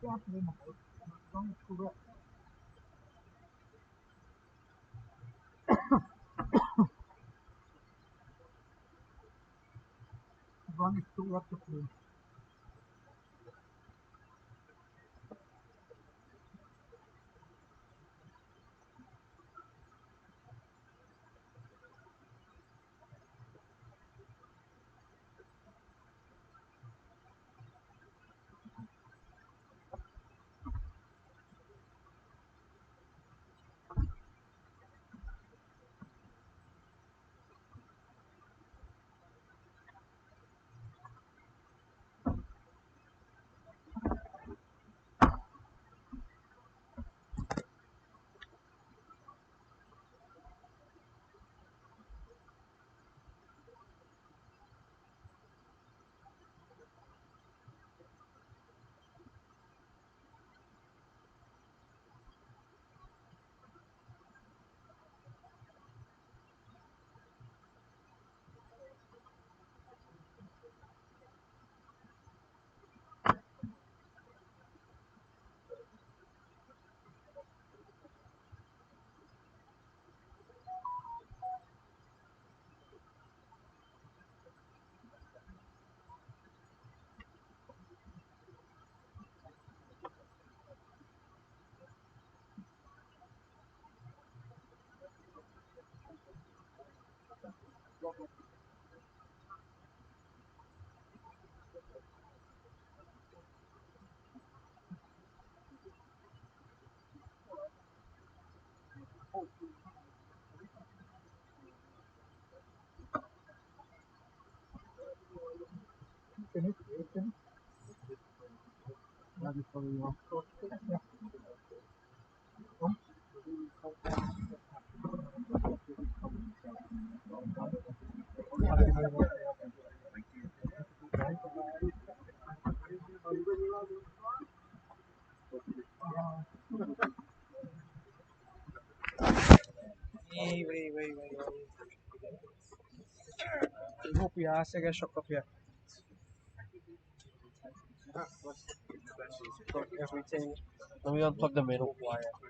Can't play more. Don't screw up. One is too up to play. Finish. Finish. That is for you. Yeah. Wait. I hope you ask. I get shocked up here. Plug everything. Let me unplug the middle wire.